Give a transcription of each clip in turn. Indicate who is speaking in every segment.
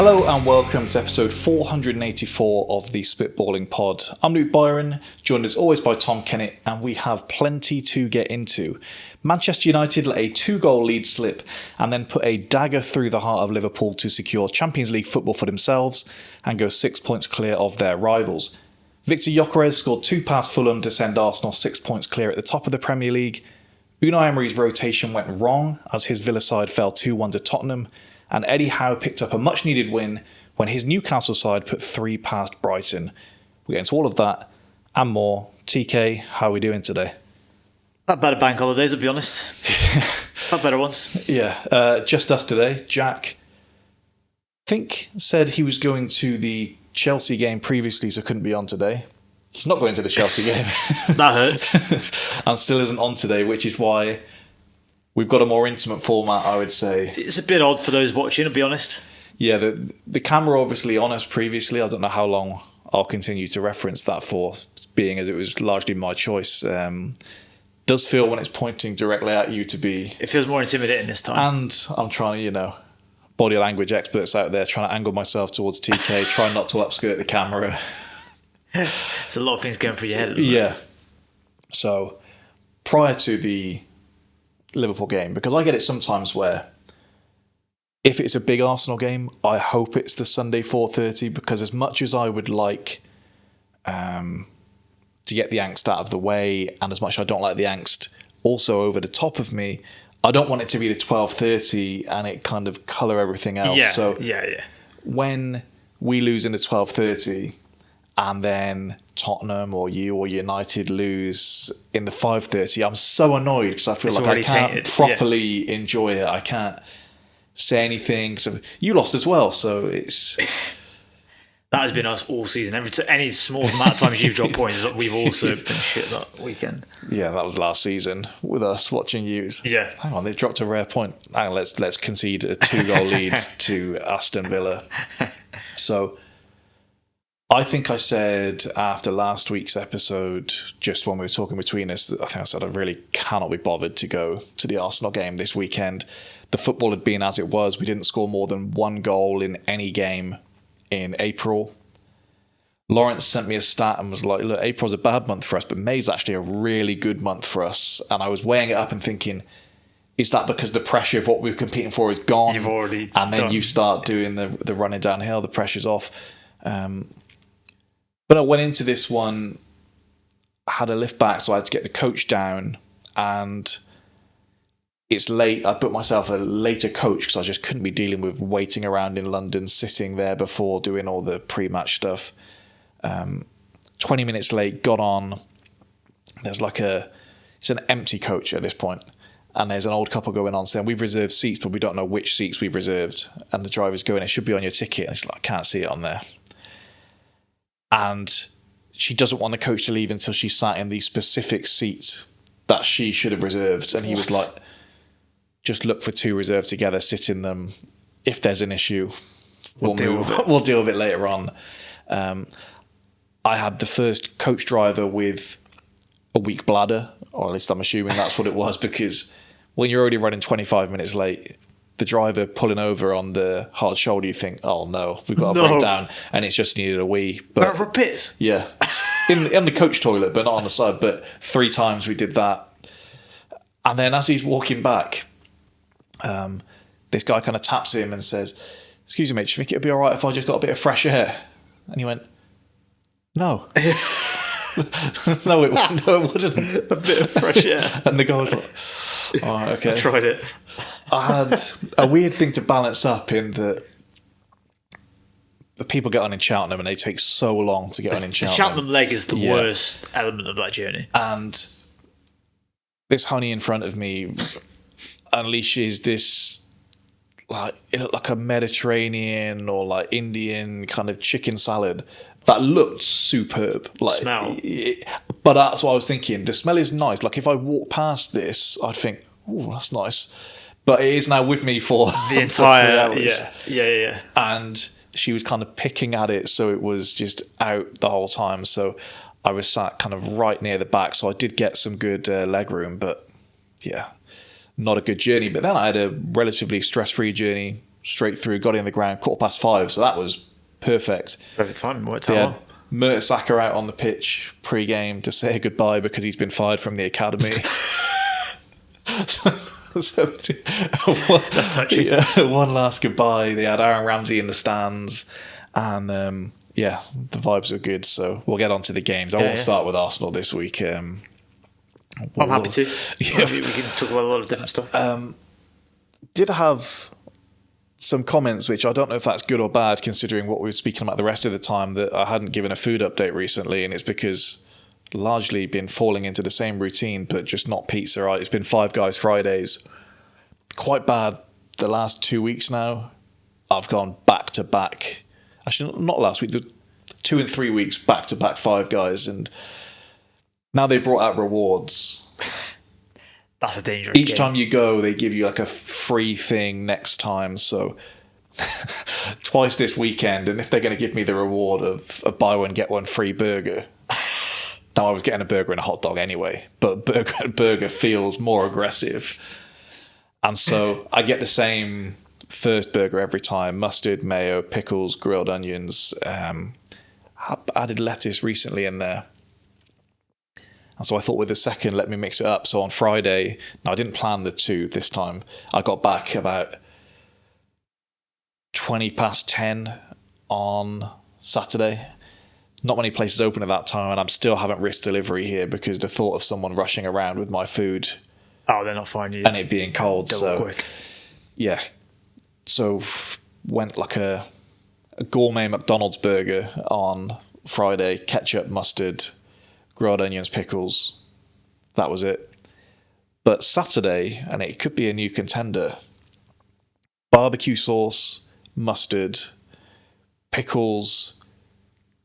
Speaker 1: Hello and welcome to episode 484 of the Spitballing Pod. I'm Byron, joined as always by Tom Kennett, and we have plenty to get into. Manchester United let a 2-goal lead slip and then put a dagger through the heart of Liverpool to secure Champions League football for themselves and go 6 points clear of their rivals. Victor Gyökeres scored 2 past Fulham to send Arsenal 6 points clear at the top of the Premier League. Unai Emery's rotation went wrong as his Villa side fell 2-1 to Tottenham, and Eddie Howe picked up a much-needed win when his Newcastle side put 3 past Brighton. We get into all of that and more. TK, how are we doing today?
Speaker 2: Not better bank holidays, I'll be honest. Not better ones.
Speaker 1: Yeah, just us today. Jack, I think, said he was going to the Chelsea game previously, so couldn't be on today. He's not going to the Chelsea game.
Speaker 2: That hurts.
Speaker 1: And still isn't on today, which is why we've got a more intimate format, I would say.
Speaker 2: It's a bit odd for those watching, I'll be honest.
Speaker 1: Yeah, the camera obviously on us previously. I don't know how long I'll continue to reference that for, being as it was largely my choice. Does feel when it's pointing directly at you to be...
Speaker 2: It feels more intimidating this time.
Speaker 1: And I'm trying to, body language experts out there, trying to angle myself towards TK, trying not to upskirt the camera.
Speaker 2: There's a lot of things going through your head.
Speaker 1: Yeah. So, prior to the Liverpool game, because I get it sometimes where if it's a big Arsenal game, I hope it's the Sunday 4:30, because as much as I would like to get the angst out of the way, and as much as I don't like the angst also over the top of me, I don't want it to be the 12:30 and it kind of colour everything else.
Speaker 2: Yeah.
Speaker 1: When we lose in the 12:30 and then Tottenham or you or United lose in the 5:30, I'm so annoyed because I feel like I can't properly enjoy it. I can't say anything. So you lost as well, so it's...
Speaker 2: That has been us all season. Any small amount of times you've dropped points, we've also been shit that weekend.
Speaker 1: Yeah, that was last season with us watching you.
Speaker 2: Yeah. Hang
Speaker 1: on, they dropped a rare point. Hang on, let's concede a 2-goal lead to Aston Villa. So I think I said after last week's episode, just when we were talking between us, I think I said I really cannot be bothered to go to the Arsenal game this weekend. The football had been as it was. We didn't score more than 1 goal in any game in April. Lawrence sent me a stat and was like, look, April's a bad month for us, but May's actually a really good month for us. And I was weighing it up and thinking, is that because the pressure of what we were competing for is gone?
Speaker 2: You've already
Speaker 1: And then
Speaker 2: done.
Speaker 1: You start doing the running downhill, the pressure's off. But I went into this one, I had a lift back, so I had to get the coach down, and it's late. I booked myself a later coach because I just couldn't be dealing with waiting around in London, sitting there before doing all the pre-match stuff. 20 minutes late, got on. There's it's an empty coach at this point, and there's an old couple going on saying, we've reserved seats, but we don't know which seats we've reserved. And the driver's going, it should be on your ticket. And it's like, I can't see it on there. And she doesn't want the coach to leave until she sat in the specific seat that she should have reserved. And he was like, just look for 2 reserved together, sit in them. If there's an issue, we'll deal with it later on. I had the first coach driver with a weak bladder, or at least I'm assuming that's what it was, because when you're already running 25 minutes late, the driver pulling over on the hard shoulder, you think, oh no, we've got to break down, and it's just needed a wee.
Speaker 2: But for a piss?
Speaker 1: Yeah. in the coach toilet, but not on the side. But 3 times we did that. And then as he's walking back, this guy kind of taps him and says, excuse me, mate, do you think it'd be all right if I just got a bit of fresh air? And he went, no. No, it wouldn't.
Speaker 2: A bit of fresh air.
Speaker 1: And the guy was like, oh, okay.
Speaker 2: I tried it.
Speaker 1: I had a weird thing to balance up in that the people get on in Cheltenham and they take so long to get on in Cheltenham.
Speaker 2: The Cheltenham leg is the worst element of that journey.
Speaker 1: And this honey in front of me unleashes this, it looked like a Mediterranean or Indian kind of chicken salad that looked superb.
Speaker 2: Smell.
Speaker 1: But that's what I was thinking. The smell is nice. If I walk past this, I'd think, oh, that's nice. But it is now with me for
Speaker 2: the entire
Speaker 1: 3 hours.
Speaker 2: Yeah.
Speaker 1: And she was kind of picking at it, so it was just out the whole time. So I was sat kind of right near the back, so I did get some good leg room, but yeah, not a good journey. But then I had a relatively stress-free journey straight through, got in the ground, 5:15, so that was perfect.
Speaker 2: Perfect time, worked
Speaker 1: They
Speaker 2: out
Speaker 1: had SAKA out on the pitch pre-game to say goodbye because he's been fired from the academy.
Speaker 2: That's touchy.
Speaker 1: Yeah, one last goodbye. They had Aaron Ramsey in the stands, and the vibes were good. So we'll get on to the games. I won't start with Arsenal this week.
Speaker 2: I'm happy to. Yeah. We can talk about a lot of different stuff.
Speaker 1: Did have some comments, which I don't know if that's good or bad, considering what we were speaking about the rest of the time, that I hadn't given a food update recently, and it's because largely been falling into the same routine, but just not pizza. Right? It's been Five Guys Fridays. Quite bad the last 2 weeks now. I've gone back to back. Actually, not last week. The 2 and 3 weeks back to back Five Guys, and now they brought out rewards.
Speaker 2: That's a dangerous
Speaker 1: Each
Speaker 2: game.
Speaker 1: time you go, they give you like a free thing next time. So twice this weekend, and if they're going to give me the reward of a buy one get one free burger. Now I was getting a burger and a hot dog anyway, but burger feels more aggressive. And so I get the same first burger every time: mustard, mayo, pickles, grilled onions. I added lettuce recently in there. And so I thought with the second, let me mix it up. So on Friday, now I didn't plan the two this time. I got back about 10:20 on Saturday. Not many places open at that time, and I still haven't risked delivery here because the thought of someone rushing around with my food.
Speaker 2: Oh, they're not finding you.
Speaker 1: And it being cold.
Speaker 2: Double quick.
Speaker 1: Yeah. So went like a gourmet McDonald's burger on Friday. Ketchup, mustard, grilled onions, pickles. That was it. But Saturday, and it could be a new contender, barbecue sauce, mustard, pickles,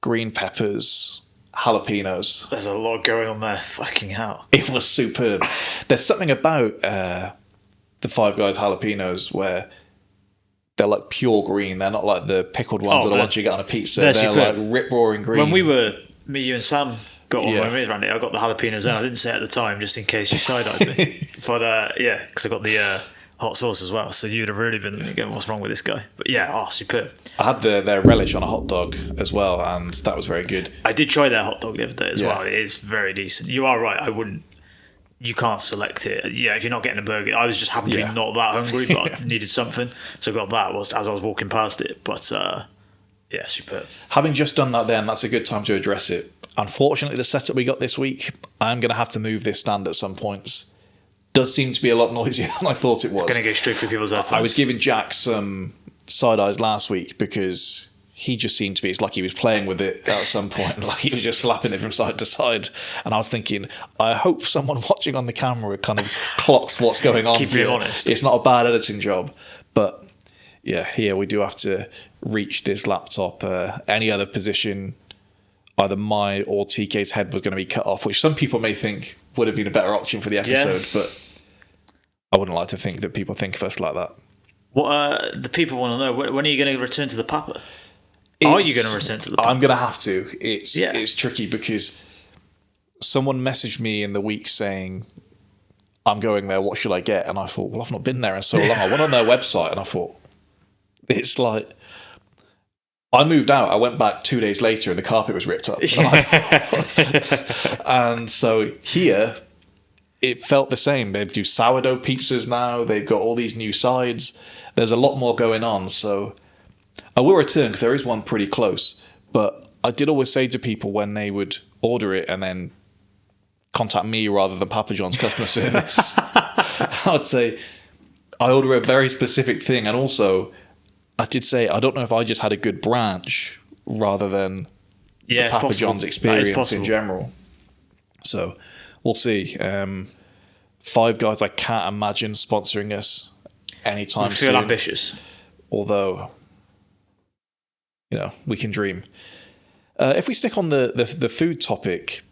Speaker 1: green peppers, jalapenos.
Speaker 2: There's a lot going on there. Fucking hell.
Speaker 1: It was superb. There's something about the Five Guys jalapenos where they're like pure green. They're not like the pickled ones or the ones you get on a pizza. They're like rip-roaring green.
Speaker 2: When we were, me, you and Sam got one when we were around it, I got the jalapenos then. I didn't say it at the time just in case you side-eyed me. But because I got the hot sauce as well. So you'd have really been thinking, what's wrong with this guy? But yeah, superb.
Speaker 1: I had their relish on a hot dog as well, and that was very good.
Speaker 2: I did try their hot dog the other day as well. It is very decent. You are right. You can't select it. Yeah, if you're not getting a burger. I was just happened to be not that hungry, but I needed something. So I got that as I was walking past it. But superb.
Speaker 1: Having just done that then, that's a good time to address it. Unfortunately, the setup we got this week, I'm going to have to move this stand at some points. Does seem to be a lot noisier than I thought it was.
Speaker 2: Going to go straight through people's headphones.
Speaker 1: I was giving Jack some side eyes last week because he just seemed to be, it's like he was playing with it at some point, like he was just slapping it from side to side. And I was thinking, I hope someone watching on the camera kind of clocks what's going on.
Speaker 2: Keep me honest.
Speaker 1: It's not a bad editing job. But yeah, here we do have to reach this laptop. Any other position, either my or TK's head was going to be cut off, which some people may think would have been a better option for the episode, but I wouldn't like to think that people think of us like that.
Speaker 2: What the people want to know, when are you going to return to the Papa? Are you going to return to the Papa?
Speaker 1: I'm going to have to. It's tricky because someone messaged me in the week saying, I'm going there, what should I get? And I thought, well, I've not been there in so long. I went on their website and I thought, it's like, I moved out. I went back 2 days later and the carpet was ripped up. And so here, it felt the same. They do sourdough pizzas now. They've got all these new sides. There's a lot more going on. So I will return because there is one pretty close. But I did always say to people when they would order it and then contact me rather than Papa John's customer service, I'd say I order a very specific thing. And also, I did say, I don't know if I just had a good branch rather than the Papa John's experience in general. So we'll see. Five Guys, I can't imagine sponsoring us anytime soon.
Speaker 2: I feel ambitious.
Speaker 1: Although, we can dream. If we stick on the food topic,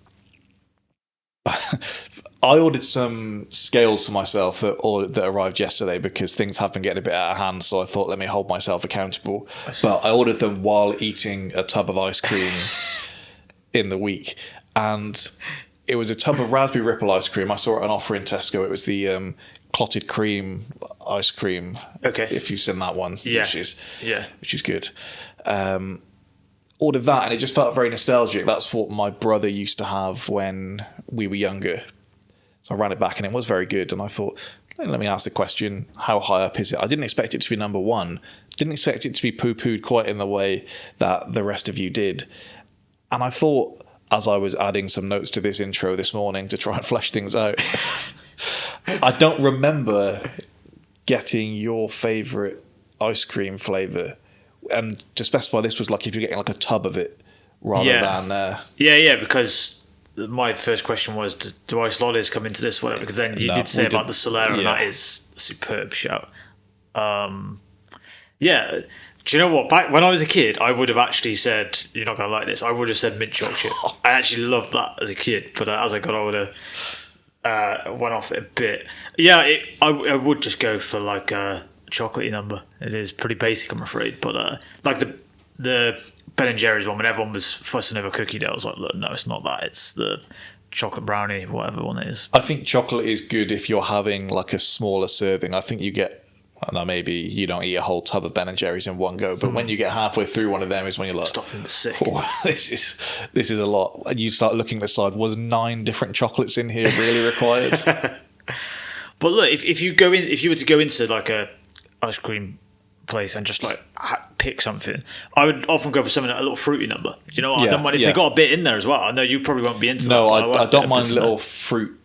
Speaker 1: I ordered some scales for myself that arrived yesterday because things have been getting a bit out of hand. So I thought, let me hold myself accountable. But I ordered them while eating a tub of ice cream in the week. And it was a tub of raspberry ripple ice cream. I saw it on offer in Tesco. It was the clotted cream ice cream.
Speaker 2: Okay.
Speaker 1: If you've seen that one,
Speaker 2: Yeah.
Speaker 1: which is good. Ordered that, and it just felt very nostalgic. That's what my brother used to have when we were younger. So I ran it back, and it was very good. And I thought, let me ask the question: how high up is it? I didn't expect it to be number one. Didn't expect it to be poo-pooed quite in the way that the rest of you did. And I thought, as I was adding some notes to this intro this morning to try and flesh things out, I don't remember getting your favourite ice cream flavour. And to specify, this was like if you're getting like a tub of it rather than...
Speaker 2: because my first question was, do ice lollies come into this? Whatever, because then you did say about the Solera, and that is a superb shout. Yeah. Do you know what? Back when I was a kid, I would have actually said, you're not going to like this, I would have said mint chocolate chip. I actually loved that as a kid, but as I got older, went off it a bit. Yeah, I would just go for like a chocolatey number. It is pretty basic, I'm afraid, but like the Ben and Jerry's one, when everyone was fussing over cookie dough, I was like, look, no, it's not that. It's the chocolate brownie, whatever one it is.
Speaker 1: I think chocolate is good if you're having like a smaller serving. I think you get... Now, maybe you don't eat a whole tub of Ben and Jerry's in one go, but when you get halfway through one of them is when you're like,
Speaker 2: stuffing was sick.
Speaker 1: Oh, this is a lot. And you start looking at the side. Was 9 different chocolates in here really required?
Speaker 2: But look, if you were to go into like a ice cream place and just like pick something, I would often go for something a little fruity number. You know, I don't mind if they got a bit in there as well. I know you probably won't be into that.
Speaker 1: No, I don't mind little fruit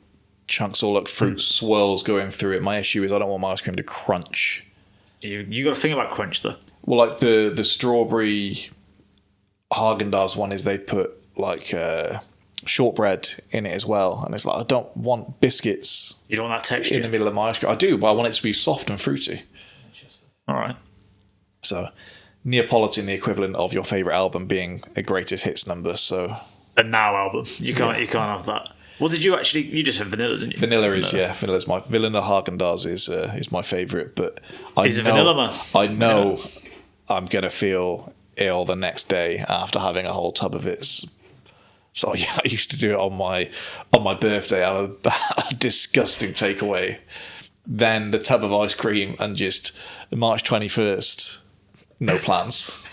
Speaker 1: chunks or like fruit swirls going through it. My issue is I don't want my ice cream to crunch.
Speaker 2: You got to think about crunch though.
Speaker 1: Well, like the strawberry Haagen-Dazs one is they put like shortbread in it as well, and it's like I don't want biscuits.
Speaker 2: You don't want that texture
Speaker 1: in the middle of my ice cream. I do, but I want it to be soft and fruity.
Speaker 2: All right.
Speaker 1: So Neapolitan, the equivalent of your favorite album being a greatest hits number. So
Speaker 2: a Now album. You can't have that. What did you actually? You just have vanilla, didn't you?
Speaker 1: Vanilla's my vanilla Haagen-Dazs is my favourite, but
Speaker 2: He's a vanilla man.
Speaker 1: I know I'm gonna feel ill the next day after having a whole tub of it. So yeah, I used to do it on my birthday. I have a disgusting takeaway, then the tub of ice cream, and just March 21st, no plans.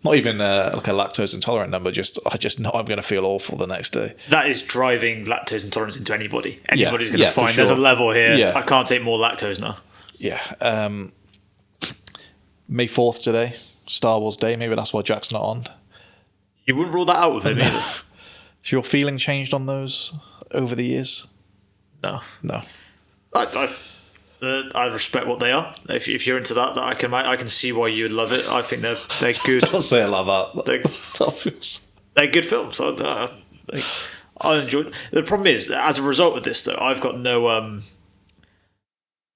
Speaker 1: Not even like a lactose intolerant number. I just know I'm going to feel awful the next day.
Speaker 2: That is driving lactose intolerance into anybody. Anybody's going to find
Speaker 1: sure.
Speaker 2: There's a level here.
Speaker 1: Yeah.
Speaker 2: I can't take more lactose now.
Speaker 1: Yeah. May 4th today, Star Wars Day. Maybe that's why Jack's not on.
Speaker 2: You wouldn't rule that out with him either.
Speaker 1: Has your feeling changed on those over the years?
Speaker 2: No.
Speaker 1: I
Speaker 2: respect what they are. If you're into that, I can see why you would love it. I think they're good.
Speaker 1: Don't say it like that.
Speaker 2: They're good films. I enjoyed. The problem is, as a result of this, though, I've got no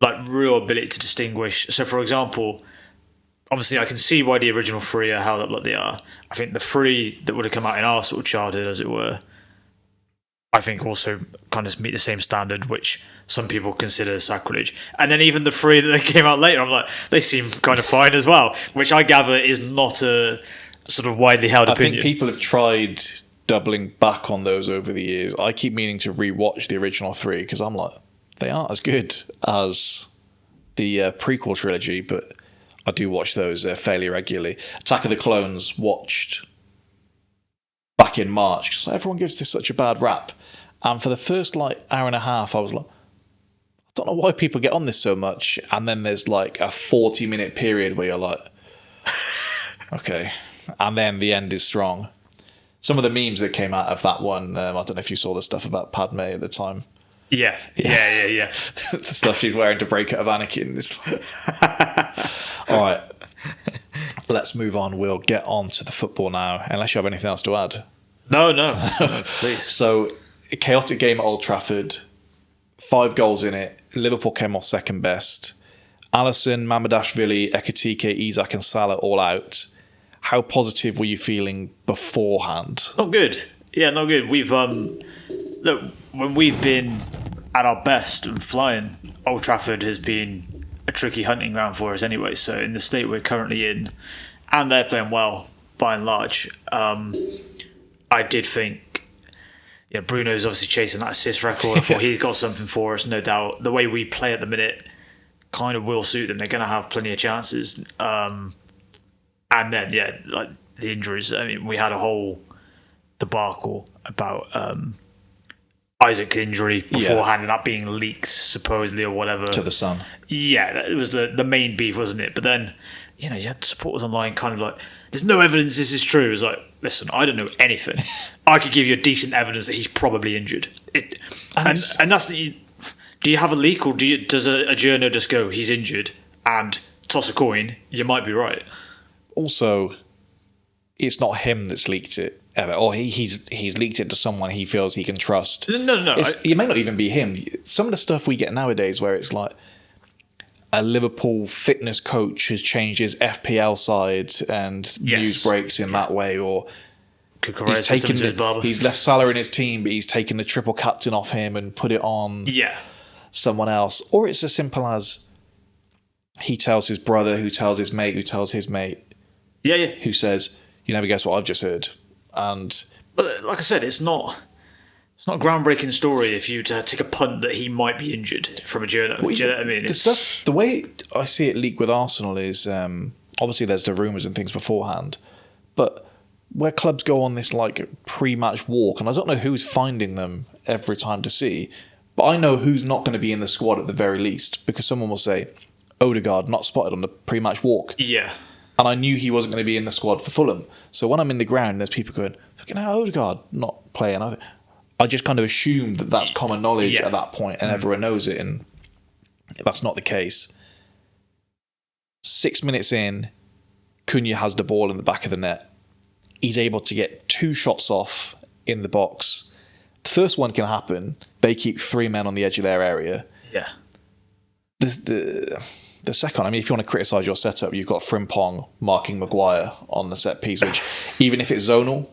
Speaker 2: like real ability to distinguish. So, for example, obviously, I can see why the original 3 are how they are. I think the 3 that would have come out in our sort of childhood, as it were, I think also kind of meet the same standard, which some people consider sacrilege. And then even the 3 that they came out later, I'm like, they seem kind of fine as well, which I gather is not a sort of widely held opinion.
Speaker 1: I think people have tried doubling back on those over the years. I keep meaning to rewatch the original 3 because I'm like, they aren't as good as the prequel trilogy, but I do watch those fairly regularly. Attack of the Clones watched back in March because everyone gives this such a bad rap. And for the first like hour and a half, I was like, I don't know why people get on this so much. And then there's like a 40-minute period where you're like, okay. And then the end is strong. Some of the memes that came out of that one, I don't know if you saw the stuff about Padme at the time.
Speaker 2: Yeah.
Speaker 1: The stuff she's wearing to break out of Anakin. All right. Let's move on. We'll get on to the football now, unless you have anything else to add.
Speaker 2: No, please.
Speaker 1: So, a chaotic game at Old Trafford, 5 goals in it. Liverpool came off second best. Alisson, Mamadashvili, Ekitike, Isak and Salah all out. How positive were you feeling beforehand?
Speaker 2: Not good. Yeah, not good. We've look, when we've been at our best and flying, Old Trafford has been a tricky hunting ground for us anyway. So in the state we're currently in, and they're playing well by and large, I did think, Bruno's obviously chasing that assist record. I thought he's got something for us, no doubt. The way we play at the minute kind of will suit them. They're going to have plenty of chances. And then, like the injuries. I mean, we had a whole debacle about Isaac's injury beforehand and that being leaked, supposedly, or whatever.
Speaker 1: To the Sun.
Speaker 2: Yeah, it was the main beef, wasn't it? But then, you had supporters online kind of like, there's no evidence this is true. It's like, listen, I don't know anything. I could give you a decent evidence that he's probably injured. And that's the... Do you have a leak, or does a journal just go, he's injured, and toss a coin? You might be right.
Speaker 1: Also, it's not him that's leaked it ever, or he's leaked it to someone he feels he can trust.
Speaker 2: No.
Speaker 1: It may not even be him. Some of the stuff we get nowadays, where it's like a Liverpool fitness coach has changed his FPL side, and news breaks in that way, or he's left Salah in his team, but he's taken the triple captain off him and put it on someone else. Or it's as simple as he tells his brother, who tells his mate, who tells his mate, who says, "You never guess what I've just heard." And
Speaker 2: but like I said, it's not a groundbreaking story if you take a punt that he might be injured from a journal. Do you know what I mean?
Speaker 1: The way I see it leak with Arsenal is obviously there's the rumours and things beforehand, but where clubs go on this like pre-match walk, and I don't know who's finding them every time to see, but I know who's not going to be in the squad at the very least, because someone will say, Odegaard not spotted on the pre-match walk.
Speaker 2: Yeah.
Speaker 1: And I knew he wasn't going to be in the squad for Fulham. So when I'm in the ground, there's people going, fucking hell, Odegaard not playing. I just kind of assumed that that's common knowledge at that point, and everyone knows it, and that's not the case. 6 minutes in, Cunha has the ball in the back of the net. He's able to get 2 shots off in the box. The first one can happen. They keep 3 men on the edge of their area.
Speaker 2: Yeah.
Speaker 1: The second, I mean, if you want to criticise your setup, you've got Frimpong marking Maguire on the set piece, which even if it's zonal,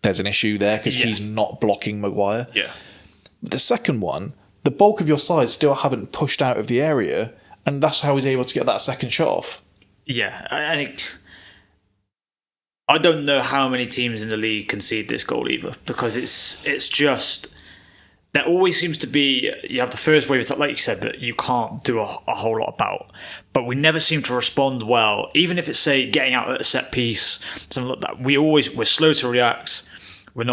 Speaker 1: there's an issue there because he's not blocking Maguire.
Speaker 2: Yeah.
Speaker 1: The second one, the bulk of your side still haven't pushed out of the area, and that's how he's able to get that second shot off.
Speaker 2: Yeah, I don't know how many teams in the league concede this goal either, because it's just, there always seems to be, you have the first wave of attack, like you said, that you can't do a whole lot about, but we never seem to respond well, even if it's, say, getting out at a set piece, something like that. We're slow to react, we're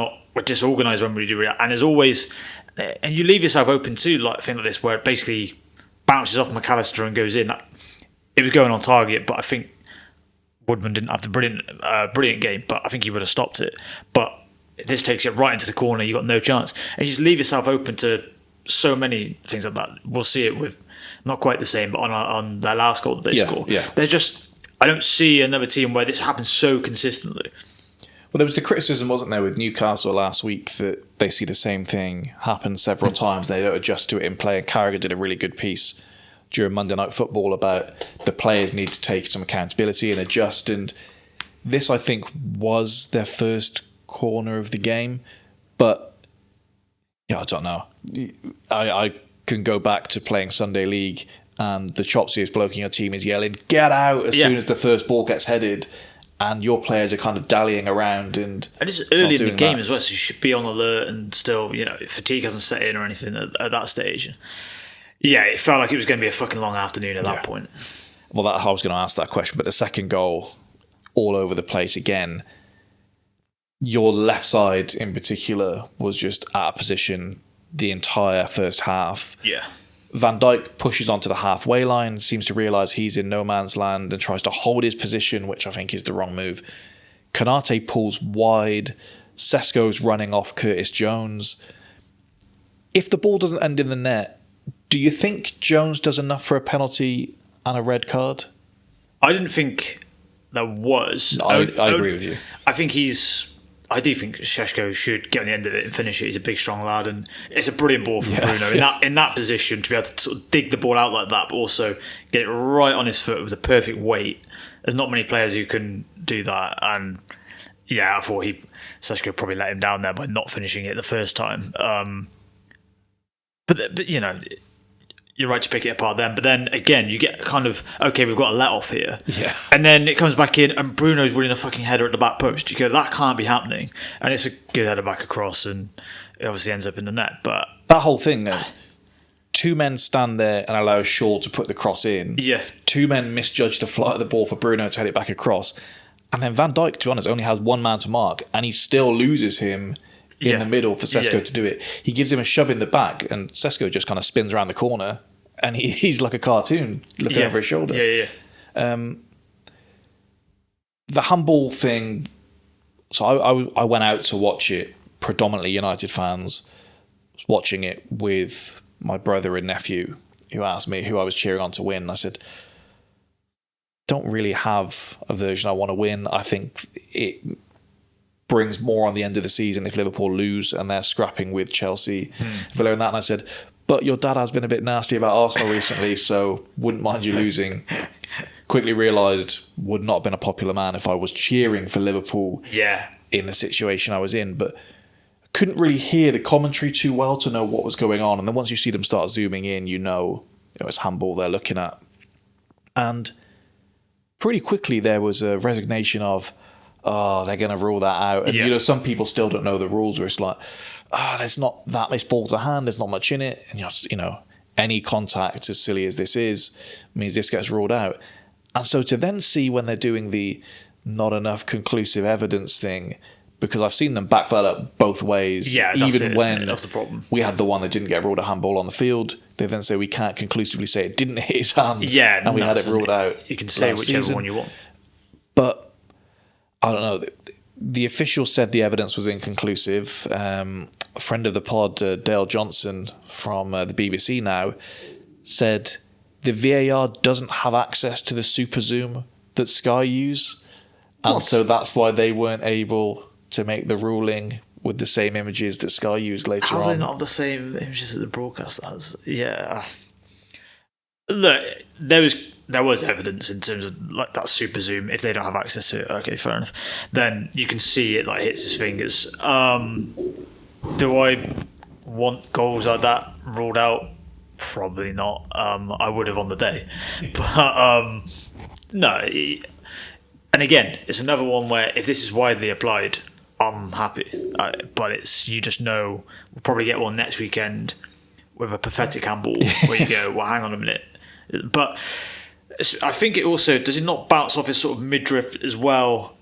Speaker 2: disorganised when we do react, and there's always, and you leave yourself open to like a thing like this where it basically bounces off McAllister and goes in. It was going on target, but I think Woodman didn't have the brilliant game, but I think he would have stopped it. But this takes it right into the corner. You got no chance, and you just leave yourself open to so many things like that. We'll see it with not quite the same, but on their last goal that they scored. Yeah. They're just, I don't see another team where this happens so consistently.
Speaker 1: Well, there was the criticism, wasn't there, with Newcastle last week, that they see the same thing happen several times. They don't adjust to it in play. And Carragher did a really good piece during Monday Night Football about the players need to take some accountability and adjust. And this, I think, was their first corner of the game. But, I don't know. I can go back to playing Sunday League, and the chopsiest bloke in your team is yelling, "Get out," as soon as the first ball gets headed. And your players are kind of dallying around. And
Speaker 2: it's early in the game as well, so you should be on alert and still, fatigue hasn't set in or anything at that stage. Yeah, it felt like it was going to be a fucking long afternoon at that point.
Speaker 1: Well, I was going to ask that question, but the second goal, all over the place again. Your left side in particular was just out of position the entire first half.
Speaker 2: Yeah.
Speaker 1: Van Dijk pushes onto the halfway line, seems to realise he's in no man's land and tries to hold his position, which I think is the wrong move. Konate pulls wide. Sesko's running off Curtis Jones. If the ball doesn't end in the net, do you think Jones does enough for a penalty and a red card?
Speaker 2: I didn't think there was.
Speaker 1: No, I agree with you.
Speaker 2: I do think Šeško should get on the end of it and finish it. He's a big, strong lad, and it's a brilliant ball from Bruno in that position to be able to sort of dig the ball out like that, but also get it right on his foot with the perfect weight. There's not many players who can do that, and I thought Šeško probably let him down there by not finishing it the first time. But you're right to pick it apart then. But then again, you get kind of, okay, we've got a let off here.
Speaker 1: Yeah.
Speaker 2: And then it comes back in and Bruno's winning a fucking header at the back post. You go, that can't be happening. And it's a good header back across and it obviously ends up in the net. But
Speaker 1: that whole thing, two men stand there and allow Shaw to put the cross in.
Speaker 2: Yeah.
Speaker 1: Two men misjudge the flight of the ball for Bruno to head it back across. And then Van Dijk, to be honest, only has one man to mark and he still loses him in the middle for Sesko to do it. He gives him a shove in the back and Sesko just kind of spins around the corner and he's like a cartoon looking over his shoulder. The handball thing, so I went out to watch it, predominantly United fans, watching it with my brother and nephew who asked me who I was cheering on to win. I said, don't really have a version I want to win. I think it brings more on the end of the season if Liverpool lose and they're scrapping with Chelsea, Villa and that. And I said, but your dad has been a bit nasty about Arsenal recently, so wouldn't mind you losing. Quickly realised would not have been a popular man if I was cheering for Liverpool in the situation I was in, but couldn't really hear the commentary too well to know what was going on. And then once you see them start zooming in, you know it's handball they're looking at. And pretty quickly there was a resignation of, they're going to rule that out. And, you know, some people still don't know the rules where it's like, there's not that much ball to hand, there's not much in it. And, you know, any contact, as silly as this is, means this gets ruled out. And so to then see when they're doing the not enough conclusive evidence thing, because I've seen them back that up both ways.
Speaker 2: Yeah,
Speaker 1: even when
Speaker 2: that's the problem.
Speaker 1: We had the one that didn't get ruled a handball on the field, they then say we can't conclusively say it didn't hit his hand.
Speaker 2: Yeah,
Speaker 1: and we had it ruled out.
Speaker 2: You can say whichever one you want.
Speaker 1: But I don't know. The official said the evidence was inconclusive. A friend of the pod, Dale Johnson from the BBC now, said the VAR doesn't have access to the super zoom that Sky use. And so that's why they weren't able to make the ruling with the same images that Sky used later on.
Speaker 2: How do they not have the same images that the broadcast has? Yeah. Look, there was evidence in terms of like that super zoom. If they don't have access to it, okay, fair enough. Then you can see it like hits his fingers. Do I want goals like that ruled out? Probably not. I would have on the day, but no. And again, it's another one where if this is widely applied, I'm happy. But it's, you just know we'll probably get one next weekend with a pathetic handball where you go, well, hang on a minute. But I think it also, does it not bounce off his sort of midriff as well?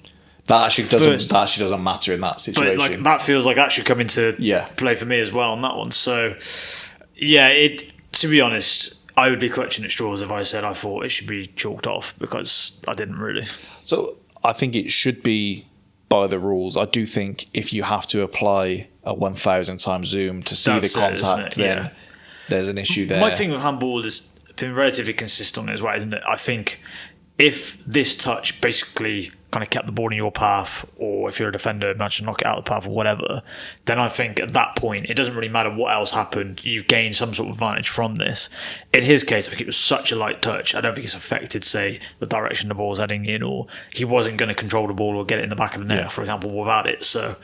Speaker 1: That actually doesn't matter in that situation.
Speaker 2: But like, that feels like that should come into play for me as well on that one. So, yeah, to be honest, I would be clutching at straws if I said I thought it should be chalked off, because I didn't really.
Speaker 1: So I think it should be by the rules. I do think if you have to apply a 1,000 times zoom to see the contact, then there's an issue there.
Speaker 2: My thing with handball has been relatively consistent as well, isn't it? I think if this touch basically kind of kept the ball in your path, or if you're a defender, managed to knock it out of the path or whatever, then I think at that point, it doesn't really matter what else happened. You've gained some sort of advantage from this. In his case, I think it was such a light touch. I don't think it's affected, say, the direction the ball's heading in, or he wasn't going to control the ball or get it in the back of the net, for example, without it. So,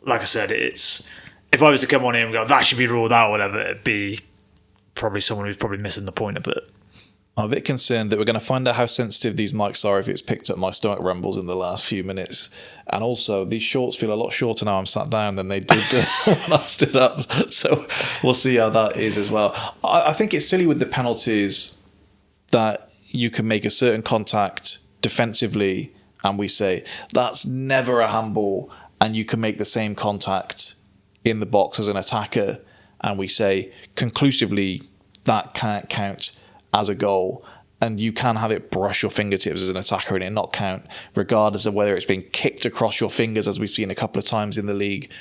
Speaker 2: like I said, it's, if I was to come on here and go, that should be ruled out or whatever, it'd be probably someone who's probably missing the point a bit.
Speaker 1: I'm a bit concerned that we're going to find out how sensitive these mics are if it's picked up my stomach rumbles in the last few minutes. And also, these shorts feel a lot shorter now I'm sat down than they did when I stood up. So we'll see how that is as well. I think it's silly with the penalties that you can make a certain contact defensively and we say, that's never a handball, and you can make the same contact in the box as an attacker and we say, conclusively, that can't count as a goal, and you can have it brush your fingertips as an attacker and it not count, regardless of whether it's been kicked across your fingers, as we've seen a couple of times in the league,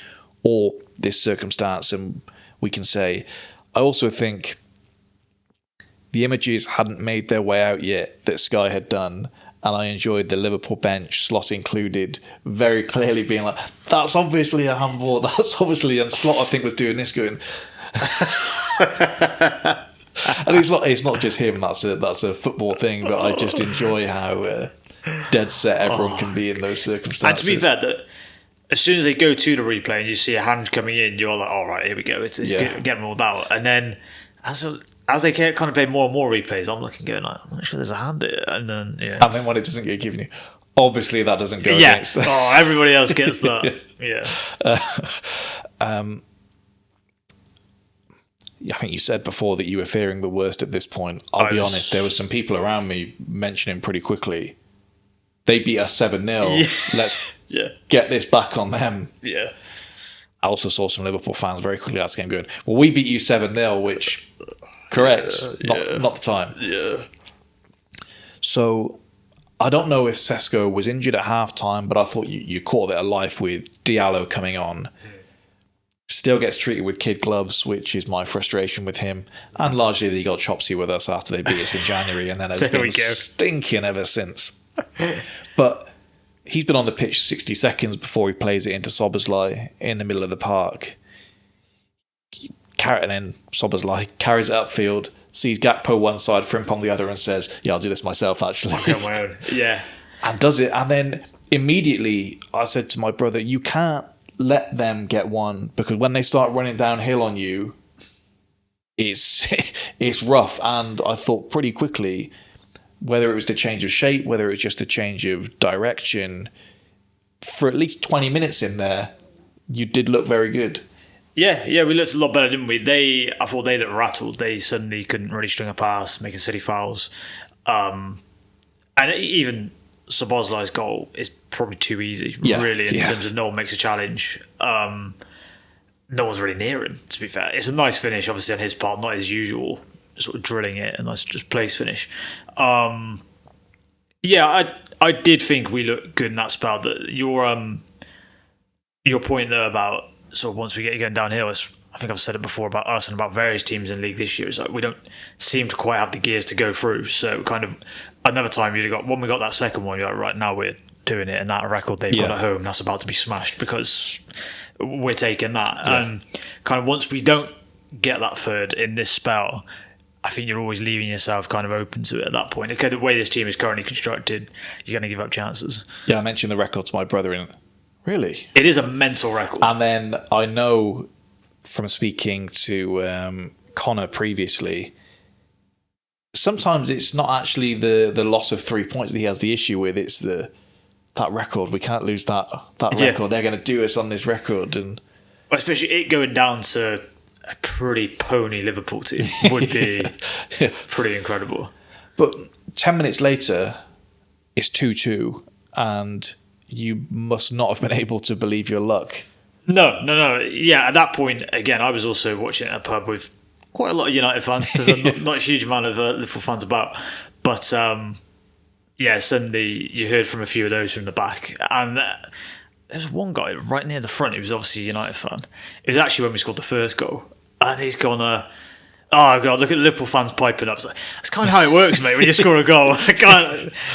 Speaker 1: or this circumstance. And we can say, I also think the images hadn't made their way out yet that Sky had done, and I enjoyed the Liverpool bench, Slot included, very clearly being like, that's obviously a handball, that's obviously, and Slot I think was doing this going and it's not just him, that's a football thing, but I just enjoy how dead set everyone can be in those circumstances.
Speaker 2: And to be fair, that as soon as they go to the replay and you see a hand coming in, you're like, all right, here we go, it's getting ruled out. And then as they kind of play more and more replays, I'm looking going like, I'm not sure there's a hand here. And then
Speaker 1: And then when it doesn't get given you, obviously that doesn't go
Speaker 2: yes.
Speaker 1: against.
Speaker 2: Oh, everybody else gets that. Yeah.
Speaker 1: I think you said before that you were fearing the worst at this point. I'll be honest, there were some people around me mentioning pretty quickly, they beat us 7-0.
Speaker 2: Yeah.
Speaker 1: Let's get this back on them.
Speaker 2: Yeah.
Speaker 1: I also saw some Liverpool fans very quickly after the game going, well, we beat you 7-0, which, correct, not the time.
Speaker 2: Yeah.
Speaker 1: So I don't know if Sesko was injured at half-time, but I thought you caught a bit of life with Diallo coming on. Still gets treated with kid gloves, which is my frustration with him. And largely they got chopsy with us after they beat us in January, and then has been stinking ever since. But he's been on the pitch 60 seconds before he plays it into Szoboszlai in the middle of the park. And then Szoboszlai carries it upfield, sees Gakpo one side, Frimpong the other, and says, yeah, I'll do this myself, actually.
Speaker 2: On my own. Yeah.
Speaker 1: And does it. And then immediately I said to my brother, you can't let them get one, because when they start running downhill on you, it's rough. And I thought pretty quickly, whether it was the change of shape, whether it was just a change of direction, for at least 20 minutes in there, you did look very good.
Speaker 2: Yeah, we looked a lot better, didn't we? I thought they looked rattled. They suddenly couldn't really string a pass, making silly fouls. And even Szoboszlai's goal is probably too easy, really, in terms of no one makes a challenge. No one's really near him, to be fair. It's a nice finish, obviously, on his part, not his usual sort of drilling it, a nice just place finish. I did think we looked good in that spell. That your point there about sort of once we get going downhill, is, I think I've said it before about us and about various teams in the league this year, is like we don't seem to quite have the gears to go through. So kind of another time you'd have got, when we got that second one, you're like, right, now we're doing it, and that record they've got at home, that's about to be smashed because we're taking that. And kind of once we don't get that third in this spell, I think you're always leaving yourself kind of open to it at that point. Okay, the way this team is currently constructed, you're going to give up chances.
Speaker 1: Yeah, I mentioned the record to my brother, and really?
Speaker 2: It is a mental record.
Speaker 1: And then I know from speaking to Connor previously, sometimes it's not actually the loss of 3 points that he has the issue with, it's that record. We can't lose that record. They're going to do us on this record. And
Speaker 2: especially it going down to a pretty pony Liverpool team would be pretty incredible.
Speaker 1: But 10 minutes later, it's 2-2, and you must not have been able to believe your luck.
Speaker 2: No. Yeah, at that point, again, I was also watching at a pub with quite a lot of United fans, because there's not a huge amount of Liverpool fans about. But suddenly you heard from a few of those from the back. And there's one guy right near the front who was obviously a United fan. It was actually when we scored the first goal. And he's gone, oh God, look at the Liverpool fans piping up. It's like, that's kind of how it works, mate, when you score a goal.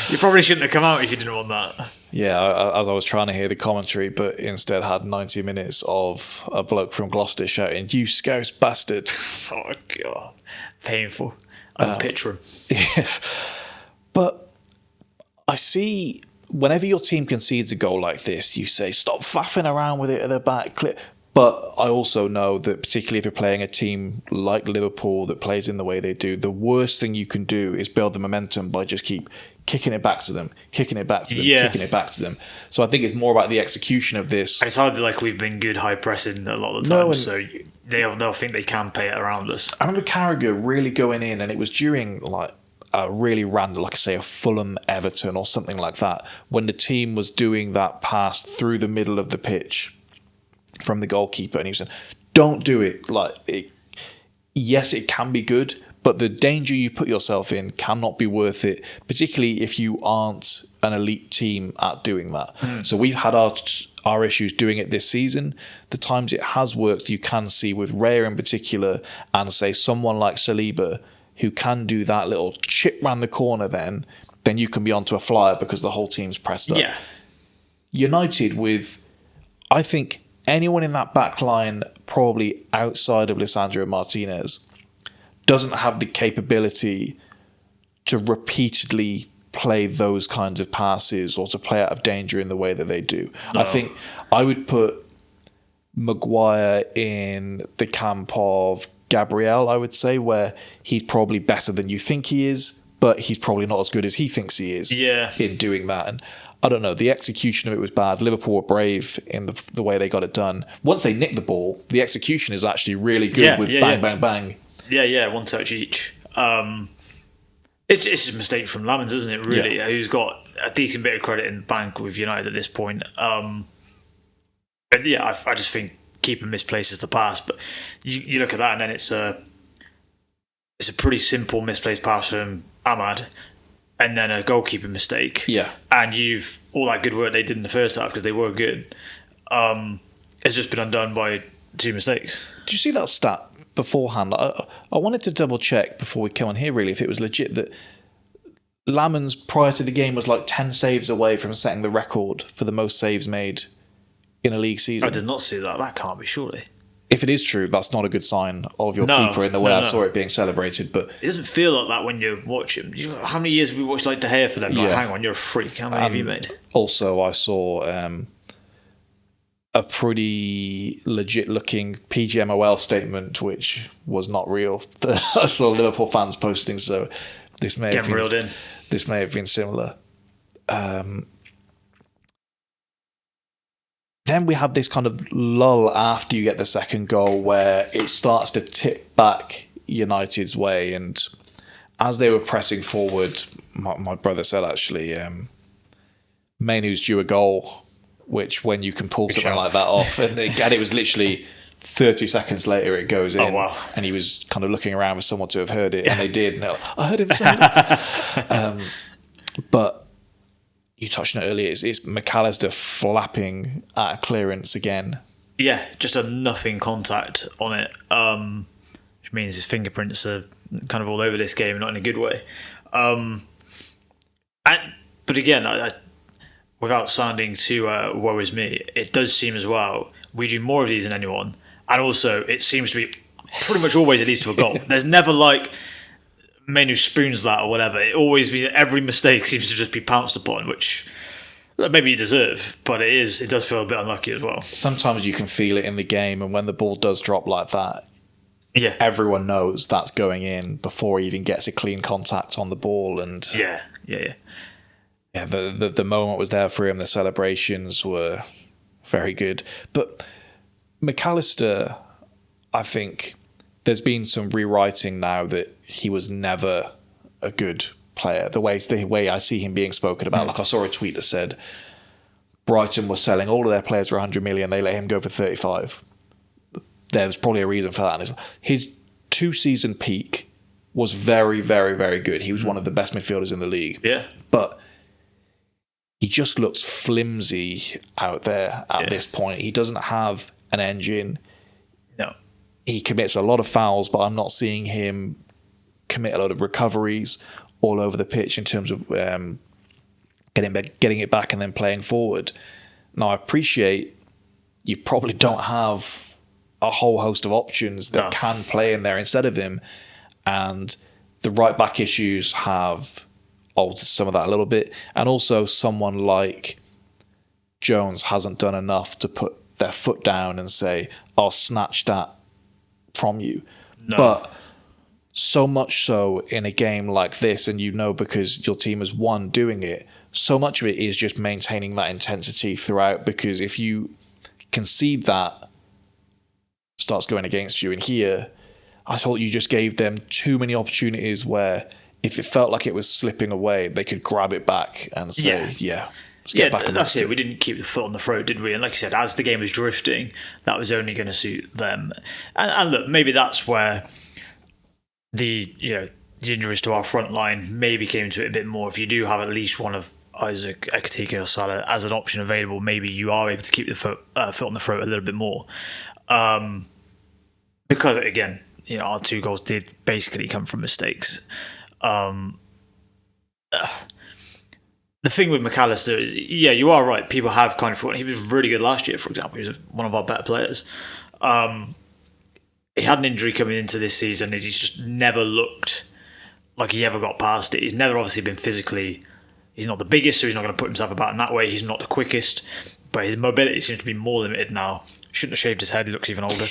Speaker 2: You probably shouldn't have come out if you didn't want that.
Speaker 1: Yeah, as I was trying to hear the commentary, but instead had 90 minutes of a bloke from Gloucester shouting, "You scouse bastard."
Speaker 2: Oh God, painful. I can picture him.
Speaker 1: Yeah. But I see, whenever your team concedes a goal like this, you say, stop faffing around with it at the back. But I also know that particularly if you're playing a team like Liverpool that plays in the way they do, the worst thing you can do is build the momentum by just keep kicking it back to them. Kicking it back to them. So I think it's more about the execution of this.
Speaker 2: And it's hardly like we've been good high pressing a lot of the time, so they'll think they can play it around us.
Speaker 1: I remember Carragher really going in, and it was during like a really random, like I say, a Fulham Everton or something like that, when the team was doing that pass through the middle of the pitch from the goalkeeper, and he was saying, don't do it. Yes, it can be good, but the danger you put yourself in cannot be worth it, particularly if you aren't an elite team at doing that. So we've had our issues doing it this season. The times it has worked, you can see with Raya in particular, and say someone like Saliba, who can do that little chip round the corner, then you can be onto a flyer because the whole team's pressed up.
Speaker 2: Yeah.
Speaker 1: United with, I think, anyone in that back line, probably outside of Lisandro Martinez, doesn't have the capability to repeatedly play those kinds of passes or to play out of danger in the way that they do. No. I think I would put Maguire in the camp of Gabriel, I would say, where he's probably better than you think he is, but he's probably not as good as he thinks he is in doing that. And I don't know, the execution of it was bad. Liverpool were brave in the way they got it done. Once they nick the ball, the execution is actually really good with bang, bang.
Speaker 2: Yeah, one touch each. It's just a mistake from Lamens, isn't it, really? Yeah. Who's got a decent bit of credit in the bank with United at this point. I just think keeper misplaces the pass. But you look at that and then it's a pretty simple misplaced pass from Ahmad, and then a goalkeeper mistake.
Speaker 1: Yeah.
Speaker 2: And all that good work they did in the first half, because they were good, has just been undone by 2 mistakes.
Speaker 1: Did you see that stat beforehand? I wanted to double check before we come on here, really, if it was legit that Lamens prior to the game was like 10 saves away from setting the record for the most saves made in a league season.
Speaker 2: I did not see that. That can't be, surely.
Speaker 1: If it is true, that's not a good sign of your keeper in the way I saw it being celebrated. But
Speaker 2: it doesn't feel like that when you watch him. How many years have we watched like De Gea for them? Like, hang on, you're a freak. How many have you made? Also,
Speaker 1: I saw a pretty legit-looking PGMOL statement, which was not real. I saw Liverpool fans posting, so this may have been similar. Then we have this kind of lull after you get the second goal where it starts to tip back United's way. And as they were pressing forward, my brother said, actually, Mainoo's due a goal, which when you can pull something like that off, and it was literally 30 seconds later it goes in.
Speaker 2: Oh, wow.
Speaker 1: And he was kind of looking around for someone to have heard it, and they did. And they're like, I heard him say it. But you touched on it earlier, it's McAllister flapping at a clearance again.
Speaker 2: Yeah, just a nothing contact on it, which means his fingerprints are kind of all over this game, not in a good way. But again, without sounding too woe is me, it does seem as well we do more of these than anyone, and also it seems to be pretty much always it leads to a goal. There's never like Mainoo spoons that or whatever. It always be every mistake seems to just be pounced upon, which maybe you deserve, but it does feel a bit unlucky as well.
Speaker 1: Sometimes you can feel it in the game, and when the ball does drop like that, everyone knows that's going in before he even gets a clean contact on the ball. And the moment was there for him. The celebrations were very good, but McAllister, I think there's been some rewriting now that he was never a good player. The way I see him being spoken about, like I saw a tweet that said Brighton was selling all of their players for 100 million, they let him go for 35. There's probably a reason for that. His 2-season peak was very, very, very good. He was one of the best midfielders in the league.
Speaker 2: Yeah.
Speaker 1: But he just looks flimsy out there at this point. He doesn't have an engine.
Speaker 2: No.
Speaker 1: He commits a lot of fouls, but I'm not seeing him commit a lot of recoveries all over the pitch in terms of getting it back and then playing forward. Now, I appreciate you probably don't have a whole host of options that can play in there instead of him, and the right-back issues have altered some of that a little bit, and also someone like Jones hasn't done enough to put their foot down and say, I'll snatch that from you.
Speaker 2: No.
Speaker 1: But so much so in a game like this, and because your team has won doing it, so much of it is just maintaining that intensity throughout, because if you concede that, starts going against you. And here, I thought you just gave them too many opportunities where if it felt like it was slipping away, they could grab it back and say, let's get back on
Speaker 2: that's it. We didn't keep the foot on the throat, did we? And like you said, as the game was drifting, that was only going to suit them. And look, maybe that's where the injuries to our front line maybe came into it a bit more. If you do have at least one of Isaac, Ekitike or Salah as an option available, maybe you are able to keep the foot on the throat a little bit more. Because again, our 2 goals did basically come from mistakes. The thing with McAllister is, you are right. People have kind of forgotten. He was really good last year, for example. He was one of our better players. He had an injury coming into this season, and he's just never looked like he ever got past it. He's never obviously been physically. He's not the biggest, so he's not going to put himself about in that way. He's not the quickest, but his mobility seems to be more limited now. shouldn't have shaved his head. He looks even older.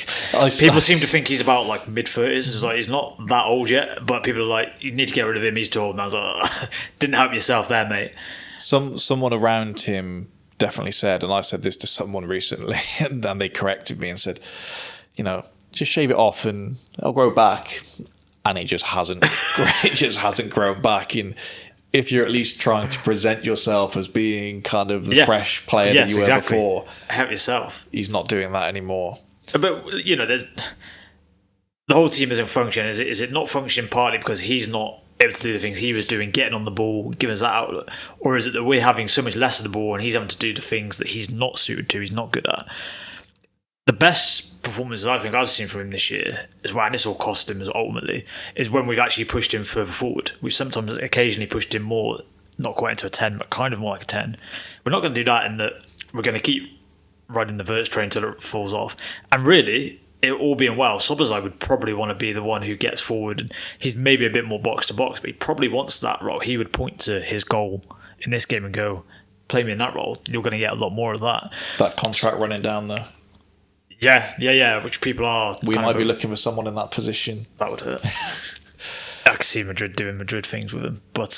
Speaker 2: People seem to think he's about like mid-30s. It's like he's not that old yet, but people are like, you need to get rid of him. He's too old. And I was like, didn't help yourself there, mate.
Speaker 1: Someone around him definitely said, and I said this to someone recently, and then they corrected me and said, just shave it off and it'll grow back. And it just hasn't. It just hasn't grown back. And if you're at least trying to present yourself as being kind of the fresh player that you were before,
Speaker 2: help yourself.
Speaker 1: He's not doing that anymore.
Speaker 2: But there's the whole team isn't functioning. Is it not functioning partly because he's not able to do the things he was doing, getting on the ball, giving us that outlet, or is it that we're having so much less of the ball and he's having to do the things that he's not suited to, he's not good at? The best performances I think I've seen from him this year is and this will cost him ultimately, is when we've actually pushed him further forward. We've sometimes occasionally pushed him more, not quite into a 10, but kind of more like a 10. We're not going to do that in that we're going to keep riding the Verts train until it falls off. And really, it all being well, Szoboszlai would probably want to be the one who gets forward. And he's maybe a bit more box to box, but he probably wants that role. He would point to his goal in this game and go, play me in that role. You're going to get a lot more of that.
Speaker 1: That contract running down though.
Speaker 2: Yeah, which people are...
Speaker 1: We might be looking for someone in that position.
Speaker 2: That would hurt. I could see Madrid doing Madrid things with him. But,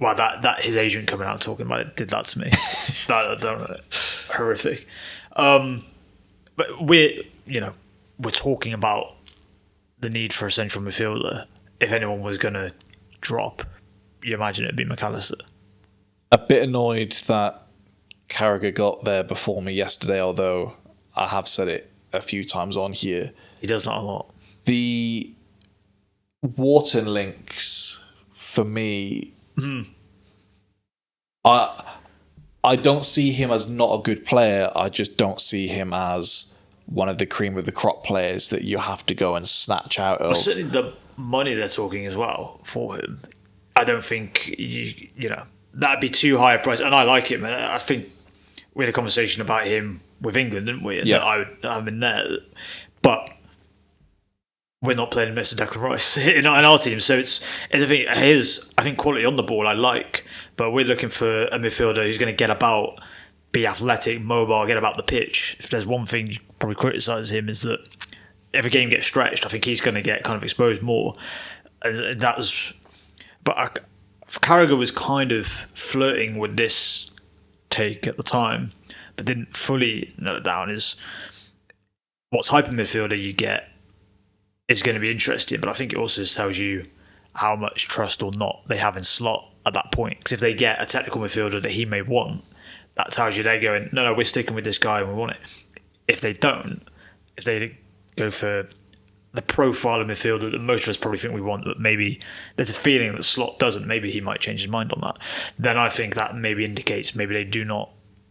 Speaker 2: that his agent coming out talking about it did that to me. that horrific. But we're talking about the need for a central midfielder. If anyone was going to drop, you imagine it'd be McAllister.
Speaker 1: A bit annoyed that Carragher got there before me yesterday, although... I have said it a few times on here.
Speaker 2: He does not a lot.
Speaker 1: The Wharton links, for me, I don't see him as not a good player. I just don't see him as one of the cream of the crop players that you have to go and snatch out of.
Speaker 2: Well, certainly the money they're talking as well for him, I don't think, that'd be too high a price. And I like him. And I think we had a conversation about him with England, didn't we? And that I would have been there. But we're not playing next to Declan Rice in our team. So it's I think quality on the ball I like, but we're looking for a midfielder who's going to get about, be athletic, mobile, get about the pitch. If there's one thing you probably criticise him is that if a game gets stretched, I think he's going to get kind of exposed more. And Carragher was kind of flirting with this take at the time, but didn't fully nail it down, is what type of midfielder you get is going to be interesting, but I think it also tells you how much trust or not they have in Slot at that point. Because if they get a technical midfielder that he may want, that tells you they're going, no, we're sticking with this guy and we want it. If they don't, if they go for the profile of midfielder that most of us probably think we want, but maybe there's a feeling that Slot doesn't, maybe he might change his mind on that, then I think that maybe indicates maybe they do not,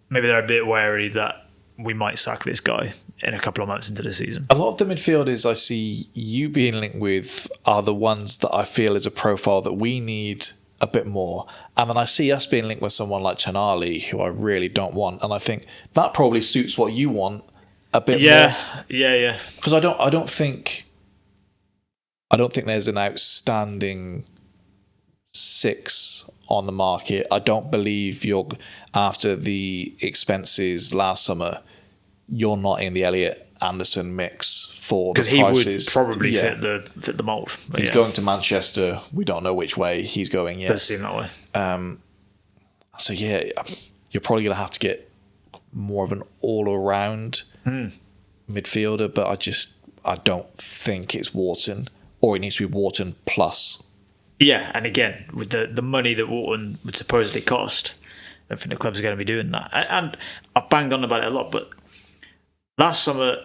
Speaker 2: maybe they're a bit wary that we might sack this guy in a couple of months into the season.
Speaker 1: A lot of the midfielders I see you being linked with are the ones that I feel is a profile that we need a bit more. And then I see us being linked with someone like Tonali, who I really don't want. And I think that probably suits what you want a bit more.
Speaker 2: Yeah.
Speaker 1: Because I don't think there's an outstanding 6 on the market. I don't believe after the expenses last summer, you're not in the Elliott Anderson mix for the prices.
Speaker 2: Because he would probably fit the mould.
Speaker 1: He's going to Manchester. We don't know which way he's going yet.
Speaker 2: Does seem that way.
Speaker 1: So you're probably going to have to get more of an all-around midfielder, but I don't think it's Wharton, or it needs to be Wharton plus.
Speaker 2: Yeah, and again, with the money that Wharton would supposedly cost, I don't think the clubs are going to be doing that. And I've banged on about it a lot, but last summer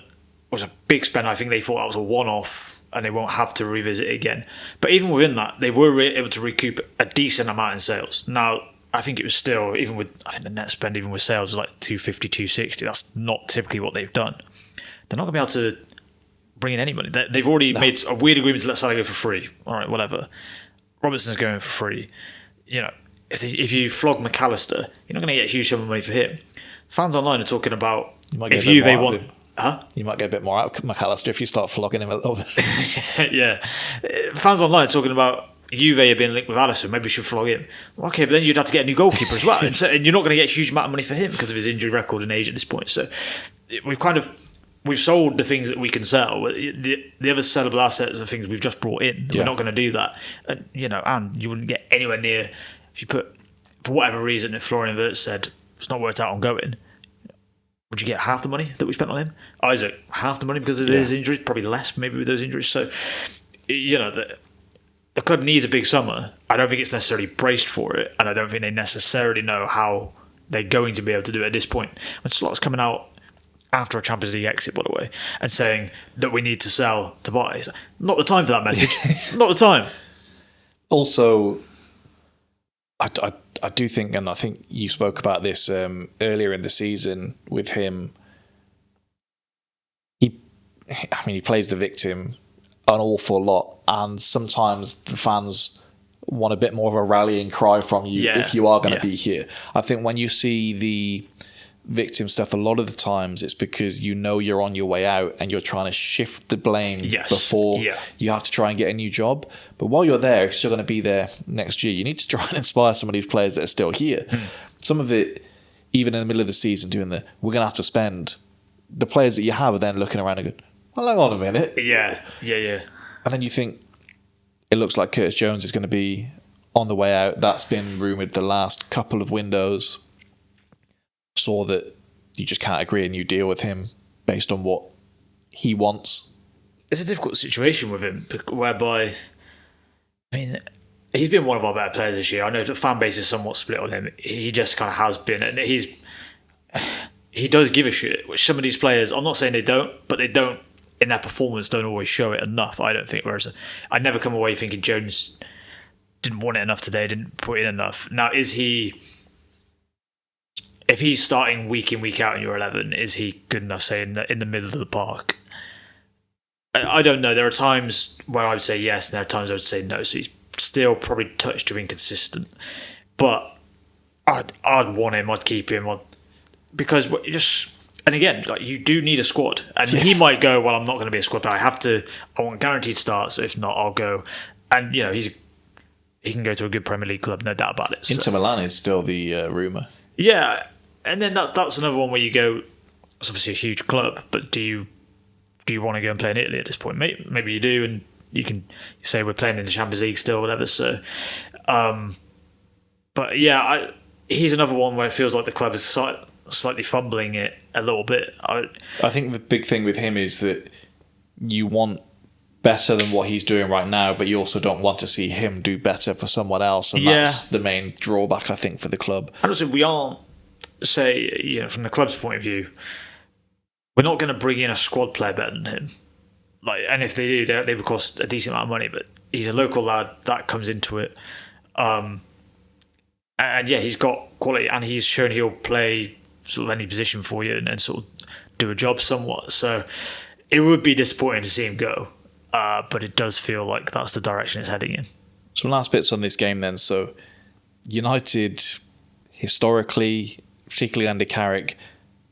Speaker 2: was a big spend. I think they thought that was a one-off and they won't have to revisit it again. But even within that, they were able to recoup a decent amount in sales. Now, I think it was still, I think the net spend, even with sales, was like 250, 260. That's not typically what they've done. They're not going to be able to bring in any money. They've already made a weird agreement to let Salah go for free. All right, whatever. Robertson's going for free. If you flog McAllister, you're not going to get a huge sum of money for him. Fans online are talking about if Juve want...
Speaker 1: You might get a bit more out of McAllister if you start flogging him a little bit.
Speaker 2: Yeah. Fans online are talking about, Juve have been linked with Alisson, maybe we should flog him. Well, okay, but then you'd have to get a new goalkeeper as well. And you're not going to get a huge amount of money for him because of his injury record and age at this point. So we've sold the things that we can sell. The other sellable assets are things we've just brought in. We're not going to do that. And you wouldn't get anywhere near, if you put, for whatever reason, if Florian Wirtz said it's not worked out on going, would you get half the money that we spent on him? Isaac, half the money because of his injuries? Probably less, maybe, with those injuries. So, the club needs a big summer. I don't think it's necessarily braced for it, and I don't think they necessarily know how they're going to be able to do it at this point. When Slot's coming out after a Champions League exit, by the way, and saying that we need to sell to buy, it's not the time for that message. Not the time.
Speaker 1: Also, I do think, and I think you spoke about this earlier in the season with him. He plays the victim an awful lot, and sometimes the fans want a bit more of a rallying cry from you if you are going to be here. I think when you see the victim stuff, a lot of the times it's because you're on your way out and you're trying to shift the blame before you have to try and get a new job. But while you're there, if you're still going to be there next year, you need to try and inspire some of these players that are still here. Some of it, even in the middle of the season, we're going to have to spend. The players that you have are then looking around and going, well, hang on a minute.
Speaker 2: Yeah.
Speaker 1: And then you think, it looks like Curtis Jones is going to be on the way out. That's been rumoured the last couple of windows. Saw that you just can't agree a new deal with him based on what he wants.
Speaker 2: It's a difficult situation with him, whereby, he's been one of our better players this year. I know the fan base is somewhat split on him. He just kind of has been, and he does give a shit, which some of these players, I'm not saying they don't, but they don't, in their performance, don't always show it enough, I don't think. Whereas I never come away thinking Jones didn't want it enough today, didn't put in enough. Now, if he's starting week in, week out in your 11, is he good enough, say, in the middle of the park? I don't know. There are times where I would say yes, and there are times I would say no. So he's still probably touched too inconsistent. But I'd want him. I'd keep him. Because and again, you do need a squad. And he might go, well, I'm not going to be a squad, but I want guaranteed starts. So if not, I'll go. And, he can go to a good Premier League club, no doubt about it.
Speaker 1: Inter Milan is still the rumour.
Speaker 2: Yeah. And then that's another one where you go, it's obviously a huge club, but do you want to go and play in Italy at this point? Maybe you do, and you can say we're playing in the Champions League still, whatever. So, but yeah, he's another one where it feels like the club is slightly fumbling it a little bit.
Speaker 1: I think the big thing with him is that you want better than what he's doing right now, but you also don't want to see him do better for someone else, and that's the main drawback, I think, for the club.
Speaker 2: And also, we aren't, say, from the club's point of view, we're not going to bring in a squad player better than him. And if they do, they would cost a decent amount of money. But he's a local lad that comes into it, and he's got quality, and he's shown he'll play sort of any position for you and sort of do a job somewhat. So it would be disappointing to see him go, but it does feel like that's the direction it's heading in.
Speaker 1: Some last bits on this game then. So United, historically, particularly under Carrick,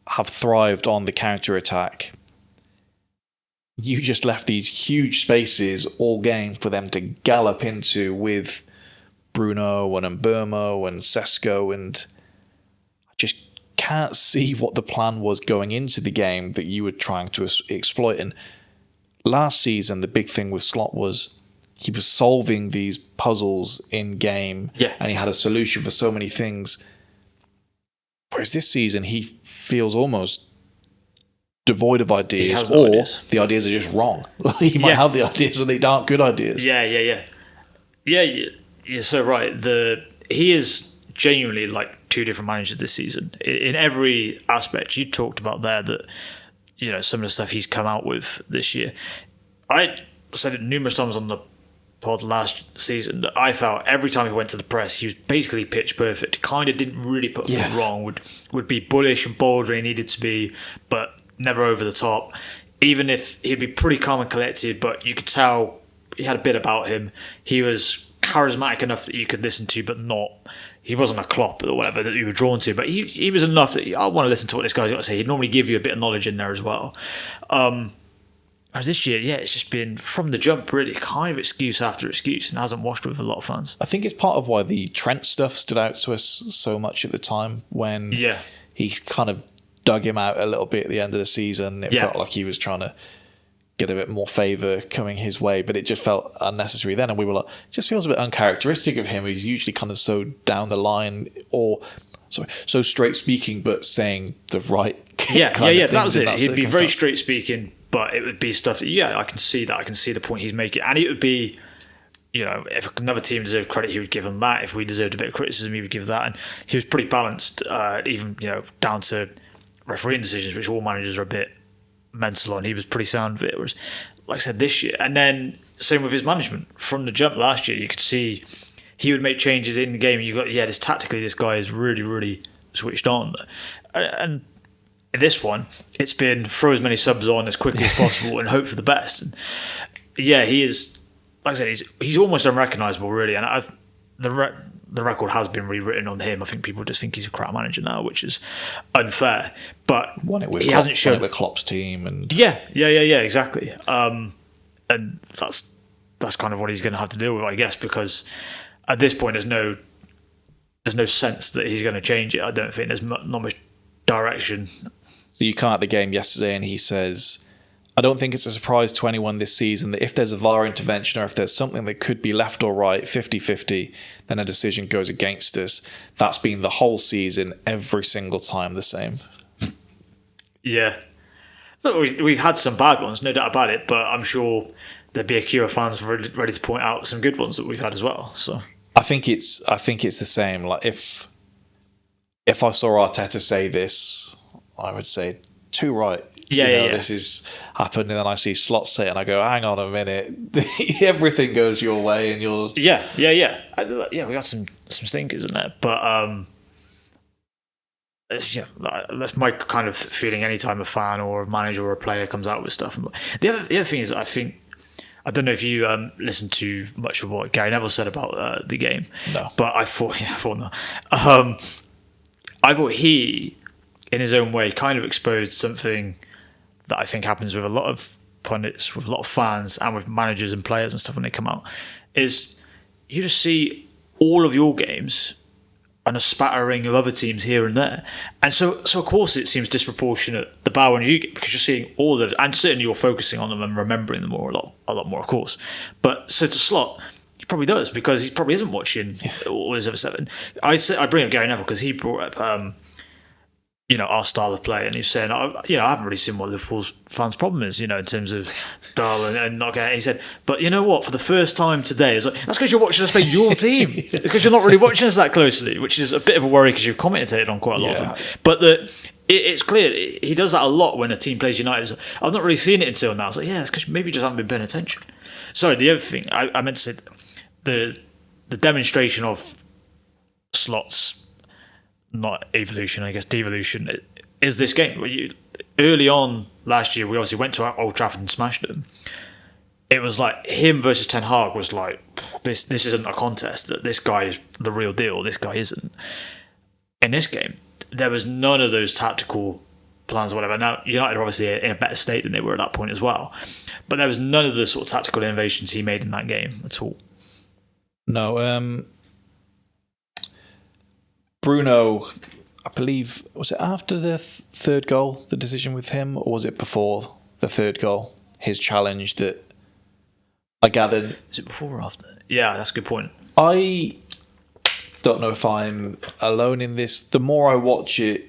Speaker 1: have thrived on the counter-attack. You just left these huge spaces all game for them to gallop into with Bruno and Mbeumo and Sesko, and I just can't see what the plan was going into the game that you were trying to exploit. And last season, the big thing with Slot was he was solving these puzzles in game, and he had a solution for so many things. Whereas this season, he feels almost devoid of ideas, the ideas are just wrong. He might have the ideas and they aren't good ideas.
Speaker 2: Yeah, you're so right. He is genuinely like two different managers this season in every aspect. You talked about there that some of the stuff he's come out with this year. I said it numerous times on the pod last season that I felt every time he went to the press, he was basically pitch perfect. Kind of didn't really put foot wrong. Would be bullish and bold when he needed to be, but never over the top. Even if he'd be pretty calm and collected, but you could tell he had a bit about him. He was charismatic enough that you could listen to, but not. He wasn't a Klopp or whatever that you were drawn to, but he was enough that I want to listen to what this guy's got to say. He'd normally give you a bit of knowledge in there as well. Whereas this year, it's just been from the jump, really, kind of excuse after excuse, and hasn't washed with a lot of fans.
Speaker 1: I think it's part of why the Trent stuff stood out to us so much at the time when he kind of dug him out a little bit at the end of the season. It felt like he was trying to get a bit more favour coming his way, but it just felt unnecessary then. And we were like, it just feels a bit uncharacteristic of him. He's usually kind of so down the line so straight speaking, but saying the right
Speaker 2: that was it. He'd be very straight speaking, but it would be stuff that, I can see that. I can see the point he's making. And it would be, if another team deserved credit, he would give them that. If we deserved a bit of criticism, he would give that. And he was pretty balanced, even, down to refereeing decisions, which all managers are a bit mental on. He was pretty sound with it. Whereas, like I said, this year, and then same with his management. From the jump last year, you could see he would make changes in the game. You got, this guy is really, really switched on. And in this one, it's been throw as many subs on as quickly as possible and hope for the best. And he is, like I said, he's almost unrecognisable, really. And the record has been rewritten on him. I think people just think he's a crap manager now, which is unfair. But he hasn't shown
Speaker 1: it with Klopp's team, and
Speaker 2: exactly. And that's kind of what he's going to have to deal with, I guess, because at this point there's no sense that he's going to change it. I don't think there's not much direction.
Speaker 1: So you come out the game yesterday and he says, I don't think it's a surprise to anyone this season that if there's a VAR intervention or if there's something that could be left or right, 50-50, then a decision goes against us. That's been the whole season, every single time the same. Yeah.
Speaker 2: Look, we've had some bad ones, no doubt about it, but I'm sure there'd be a queue of fans ready to point out some good ones that we've had as well. So
Speaker 1: I think it's the same. Like if I saw Arteta say this, I would say too right. This has happened, and then I see Slot say it, and I go, "Hang on a minute, everything goes your way, and you're."
Speaker 2: We got some stinkers in there, but that's my kind of feeling. Anytime a fan or a manager or a player comes out with stuff, the other thing is, I don't know if you listened to much of what Gary Neville said about the game.
Speaker 1: No,
Speaker 2: but I thought not. I thought he, in his own way, kind of exposed something that I think happens with a lot of pundits, with a lot of fans, and with managers and players and stuff when they come out, is you just see all of your games and a spattering of other teams here and there. And so of course it seems disproportionate, the Byron you get, because you're seeing all of those, and certainly you're focusing on them and remembering them all a lot more, of course. But so to Slot, he probably does, because he probably isn't watching all his other stuff. And I bring up Gary Neville because he brought up our style of play, and he's saying, I haven't really seen what Liverpool's fans' problem is, in terms of style and not getting. He said, but you know what? For the first time today, it's like, that's because you're watching us play your team. It's because you're not really watching us that closely, which is a bit of a worry because you've commentated on quite a lot of them. But it's clear he does that a lot when a team plays United. Like, I've not really seen it until now. It's like, it's because maybe you just haven't been paying attention. Sorry, the other thing I meant to say, the demonstration of Slot's, not evolution, I guess devolution, is this game. Early on last year, we obviously went to Old Trafford and smashed them. It was like him versus Ten Hag was like, this isn't a contest, that this guy is the real deal, this guy isn't. In this game, there was none of those tactical plans or whatever. Now, United are obviously in a better state than they were at that point as well, but there was none of the sort of tactical innovations he made in that game at all.
Speaker 1: No, Bruno, I believe, was it after the third goal, the decision with him, or was it before the third goal? His challenge that I gathered.
Speaker 2: Is it before or after? Yeah, that's a good point.
Speaker 1: I don't know if I'm alone in this. The more I watch it,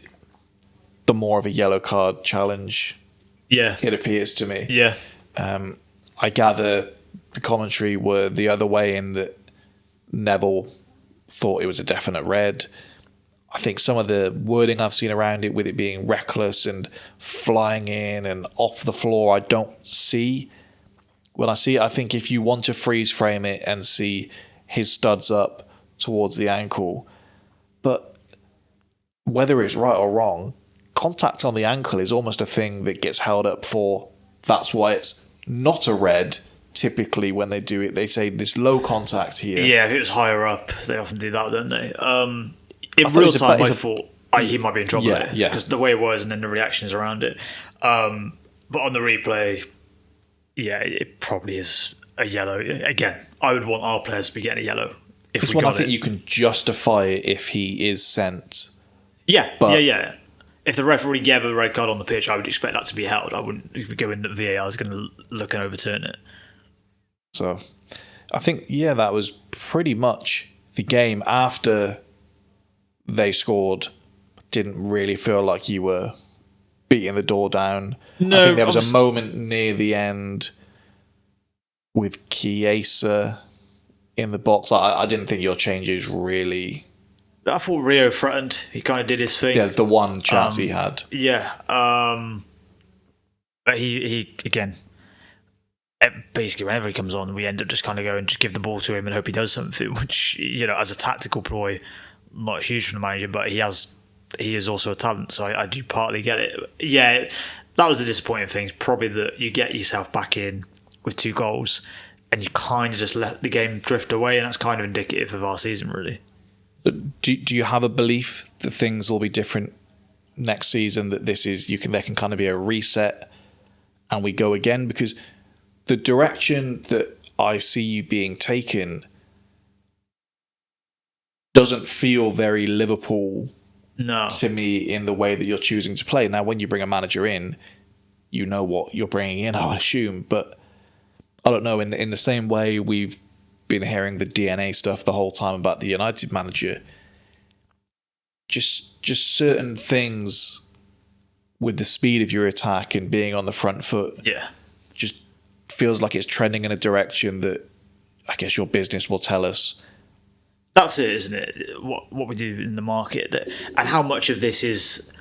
Speaker 1: the more of a yellow card challenge it appears to me.
Speaker 2: Yeah.
Speaker 1: I gather the commentary were the other way, in that Neville thought it was a definite red. I think some of the wording I've seen around it, with it being reckless and flying in and off the floor, I don't see. When I see it, I think if you want to freeze frame it and see his studs up towards the ankle, but whether it's right or wrong, contact on the ankle is almost a thing that gets held up for. That's why it's not a red. Typically, when they do it, they say this low contact here.
Speaker 2: Yeah, if it was higher up, they often do that, don't they? In real time, I thought he might be in trouble there, because the way it was and then the reactions around it. But on the replay, yeah, it probably is a yellow. Again, I would want our players to be getting a yellow if
Speaker 1: It's
Speaker 2: we
Speaker 1: one I
Speaker 2: got
Speaker 1: think
Speaker 2: it.
Speaker 1: you can justify it if he is sent.
Speaker 2: Yeah,
Speaker 1: But-
Speaker 2: yeah. If the referee gave a red card on the pitch, I would expect that to be held. I wouldn't go in that VAR is going to look and overturn it.
Speaker 1: So I think, yeah, that was pretty much the game. After they scored, didn't really feel like you were beating the door down.
Speaker 2: No,
Speaker 1: I think there was a moment near the end with Chiesa in the box. I didn't think your changes really...
Speaker 2: I thought Rio threatened. He kind of did his thing.
Speaker 1: Yeah, the one chance he had.
Speaker 2: Yeah. But he again, basically, whenever he comes on, we end up just kind of going, just give the ball to him and hope he does something, which, as a tactical ploy, not huge from the manager, but he is also a talent, so I do partly get it. Yeah, that was the disappointing thing. Probably that you get yourself back in with 2 goals and you kind of just let the game drift away, and that's kind of indicative of our season, really.
Speaker 1: Do you have a belief that things will be different next season, that there can kind of be a reset and we go again? Because the direction that I see you being taken doesn't feel very Liverpool to me in the way that you're choosing to play. Now, when you bring a manager in, you know what you're bringing in, I would assume. But I don't know, in the same way we've been hearing the DNA stuff the whole time about the United manager, just certain things with the speed of your attack and being on the front foot, just feels like it's trending in a direction that I guess your business will tell us.
Speaker 2: That's it, isn't it? What we do in the market, and how much of this is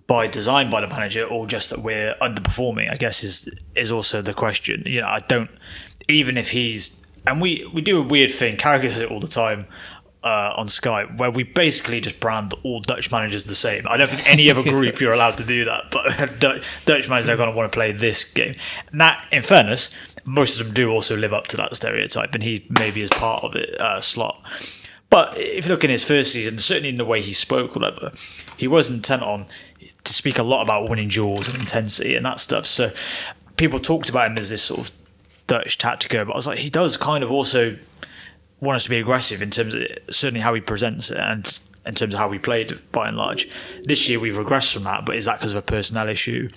Speaker 2: by design by the manager or just that we're underperforming, I guess is also the question. I don't, even if he's, and we do a weird thing, Carragher does it all the time on Sky, where we basically just brand all Dutch managers the same. I don't think any other group you're allowed to do that, but Dutch managers are going to want to play this game. Now, in fairness, most of them do also live up to that stereotype, and he maybe is part of it, Slot. But if you look in his first season, certainly in the way he spoke, whatever, he was intent on to speak a lot about winning duels and intensity and that stuff. So people talked about him as this sort of Dutch tactico, but I was like, he does kind of also want us to be aggressive in terms of certainly how he presents it and in terms of how we played by and large. This year we've regressed from that, but is that because of a personnel issue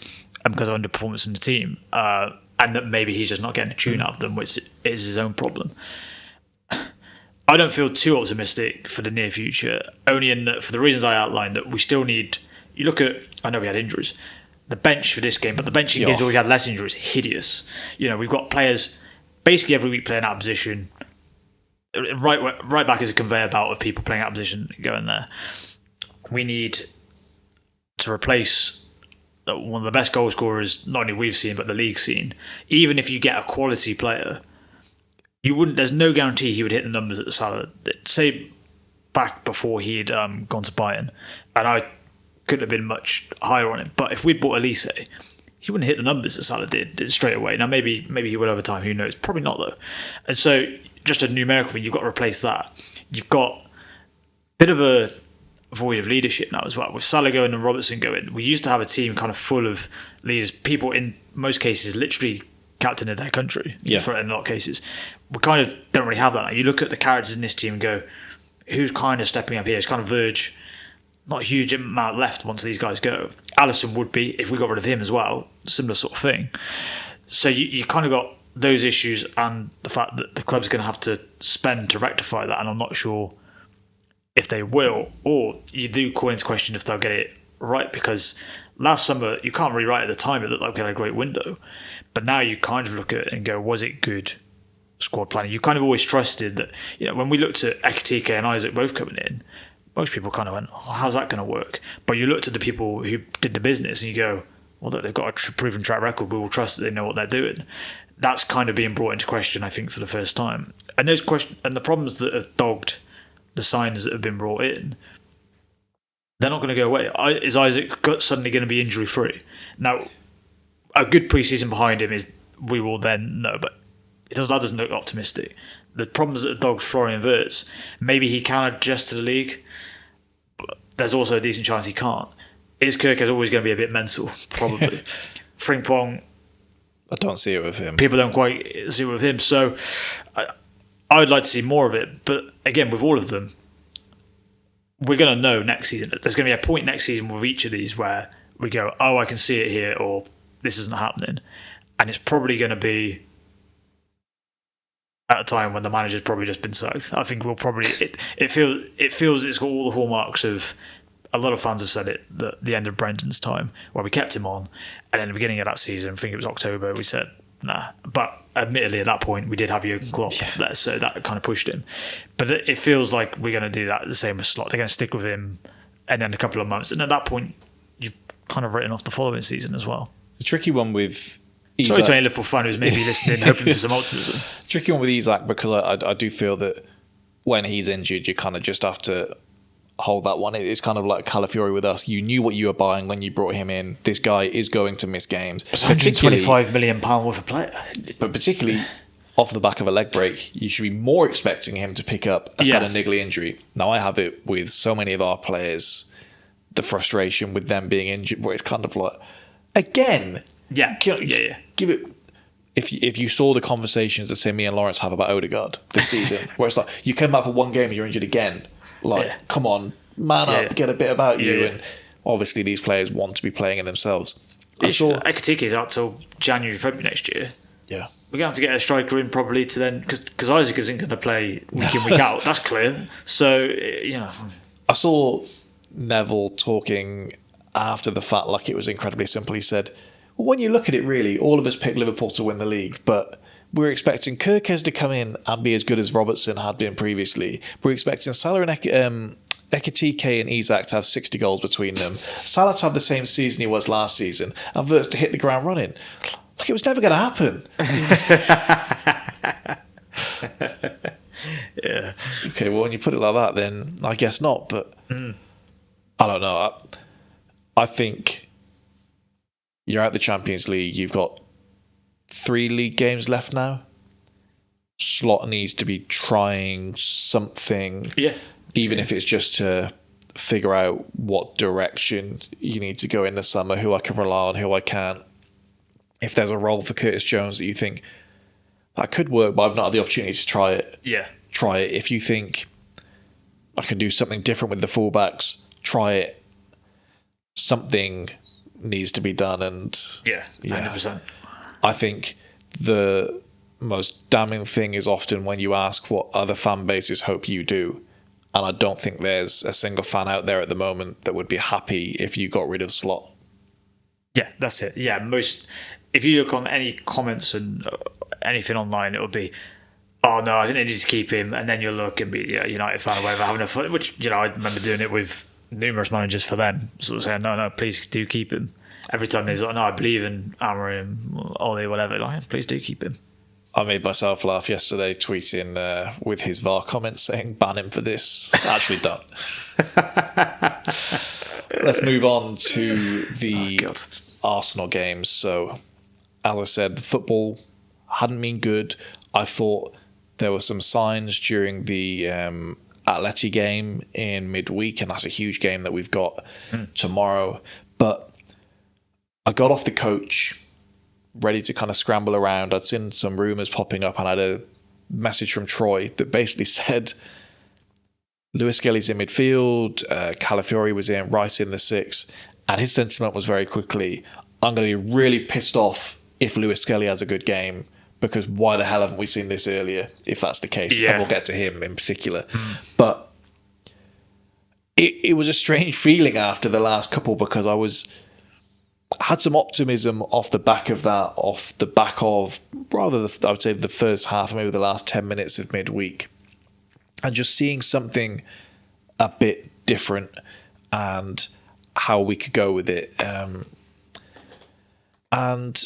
Speaker 2: and because of underperformance in the team? And that maybe he's just not getting a tune out of them, which is his own problem. I don't feel too optimistic for the near future, only for the reasons I outlined, that we still need... You look at... I know we had injuries. The bench for this game, but the bench in games where we had less injuries, hideous. We've got players basically every week playing out of position. Right back is a conveyor belt of people playing out of position going there. We need to replace one of the best goal scorers, not only we've seen, but the league's seen. Even if you get a quality player... There's no guarantee he would hit the numbers at the Salah. Say back before he'd gone to Bayern, and I couldn't have been much higher on him. But if we'd bought Elise, he wouldn't hit the numbers that Salah did straight away. Now maybe he would over time. Who knows? Probably not though. And so just a numerical thing, you've got to replace that. You've got a bit of a void of leadership now as well. With Salah going and Robertson going, we used to have a team kind of full of leaders. People in most cases literally captain of their country, in a lot of cases. We kind of don't really have that now. You look at the characters in this team and go, who's kind of stepping up here? It's kind of Verge, not a huge amount left once these guys go. Alisson would be, if we got rid of him as well, similar sort of thing. So you kind of got those issues and the fact that the club's going to have to spend to rectify that, and I'm not sure if they will, or you do call into question if they'll get it right, because last summer, you can't really write at the time, it looked like we had a great window. But now you kind of look at it and go, was it good squad planning? You kind of always trusted that, when we looked at Ekitike and Isaac both coming in, most people kind of went, oh, how's that going to work? But you looked at the people who did the business and you go, well, they've got a proven track record, we will trust that they know what they're doing. That's kind of being brought into question, I think, for the first time. And those questions and the problems that have dogged the signs that have been brought in, they're not going to go away. Is Isaac suddenly going to be injury free? Now, a good pre-season behind him is we will then know, but that doesn't look optimistic. The problems that have dogged Florian Wirtz, maybe he can adjust to the league, but there's also a decent chance he can't. Is Kirk always going to be a bit mental? Probably. Frimpong,
Speaker 1: I don't see it with him.
Speaker 2: People don't quite see it with him. So I would like to see more of it. But again, with all of them, we're going to know next season. There's going to be a point next season with each of these where we go, oh, I can see it here, or this isn't happening. And it's probably going to be at a time when the manager's probably just been sacked. I think we'll probably... It feels it's got all the hallmarks of... A lot of fans have said it, the end of Brendan's time, where we kept him on, and then at the beginning of that season, I think it was October, we said, nah. But admittedly, at that point, we did have Jurgen Klopp there, so that kind of pushed him. But it feels like we're going to do that the same with Slot. They're going to stick with him, and then a couple of months. And at that point, you've kind of written off the following season as well.
Speaker 1: It's a tricky one with...
Speaker 2: Sorry to any Liverpool fan who's maybe listening, hoping for some optimism.
Speaker 1: Tricky one with Isak, because I do feel that when he's injured, you kind of just have to hold that one. It's kind of like Calafiori with us. You knew what you were buying when you brought him in. This guy is going to miss games.
Speaker 2: It's £125 million worth of player.
Speaker 1: But particularly off the back of a leg break, you should be more expecting him to pick up a kind of niggly injury. Now, I have it with so many of our players, the frustration with them being injured, where it's kind of like, again... Give it. If you saw the conversations that say me and Lawrence have about Odegaard this season, where it's like you came out for one game and you're injured again, come on, man up, get a bit about you. And obviously these players want to be playing in themselves.
Speaker 2: Ekatiki's out till January, February next year.
Speaker 1: Yeah,
Speaker 2: we're going to have to get a striker in probably to then, because Isaac isn't going to play week in, week out. That's clear. So
Speaker 1: I saw Neville talking after the fact like it was incredibly simple. He said, when you look at it, really, all of us picked Liverpool to win the league, but we're expecting Kirkes to come in and be as good as Robertson had been previously. We're expecting Salah and Ekatike and Isak to have 60 goals between them. Salah to have the same season he was last season, and Wirtz to hit the ground running. Like, it was never going to happen.
Speaker 2: Yeah.
Speaker 1: Okay, well, when you put it like that, then I guess not, but I don't know. I think... You're out the Champions League. You've got 3 league games left now. Slot needs to be trying something, even if it's just to figure out what direction you need to go in the summer, who I can rely on, who I can't. If there's a role for Curtis Jones that you think that could work, but I've not had the opportunity to try it, try it. If you think I can do something different with the fullbacks, try it. Something needs to be done, and
Speaker 2: 100%.
Speaker 1: I think the most damning thing is often when you ask what other fan bases hope you do, and I don't think there's a single fan out there at the moment that would be happy if you got rid of Slot.
Speaker 2: Yeah, that's it. Yeah, if you look on any comments and anything online, it would be, oh no, I think they need to keep him, and then you'll look and be United fan or whatever, having a fun, which I remember doing it with numerous managers for them, sort of saying, no, please do keep him. Every time he's like, no, I believe in Amorim, Ole, whatever, like, please do keep him.
Speaker 1: I made myself laugh yesterday tweeting with his VAR comments saying, ban him for this. Actually done. Let's move on to the Arsenal games. So, as I said, the football hadn't been good. I thought there were some signs during the Atleti game in midweek, and that's a huge game that we've got tomorrow. But I got off the coach, ready to kind of scramble around. I'd seen some rumours popping up, and I had a message from Troy that basically said Lewis Skelly's in midfield, Calafiori was in, Rice in the 6, and his sentiment was very quickly, I'm going to be really pissed off if Lewis Skelly has a good game, because why the hell haven't we seen this earlier, if that's the case? And we'll get to him in particular. But it was a strange feeling after the last couple, because I had some optimism off the back of that, I would say the first half, maybe the last 10 minutes of midweek, and just seeing something a bit different and how we could go with it. And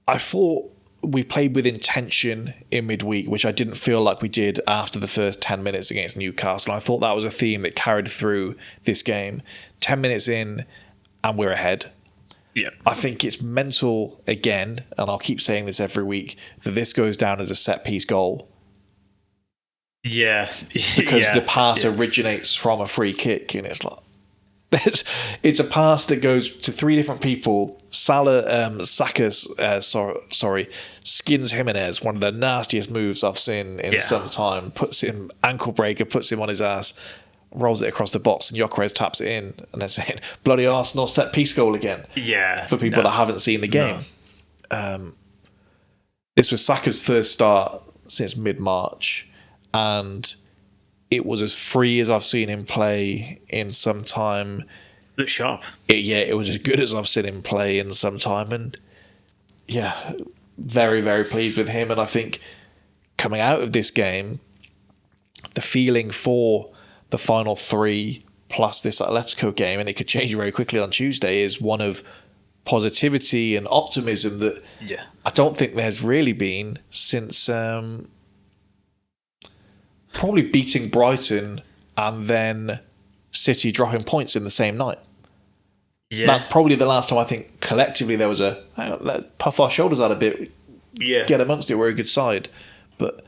Speaker 1: I thought we played with intention in midweek, which I didn't feel like we did after the first 10 minutes against Newcastle. And I thought that was a theme that carried through this game. 10 minutes in and we're ahead.
Speaker 2: Yeah,
Speaker 1: I think it's mental again, and I'll keep saying this every week, that this goes down as a set-piece goal.
Speaker 2: Yeah.
Speaker 1: Because the pass originates from a free kick, and it's like, It's a pass that goes to three different people. Saka, skins Jimenez, one of the nastiest moves I've seen in some time. Puts him, ankle breaker, puts him on his ass, rolls it across the box, and Gyökeres taps it in. And they're saying, bloody Arsenal set piece goal again.
Speaker 2: Yeah.
Speaker 1: For people that haven't seen the game. No. This was Saka's first start since mid-March, and it was as free as I've seen him play in some time.
Speaker 2: Looked sharp.
Speaker 1: It was as good as I've seen him play in some time. And yeah, very, very pleased with him. And I think coming out of this game, the feeling for the final three plus this Atletico game, and it could change very quickly on Tuesday, is one of positivity and optimism that I don't think there's really been since probably beating Brighton and then City dropping points in the same night. Yeah. That's probably the last time I think collectively there was a let's puff our shoulders out a bit, get amongst it, we're a good side. But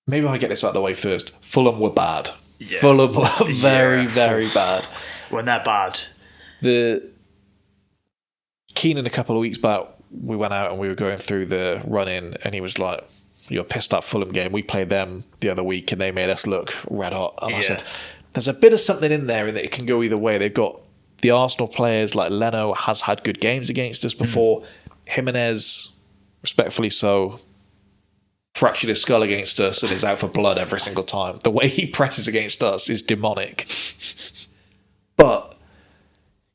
Speaker 1: maybe I get this out of the way first. Fulham were bad. Yeah. Fulham were very, very bad.
Speaker 2: When they're bad.
Speaker 1: Keenan a couple of weeks back, we went out and we were going through the run-in and he was like, you're pissed at Fulham game. We played them the other week and they made us look red hot. And I said, there's a bit of something in there in that it can go either way. They've got the Arsenal players, like Leno has had good games against us before. Jimenez, respectfully so, fractured his skull against us and is out for blood every single time. The way he presses against us is demonic. But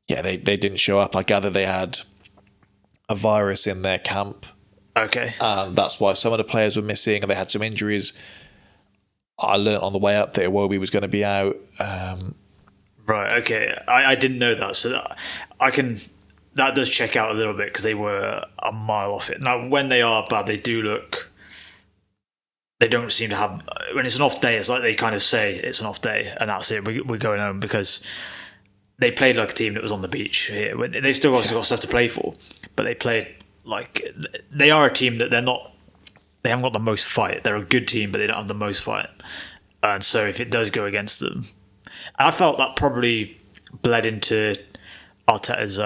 Speaker 1: yeah, they didn't show up. I gather they had a virus in their camp.
Speaker 2: Okay.
Speaker 1: And that's why some of the players were missing and they had some injuries. I learnt on the way up that Iwobi was going to be out.
Speaker 2: Right, okay. I didn't know that. So that does check out a little bit because they were a mile off it. Now, when they are bad, they don't seem to have... When it's an off day, it's like they kind of say it's an off day and that's it. We're going home because they played like a team that was on the beach here. They still got stuff to play for, but they played like... They are a team that they haven't got the most fight. They're a good team, but they don't have the most fight. And so if it does go against them... And I felt that probably bled into Arteta's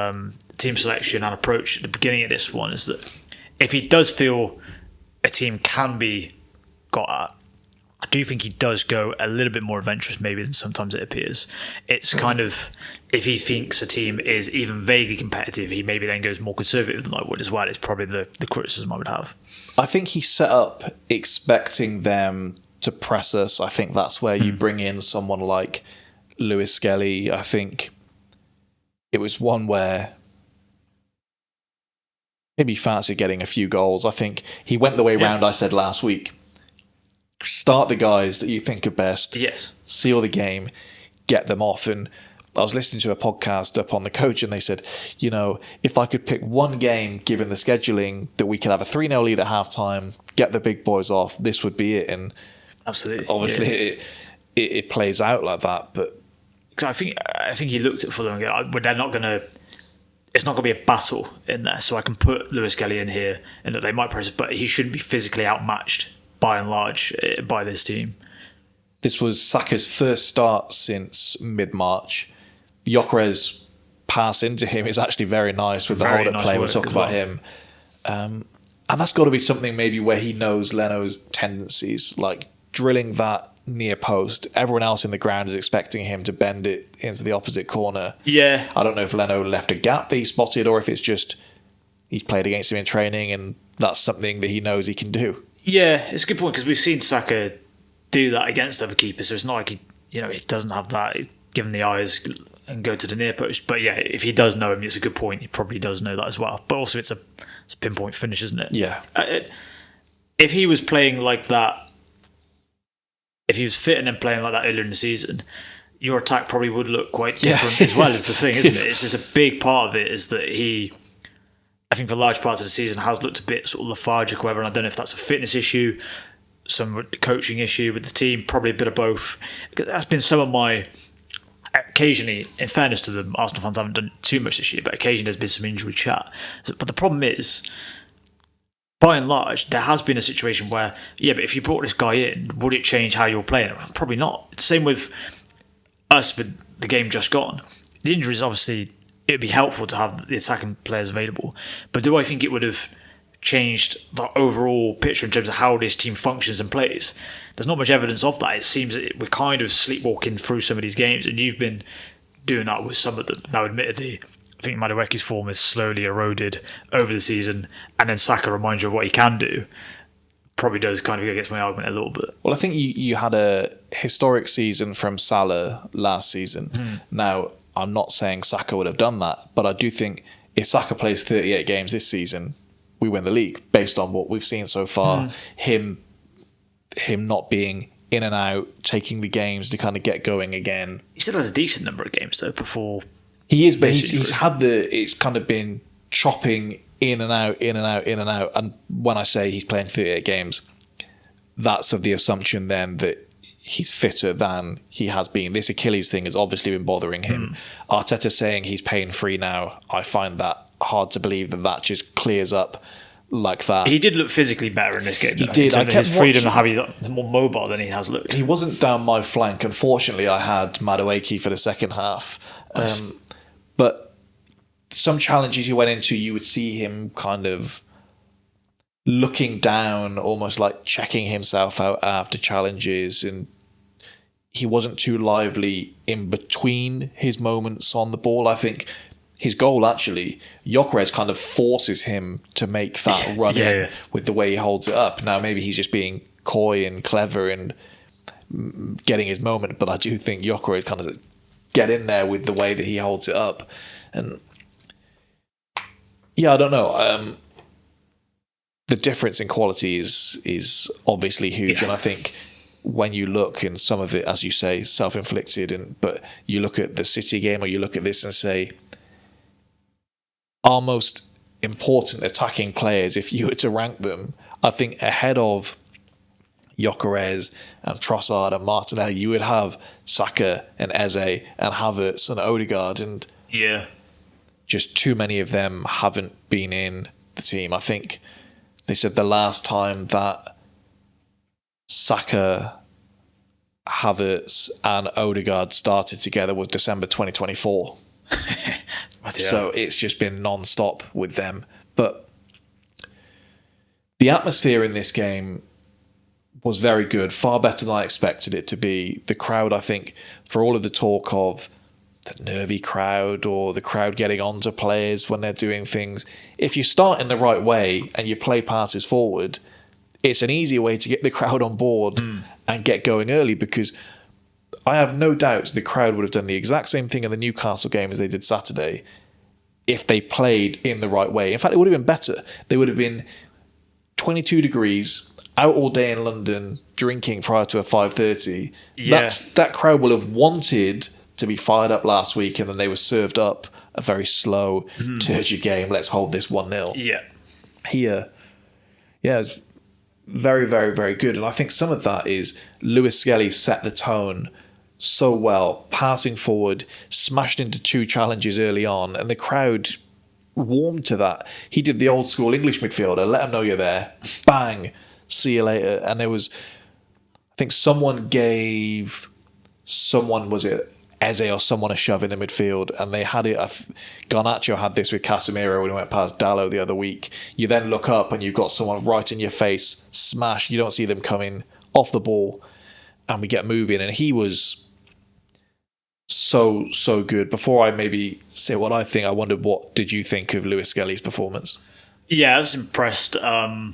Speaker 2: team selection and approach at the beginning of this one, is that if he does feel a team can be got at, I do think he does go a little bit more adventurous maybe than sometimes it appears. It's kind of, if he thinks a team is even vaguely competitive, he maybe then goes more conservative than I would as well. It's probably the criticism I would have.
Speaker 1: I think he set up expecting them to press us. I think that's where you bring in someone like Lewis Skelly. I think it was one where maybe fancy getting a few goals. I think he went the way round I said last week. Start the guys that you think are best.
Speaker 2: Yes.
Speaker 1: Seal the game, get them off. And I was listening to a podcast up on the coach and they said, you know, if I could pick one game, given the scheduling, that we could have a 3-0 lead at halftime, get the big boys off, this would be it. And
Speaker 2: absolutely,
Speaker 1: obviously it plays out like that. But
Speaker 2: I think he looked at Fulham and go, they're not going to... It's not going to be a battle in there, so I can put Lewis Kelly in here and that they might press it, but he shouldn't be physically outmatched by and large by this team.
Speaker 1: This was Saka's first start since mid-March. Gyökeres' pass into him is actually very nice with the hold-up play. We'll talk about him. And that's got to be something maybe where he knows Leno's tendencies, like drilling that near post. Everyone else in the ground is expecting him to bend it into the opposite corner.
Speaker 2: Yeah.
Speaker 1: I don't know if Leno left a gap that he spotted or if it's just he's played against him in training and that's something that he knows he can do. Yeah,
Speaker 2: it's a good point because we've seen Saka do that against other keepers, so it's not like he doesn't have that, give him the eyes and go to the near post. But yeah, if he does know him, it's a good point. He probably does know that as well. But also, it's a pinpoint finish, isn't it?
Speaker 1: Yeah.
Speaker 2: If he was playing like that, if he was fit and then playing like that earlier in the season, your attack probably would look quite different as well. Is the thing, isn't it? It's just a big part of it is that he, I think for large parts of the season, has looked a bit sort of lethargic or whatever, and I don't know if that's a fitness issue, some coaching issue with the team, probably a bit of both. That's been some of my... Occasionally, in fairness to them, Arsenal fans haven't done too much this year, but occasionally there's been some injury chat. But the problem is, by and large, there has been a situation where, but if you brought this guy in, would it change how you're playing? Probably not. Same with us with the game just gone, the injuries, obviously, it would be helpful to have the attacking players available. But do I think it would have changed the overall picture in terms of how this team functions and plays? There's not much evidence of that. It seems that we're kind of sleepwalking through some of these games, and you've been doing that with some of them. Now, admittedly, I think Madueke's form is slowly eroded over the season, and then Saka reminds you of what he can do. Probably does kind of go against my argument a little bit.
Speaker 1: Well, I think you had a historic season from Salah last season. Now, I'm not saying Saka would have done that, but I do think if Saka plays 38 games this season, we win the league based on what we've seen so far. Him not being in and out, taking the games to kind of get going again.
Speaker 2: He still has a decent number of games though before.
Speaker 1: He is, but he's had it's kind of been chopping in and out, in and out, in and out. And when I say he's playing 38 games, that's of the assumption then that he's fitter than he has been. This Achilles thing has obviously been bothering him. Arteta saying he's pain-free now, I find that hard to believe that just clears up like that.
Speaker 2: He did look physically better in this game.
Speaker 1: He did. I kept
Speaker 2: his freedom to have he's more mobile than he has looked.
Speaker 1: He wasn't down my flank. Unfortunately, I had Madueke for the second half. But some challenges he went into, you would see him kind of looking down, almost like checking himself out after challenges, and he wasn't too lively in between his moments on the ball. I think his goal, actually, Gyökeres kind of forces him to make that run in with the way he holds it up. Now, maybe he's just being coy and clever and getting his moment, but I do think Gyökeres kind of get in there with the way that he holds it up. And yeah, I don't know. The difference in quality is obviously huge, and I think when you look, and some of it, as you say, self-inflicted, but you look at the City game or you look at this and say, our most important attacking players, if you were to rank them, I think ahead of Gyökeres and Trossard and Martinelli, you would have Saka and Eze and Havertz and Odegaard, and just too many of them haven't been in the team. I think they said the last time that Saka, Havertz and Odegaard started together was December 2024. So it's just been non-stop with them. But the atmosphere in this game was very good, far better than I expected it to be. The crowd, I think, for all of the talk of the nervy crowd or the crowd getting onto players when they're doing things, if you start in the right way and you play passes forward, it's an easy way to get the crowd on board and get going early, because I have no doubts the crowd would have done the exact same thing in the Newcastle game as they did Saturday if they played in the right way. In fact, it would have been better. They would have been 22 degrees, out all day in London, drinking prior to a 5:30. That crowd will have wanted to be fired up last week, and then they were served up a very slow, turgid game. Let's hold this 1-0. Here, it's very, very, very good. And I think some of that is Lewis Skelly set the tone so well, passing forward, smashed into 2 challenges early on, and the crowd warmed to that. He did the old school English midfielder, let them know you're there, bang, see you later. And there was, I think was it Eze or someone a shove in the midfield, and they had it. Garnacho had this with Casemiro when he went past Dallo the other week. You then look up and you've got someone right in your face, smash. You don't see them coming off the ball, and we get moving. And he was so good. Before I maybe say what I think, I wondered, what did you think of Lewis Skelly's performance?
Speaker 2: Yeah, I was impressed. I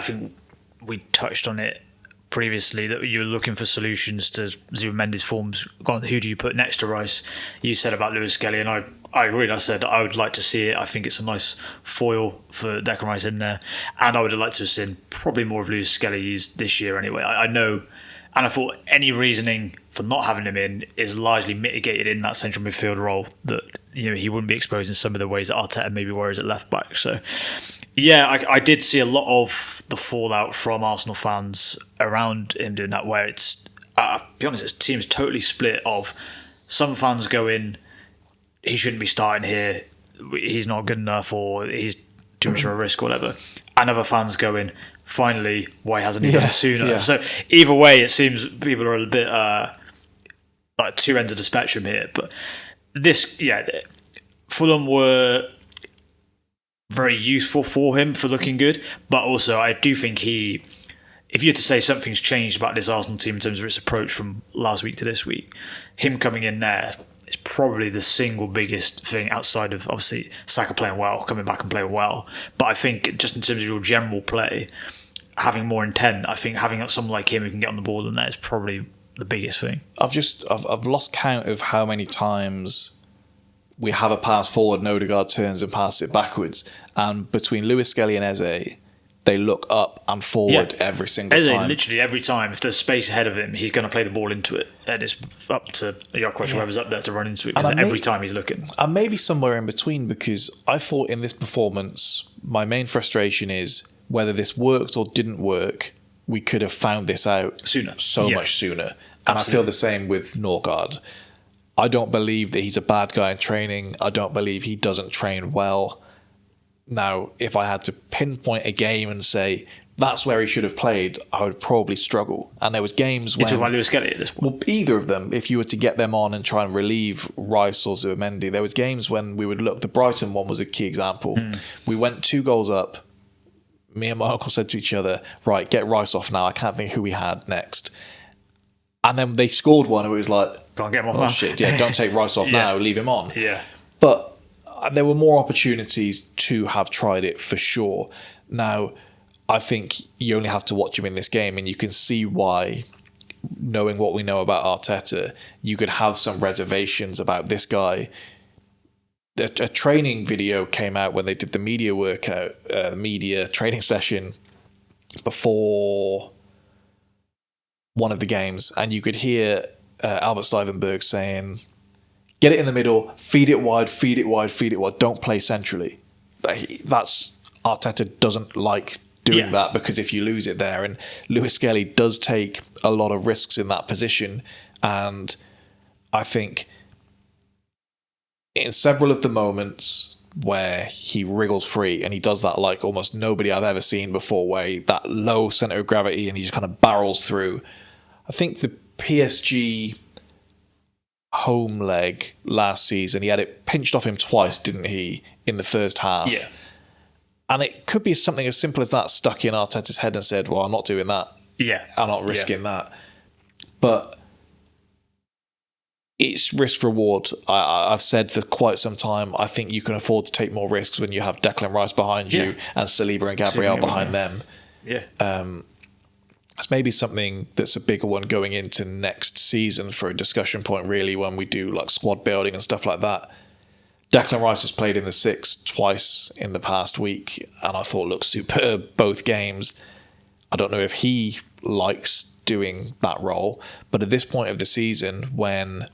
Speaker 2: think we touched on it previously, that you're looking for solutions to Zubimendi's forms. Who do you put next to Rice? You said about Lewis Skelly, and I agreed. I said I would like to see it. I think it's a nice foil for Declan Rice in there, and I would have liked to have seen probably more of Lewis Skelly used this year anyway. I know, and I thought any reasoning for not having him in is largely mitigated in that central midfield role, that he wouldn't be exposed in some of the ways that Arteta maybe worries at left back. So yeah, I did see a lot of the fallout from Arsenal fans around him doing that, where it's, I'll be honest, the team's totally split. Of some fans going, he shouldn't be starting here, he's not good enough, or he's too much of a risk, or whatever. And other fans going, finally, why hasn't he done it sooner? So either way, it seems people are a bit like two ends of the spectrum here. But Fulham were very useful for him for looking good, but also I do think if you had to say something's changed about this Arsenal team in terms of its approach from last week to this week, him coming in there is probably the single biggest thing outside of obviously Saka playing well, coming back and playing well. But I think just in terms of your general play, having more intent, I think having someone like him who can get on the ball in there is probably the biggest thing.
Speaker 1: I've lost count of how many times we have a pass forward and Odegaard turns and passes it backwards. And between Lewis Skelly and Eze, they look up and forward every single time.
Speaker 2: Literally every time. If there's space ahead of him, he's going to play the ball into it. And it's up to Jokovic, whoever's up there, to run into it. Because every time he's looking.
Speaker 1: And maybe somewhere in between, because I thought in this performance, my main frustration is whether this worked or didn't work, we could have found this out much sooner. And I feel the same with Norgard. I don't believe that he's a bad guy in training. I don't believe he doesn't train well. Now, if I had to pinpoint a game and say that's where he should have played, I would probably struggle. And there was games when...
Speaker 2: You're talking about Lewis Skelly at this point?
Speaker 1: Well, either of them, if you were to get them on and try and relieve Rice or Zubimendi, there was games when we would look... The Brighton one was a key example. We went 2 goals up. Me and my uncle said to each other, right, get Rice off now. I can't think who we had next. And then they scored one and it was like...
Speaker 2: Can't get him off now.
Speaker 1: Shit, don't take Rice off now, leave him on.
Speaker 2: Yeah.
Speaker 1: But there were more opportunities to have tried it for sure. Now, I think you only have to watch him in this game and you can see why, knowing what we know about Arteta, you could have some reservations about this guy. A training video came out when they did the media workout, media training session before one of the games, and you could hear Albert Stuyvenberg saying, get it in the middle, feed it wide, feed it wide, feed it wide, don't play centrally. That's Arteta doesn't like doing that, because if you lose it there, and Lewis Skelly does take a lot of risks in that position, and I think in several of the moments where he wriggles free, and he does that like almost nobody I've ever seen before, where that low centre of gravity and he just kind of barrels through. I think the PSG home leg last season, he had it pinched off him twice, didn't he, in the first half?
Speaker 2: Yeah.
Speaker 1: And it could be something as simple as that stuck in Arteta's head and said, well, I'm not doing that.
Speaker 2: Yeah.
Speaker 1: I'm not risking that. But it's risk reward. I've said for quite some time, I think you can afford to take more risks when you have Declan Rice behind you and Saliba and Gabriel behind them.
Speaker 2: Yeah.
Speaker 1: It's maybe something that's a bigger one going into next season for a discussion point, really, when we do like squad building and stuff like that. Declan Rice has played in the 6 twice in the past week, and I thought looked superb both games. I don't know if he likes doing that role, but at this point of the season, when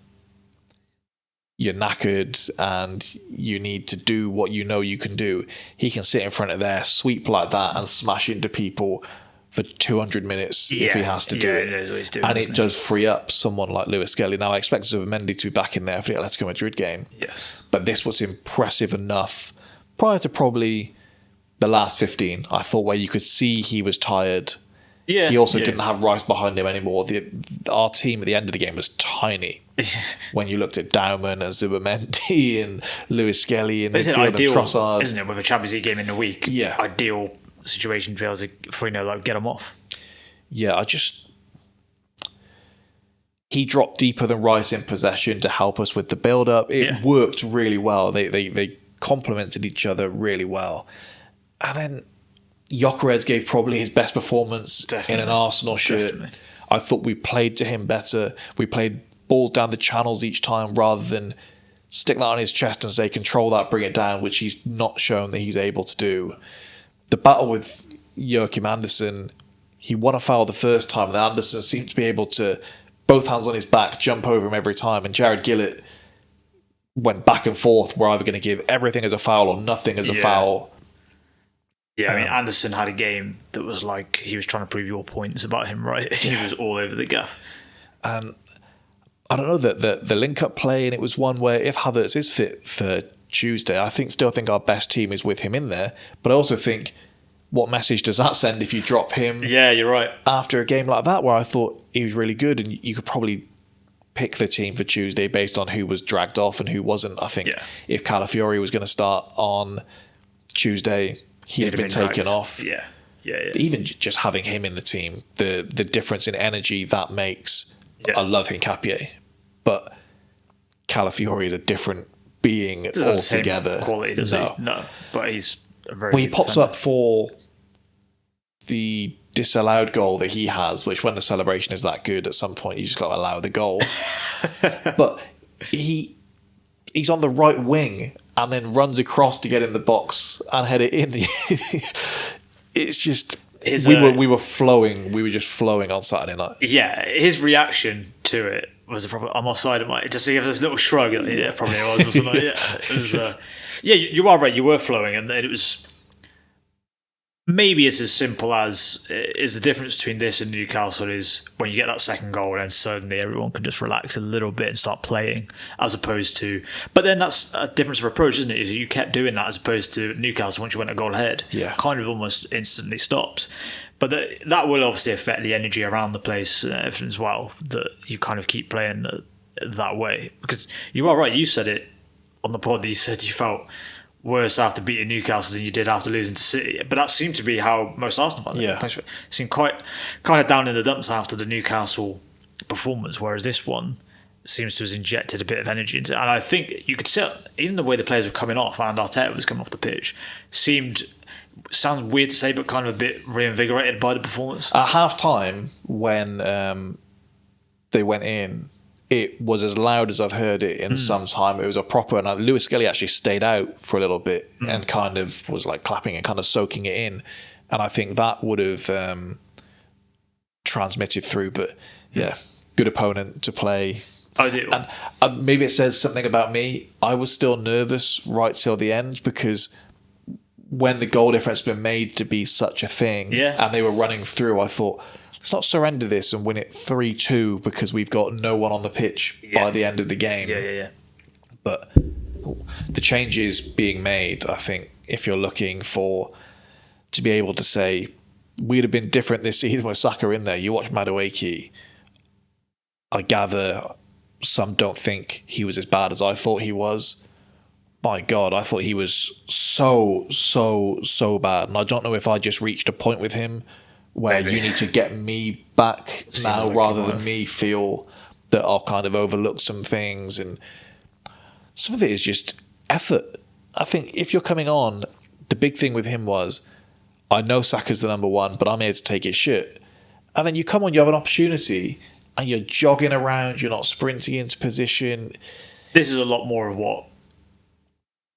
Speaker 1: you're knackered and you need to do what you know you can do, he can sit in front of there, sweep like that, and smash into people for 200 minutes if he has to do it.
Speaker 2: Knows what he's doing,
Speaker 1: and it does free up someone like Lewis Skelly. Now, I expect Zubimendi to be back in there for the Atletico Madrid game.
Speaker 2: Yes.
Speaker 1: But this was impressive enough prior to probably the last 15. I thought where you could see he was tired.
Speaker 2: Yeah.
Speaker 1: He also didn't have Rice behind him anymore. Our team at the end of the game was tiny. When you looked at Dauman and Zubimendi and Lewis Skelly and midfield and Trossard.
Speaker 2: Isn't it, with a Champions League game in the week?
Speaker 1: Yeah.
Speaker 2: Ideal situation to be able to 3-0 get them off.
Speaker 1: Yeah, he dropped deeper than Rice in possession to help us with the build-up. It worked really well. They complemented each other really well. And then Gyökeres gave probably his best performance in an Arsenal shirt. Definitely. I thought we played to him better. We played balls down the channels each time rather than stick that on his chest and say, control that, bring it down, which he's not shown that he's able to do. The battle with Joachim Andersen, he won a foul the first time, and Andersen seemed to be able to, both hands on his back, jump over him every time, and Jared Gillett went back and forth. We're either going to give everything as a foul or nothing as a foul.
Speaker 2: Yeah, I mean, Andersen had a game that was like he was trying to prove your points about him, right? He was all over the gaff.
Speaker 1: And I don't know, the link-up play, and it was one where if Havertz is fit for Tuesday, I still think our best team is with him in there. But I also think, what message does that send if you drop him?
Speaker 2: Yeah, you're right.
Speaker 1: After a game like that, where I thought he was really good, and you could probably pick the team for Tuesday based on who was dragged off and who wasn't. I think if Calafiori was going to start on Tuesday, he'd have been taken off.
Speaker 2: Yeah.
Speaker 1: Even just having him in the team, the difference in energy that makes. I love Hincapié, but Calafiori is a different being altogether.
Speaker 2: Quality, does he? No, but he's a very.
Speaker 1: When he pops up for the disallowed goal that he has, which when the celebration is that good, at some point you just got to allow the goal. But he's on the right wing and then runs across to get in the box and head it in. It's just we were flowing. We were just flowing on Saturday night.
Speaker 2: Yeah, his reaction to it was a problem. I'm offside, am I? Just to give this little shrug. Yeah, probably it was. Or something. Yeah, it was. Yeah, you are right. You were flowing, and it was. Maybe it's as simple as is the difference between this and Newcastle is when you get that second goal and then suddenly everyone can just relax a little bit and start playing as opposed to. But then that's a difference of approach, isn't it? Is you kept doing that as opposed to Newcastle once you went a goal ahead.
Speaker 1: Yeah.
Speaker 2: Kind of almost instantly stops. But that will obviously affect the energy around the place as well, that you kind of keep playing that way. Because you are right, you said it on the pod that you said you felt worse after beating Newcastle than you did after losing to City. But that seemed to be how most Arsenal fans seemed quite kind of down in the dumps after the Newcastle performance, whereas this one seems to have injected a bit of energy into it. And I think you could see, even the way the players were coming off and Arteta was coming off the pitch, sounds weird to say, but kind of a bit reinvigorated by the performance.
Speaker 1: At half-time, when they went in, it was as loud as I've heard it in some time. It was a proper, and Lewis Skelly actually stayed out for a little bit and kind of was like clapping and kind of soaking it in. And I think that would have transmitted through. But yeah, good opponent to play.
Speaker 2: I do.
Speaker 1: And maybe it says something about me. I was still nervous right till the end because when the goal difference had been made to be such a thing and they were running through, I thought, let's not surrender this and win it 3-2 because we've got no one on the pitch by the end of the game.
Speaker 2: Yeah.
Speaker 1: But the changes being made, I think, if you're looking to be able to say, we'd have been different this season with SAKA in there. You watch Madueke, I gather some don't think he was as bad as I thought he was. My God, I thought he was so bad. And I don't know if I just reached a point with him where you need to get me back now rather than me feel that I'll kind of overlook some things. And some of it is just effort. I think if you're coming on, the big thing with him was, I know Saka's the number one, but I'm here to take his shit. And then you come on, you have an opportunity, and you're jogging around, you're not sprinting into position.
Speaker 2: This is a lot more of what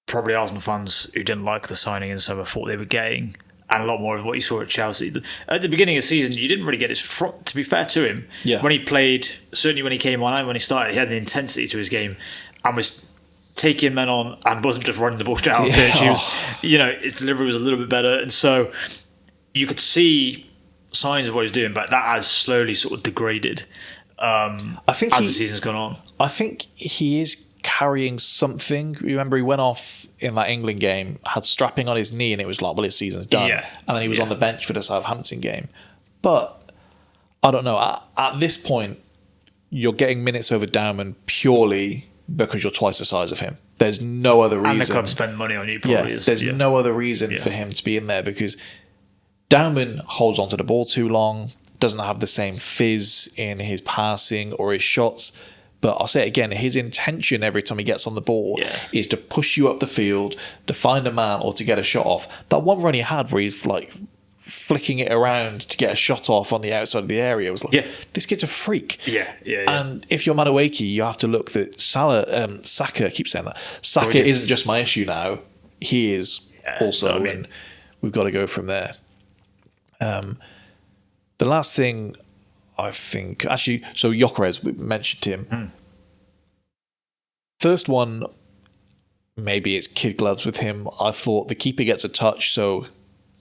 Speaker 2: probably Arsenal fans who didn't like the signing in summer thought they were getting. And a lot more of what you saw at Chelsea. At the beginning of the season, you didn't really get his... To be fair to him, when he played, certainly when he came on and when he started, he had an intensity to his game and was taking men on and wasn't just running the ball straight out of the pitch. He was, his delivery was a little bit better. And so you could see signs of what he was doing, but that has slowly sort of degraded I think as the season's gone on.
Speaker 1: I think he is carrying something. Remember, he went off in that England game, had strapping on his knee, and it was like, well, his season's done. And then he was on the bench for the Southampton game. But I don't know. At this point, you're getting minutes over Dowman purely because you're twice the size of him. There's no other reason.
Speaker 2: And the club spend money on you, probably.
Speaker 1: There's no other reason for him to be in there because Dowman holds onto the ball too long, doesn't have the same fizz in his passing or his shots. But I'll say it again, his intention every time he gets on the ball is to push you up the field, to find a man or to get a shot off. That one run he had where he's like flicking it around to get a shot off on the outside of the area was like, this kid's a freak.
Speaker 2: Yeah.
Speaker 1: And if you're Madueke, you have to look that SAKA, I keep saying that, SAKA isn't just my issue now, he is also, and we've got to go from there. The last thing I think, actually, so Gyökeres, we mentioned him. First one, maybe it's kid gloves with him. I thought the keeper gets a touch, so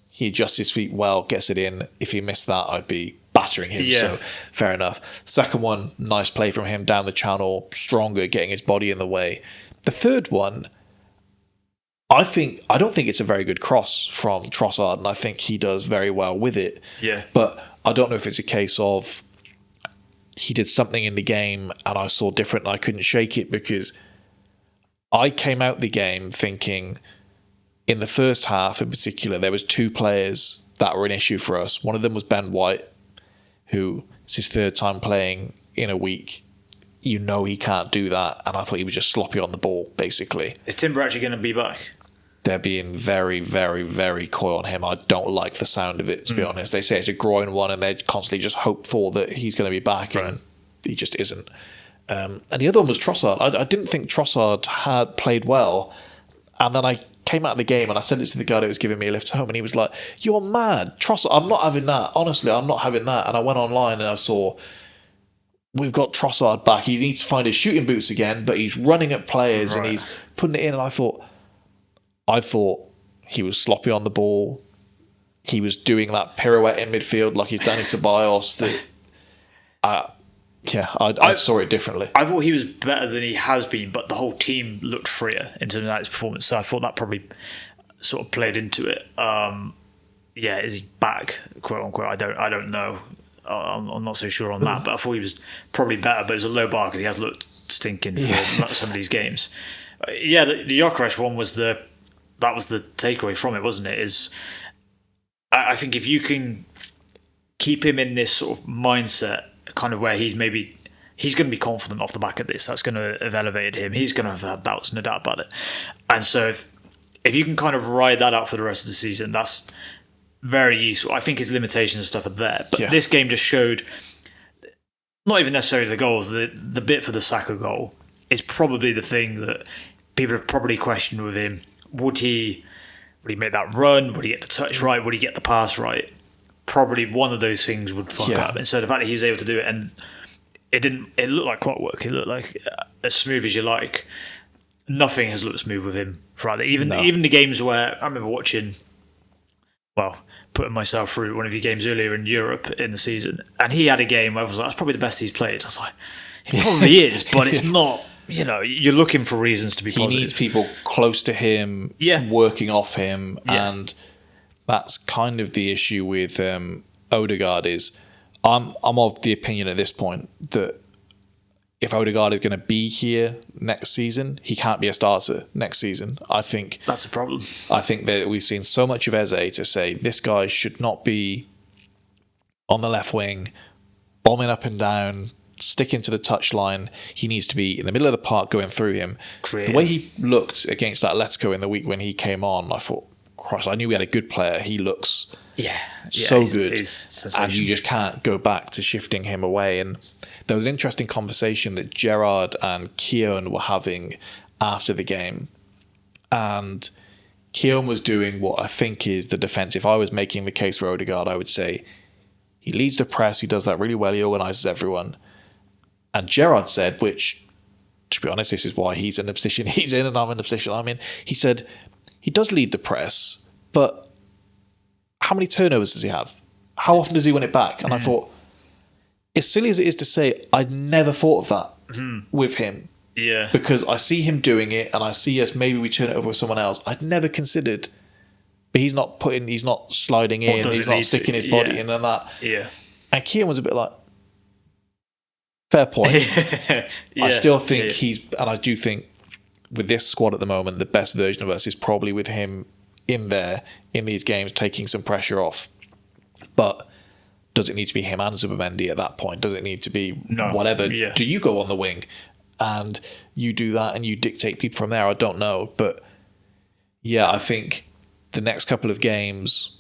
Speaker 1: he adjusts his feet well, gets it in. If he missed that, I'd be battering him, so fair enough. Second one, nice play from him down the channel, stronger, getting his body in the way. The third one, I don't think it's a very good cross from Trossard, and I think he does very well with it.
Speaker 2: Yeah.
Speaker 1: But I don't know if it's a case of he did something in the game and I saw different and I couldn't shake it, because I came out the game thinking in the first half in particular, there was 2 players that were an issue for us. One of them was Ben White, who it's his 3rd time playing in a week. You know he can't do that. And I thought he was just sloppy on the ball, basically.
Speaker 2: Is Timber actually going to be back?
Speaker 1: They're being very, very, very coy on him. I don't like the sound of it, to be honest. They say it's a groin one and they constantly just hope for that he's going to be back, and he just isn't. And the other one was Trossard. I didn't think Trossard had played well. And then I came out of the game and I said it to the guy that was giving me a lift home, and he was like, "You're mad. Trossard, I'm not having that. Honestly, I'm not having that." And I went online and I saw, we've got Trossard back. He needs to find his shooting boots again, but he's running at players and he's putting it in. And I thought he was sloppy on the ball. He was doing that pirouette in midfield like he's Danny Ceballos. I saw it differently.
Speaker 2: I thought he was better than he has been, but the whole team looked freer in terms of his performance. So I thought that probably sort of played into it. Is he back, quote unquote? I don't know. I'm not so sure on that, but I thought he was probably better. But it was a low bar because he has looked stinking for some of these games. The Gyökeres one was the takeaway from it, wasn't it? I think if you can keep him in this sort of mindset, kind of where he's going to be confident off the back of this, that's going to have elevated him. He's going to have had doubts, no doubt about it. And so if you can kind of ride that out for the rest of the season, that's very useful. I think his limitations and stuff are there, but this game just showed, not even necessarily the goals, the bit for the SAKA goal is probably the thing that people have probably questioned with him. Would he make that run? Would he get the touch right? Would he get the pass right? Probably one of those things would fuck up. And so the fact that he was able to do it, and it looked like clockwork. It looked like as smooth as you like. Nothing has looked smooth with him Friday. Even the games where I remember watching, putting myself through one of your games earlier in Europe in the season, and he had a game where I was like, that's probably the best he's played. I was like, he probably is, but it's not. You're looking for reasons to be positive.
Speaker 1: He needs people close to him, working off him, and that's kind of the issue with Odegaard. Is I'm of the opinion at this point that if Odegaard is going to be here next season, he can't be a starter next season. I think
Speaker 2: that's a problem.
Speaker 1: I think that we've seen so much of Eze to say this guy should not be on the left wing, bombing up and down, sticking to the touchline. He needs to be in the middle of the park, going through him. Creative. The way he looked against Atletico in the week when he came on, I thought, Christ, I knew we had a good player. He looks so good. And you just can't go back to shifting him away. And there was an interesting conversation that Gerrard and Keown were having after the game. And Keown was doing what I think is the defence. If I was making the case for Odegaard, I would say he leads the press. He does that really well. He organises everyone. And Gerrard said, which, to be honest, this is why he's in the position he's in and I'm in the position I'm in. He said he does lead the press, but how many turnovers does he have? How often does he win it back? And I thought, as silly as it is to say, I'd never thought of that with him.
Speaker 2: Yeah.
Speaker 1: Because I see him doing it and I see, yes, maybe we turn it over with someone else. I'd never considered, but he's not sliding in, he's not sticking his body in and that.
Speaker 2: Yeah.
Speaker 1: And Keown was a bit like, fair point. I still think and I do think with this squad at the moment, the best version of us is probably with him in there in these games, taking some pressure off. But does it need to be him and Zubimendi at that point? Does it need to be whatever? Yeah. Do you go on the wing and you do that and you dictate people from there? I don't know. But yeah, I think the next couple of games,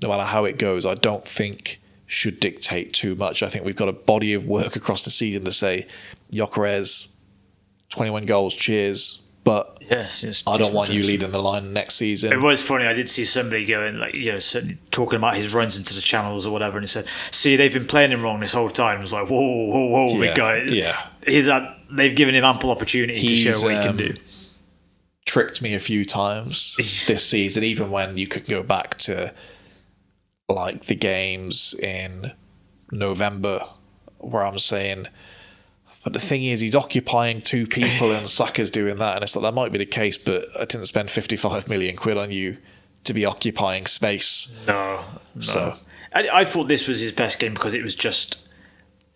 Speaker 1: no matter how it goes, I don't think should dictate too much. I think we've got a body of work across the season to say, Gyökeres, 21 goals, cheers. But
Speaker 2: yes,
Speaker 1: I don't want you leading the line next season.
Speaker 2: It was funny. I did see somebody going, talking about his runs into the channels or whatever, and he said, "See, they've been playing him wrong this whole time." I was like, "Whoa, big guy." Yeah, they've given him ample opportunity to show what he can do.
Speaker 1: Tricked me a few times this season, even when you could go back to like the games in November, where I'm saying. But the thing is, he's occupying 2 people and Saka's doing that. And it's like, that might be the case, but I didn't spend 55 million quid on you to be occupying space.
Speaker 2: No. So I thought this was his best game because it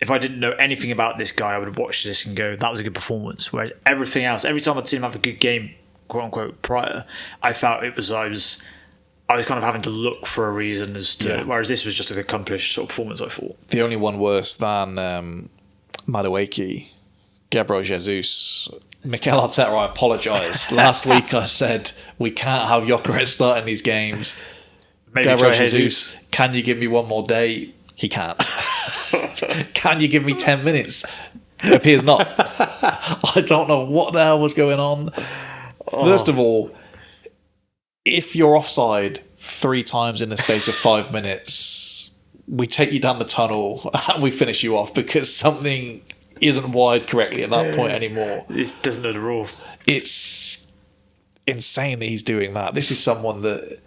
Speaker 2: if I didn't know anything about this guy, I would have watched this and go, that was a good performance. Whereas everything else, every time I'd seen him have a good game, quote unquote, prior, I felt I was kind of having to look for a reason as to. Whereas this was just an accomplished sort of performance, I thought.
Speaker 1: The only one worse than Madueke, Gabriel Jesus. Mikel Arteta, I apologise. Last week I said we can't have Gyökeres starting these games.
Speaker 2: Maybe
Speaker 1: Gabriel Jesus, can you give me one more day? He can't. Can you give me 10 minutes? It appears not. I don't know what the hell was going on. First of all, if you're offside 3 times in the space of 5 minutes, we take you down the tunnel and we finish you off because something isn't wired correctly at that point anymore.
Speaker 2: He doesn't know the rules.
Speaker 1: It's insane that he's doing that. This is someone that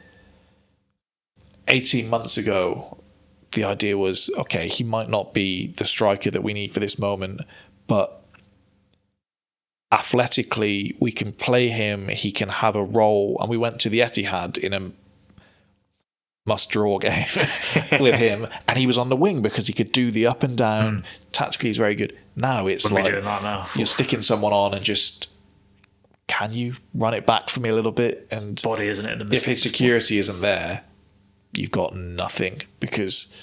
Speaker 1: 18 months ago, the idea was, okay, he might not be the striker that we need for this moment, but athletically, we can play him, he can have a role, and we went to the Etihad in a must-draw game with him, and he was on the wing because he could do the up and down. Tactically, he's very good. Now it's
Speaker 2: Wouldn't
Speaker 1: like
Speaker 2: be doing that now.
Speaker 1: you're sticking someone on and just, can you run it back for me a little bit? And
Speaker 2: Body, isn't it?
Speaker 1: if his security isn't there, you've got nothing because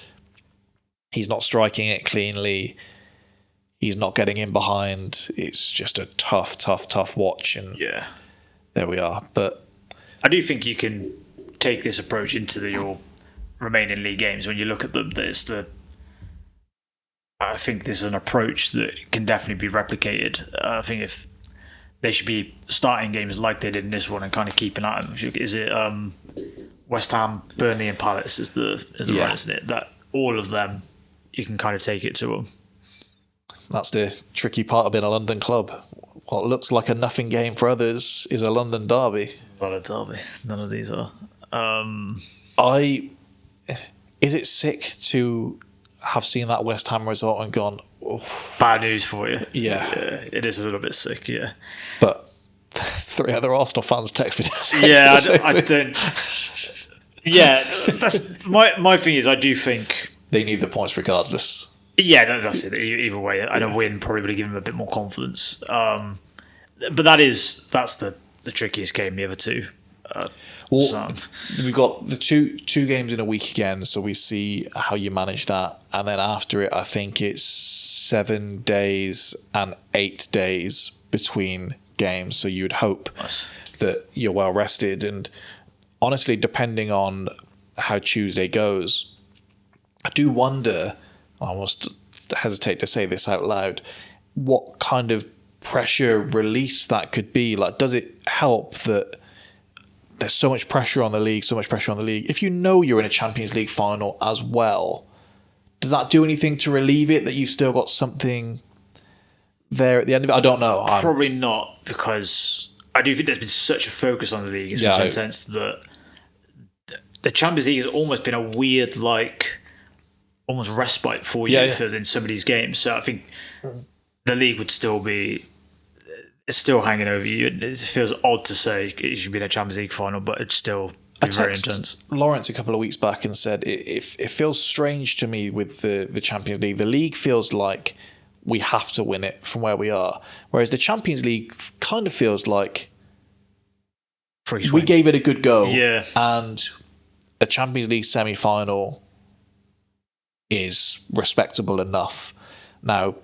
Speaker 1: he's not striking it cleanly. He's not getting in behind. It's just a tough watch. And there we are. But
Speaker 2: I do think you can take this approach into your remaining league games. When you look at them, I think this is an approach that can definitely be replicated. I think if they should be starting games like they did in this one and kind of keeping at them. Is it West Ham, Burnley, and Palace is the one, isn't it? That all of them, you can kind of take it to them.
Speaker 1: That's the tricky part of being a London club. What looks like a nothing game for others is a London derby.
Speaker 2: Not a derby. None of these are.
Speaker 1: Is it sick to have seen that West Ham result and gone, oof.
Speaker 2: Bad news for you?
Speaker 1: Yeah.
Speaker 2: It is a little bit sick, yeah.
Speaker 1: But 3 other Arsenal fans text me.
Speaker 2: Yeah, I don't. Yeah, that's my thing is I do think
Speaker 1: they need the points regardless.
Speaker 2: Yeah, that's it. Either way, and a win probably would have given them a bit more confidence. But that's the trickiest game. The other two.
Speaker 1: We've got the two games in a week again, so we see how you manage that, and then after it, I think it's 7 days and 8 days between games. So you would hope that you're well rested, and honestly, depending on how Tuesday goes, I do wonder. I almost hesitate to say this out loud, what kind of pressure release that could be. Like, does it help that there's so much pressure on the league, if you know you're in a Champions League final as well, does that do anything to relieve it, that you've still got something there at the end of it? I don't know.
Speaker 2: Probably not, because I do think there's been such a focus on the league in some sense that the Champions League has almost been a weird, almost respite for you in some of these games. So I think the league would still be, it's still hanging over you. It feels odd to say it should be in a Champions League final, but it's still very intense.
Speaker 1: Lawrence a couple of weeks back and said it feels strange to me with the Champions League. The league feels like we have to win it from where we are, whereas the Champions League kind of feels like we gave it a good go, and a Champions League semi-final is respectable enough. Now,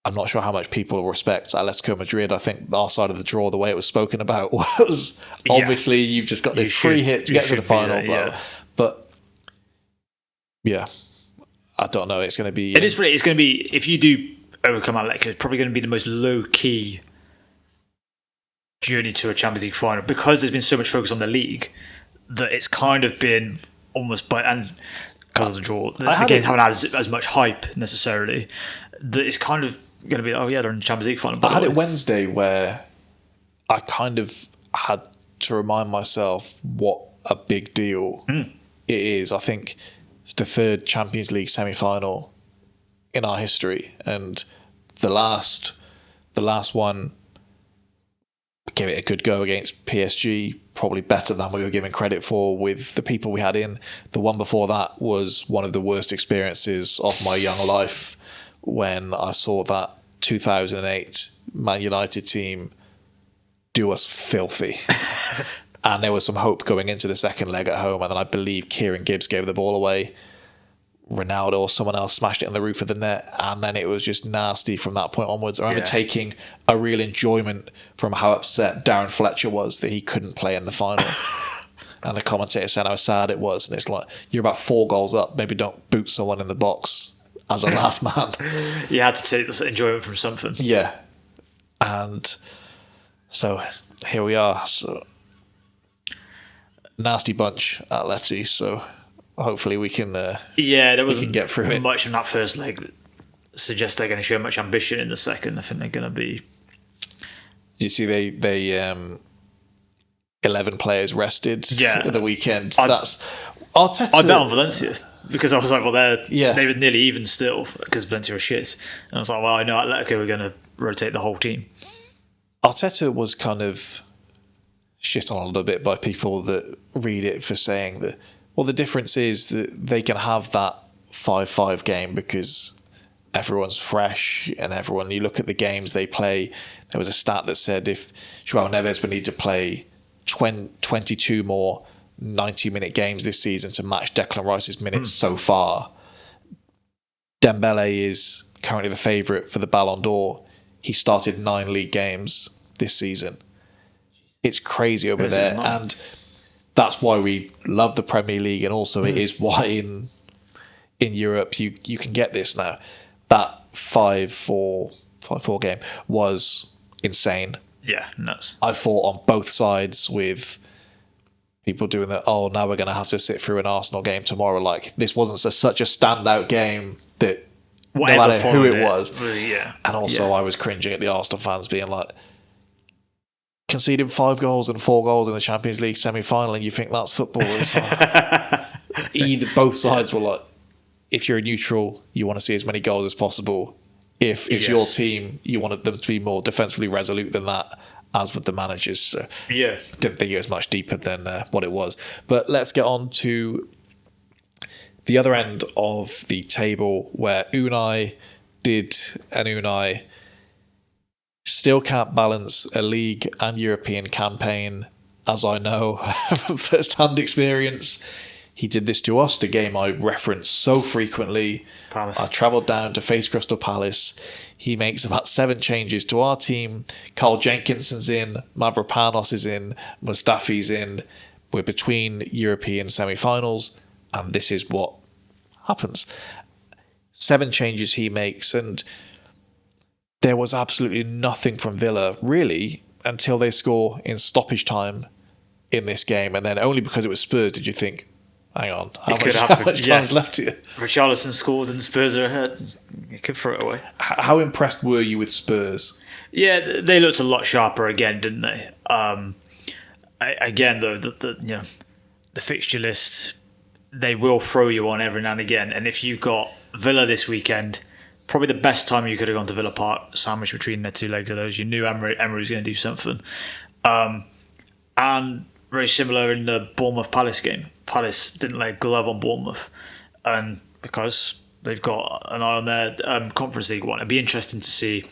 Speaker 1: I'm not sure how much people respect Atletico Madrid. I think our side of the draw, the way it was spoken about, was obviously you've just got this free hit to get to the final. But I don't know. It's going to be.
Speaker 2: It's going to be, if you do overcome Atletico, it's probably going to be the most low key journey to a Champions League final, because there's been so much focus on the league that it's kind of been almost because of the draw, the games haven't had as much hype necessarily. That it's kind of going to be, they're in the Champions League final.
Speaker 1: I had it Wednesday where I kind of had to remind myself what a big deal it is. I think it's the 3rd Champions League semi-final in our history, and the last one gave it a good go against PSG, probably better than we were given credit for with the people we had in. The one before that was one of the worst experiences of my young life when I saw that 2008 Man United team do us filthy. And there was some hope going into the second leg at home, and then I believe Kieran Gibbs gave the ball away. Ronaldo or someone else smashed it on the roof of the net, and then it was just nasty from that point onwards. I remember taking a real enjoyment from how upset Darren Fletcher was that he couldn't play in the final. And the commentator said how sad it was, and it's like, you're about 4 goals up, maybe don't boot someone in the box as a last man.
Speaker 2: You had to take the enjoyment from something.
Speaker 1: Yeah. And so here we are. So nasty bunch at Letty, so hopefully we can
Speaker 2: there wasn't
Speaker 1: get through it.
Speaker 2: Much from that first leg that suggests they're going to show much ambition in the second. I think they're going to be...
Speaker 1: Did you see they 11 players rested at the weekend? That's Arteta.
Speaker 2: I bet on Valencia because I was like, well, they were nearly even still because Valencia were shit. And I was like, well, I know Atletico were going to rotate the whole team.
Speaker 1: Arteta was kind of shit on a little bit by people that read it for saying that, well, the difference is that they can have that 5-5 game because everyone's fresh and everyone, you look at the games they play, there was a stat that said if Joao Neves would need to play 22 more 90-minute games this season to match Declan Rice's minutes so far, Dembele is currently the favourite for the Ballon d'Or. He started 9 league games this season. It's crazy over there, and that's why we love the Premier League, and also it is why in Europe you can get this now. That 5-4 game was insane.
Speaker 2: Yeah, nuts.
Speaker 1: I fought on both sides with people doing that. Oh, now we're going to have to sit through an Arsenal game tomorrow. Like, this wasn't such a standout game that
Speaker 2: whatever,
Speaker 1: no matter who it was.
Speaker 2: Yeah.
Speaker 1: And also I was cringing at the Arsenal fans being like, conceding 5 goals and 4 goals in the Champions League semi-final, and you think that's football. It's like, both sides were like, if you're a neutral, you want to see as many goals as possible. If it's your team, you wanted them to be more defensively resolute than that, as with the managers. So didn't think it was much deeper than what it was. But let's get on to the other end of the table, where Unai still can't balance a league and European campaign, as I know from first-hand experience. He did this to us, the game I reference so frequently.
Speaker 2: Palace.
Speaker 1: I travelled down to face Crystal Palace. He makes about 7 changes to our team. Carl Jenkinson's in, Mavropanos is in, Mustafi's in. We're between European semi-finals, and this is what happens. 7 changes he makes, and there was absolutely nothing from Villa, really, until they score in stoppage time in this game. And then only because it was Spurs did you think, hang on, how much time's left here?
Speaker 2: Richarlison scored and Spurs are ahead. You could throw it away.
Speaker 1: How impressed were you with Spurs?
Speaker 2: Yeah, they looked a lot sharper again, didn't they? Again, though, the fixture list, they will throw you on every now and again. And if you got Villa this weekend, probably the best time you could have gone to Villa Park, sandwiched between their 2 legs of those. You knew Emery was going to do something. And very similar in the Bournemouth-Palace game. Palace didn't lay a glove on Bournemouth. And because they've got an eye on their Conference League one, it'd be interesting to see,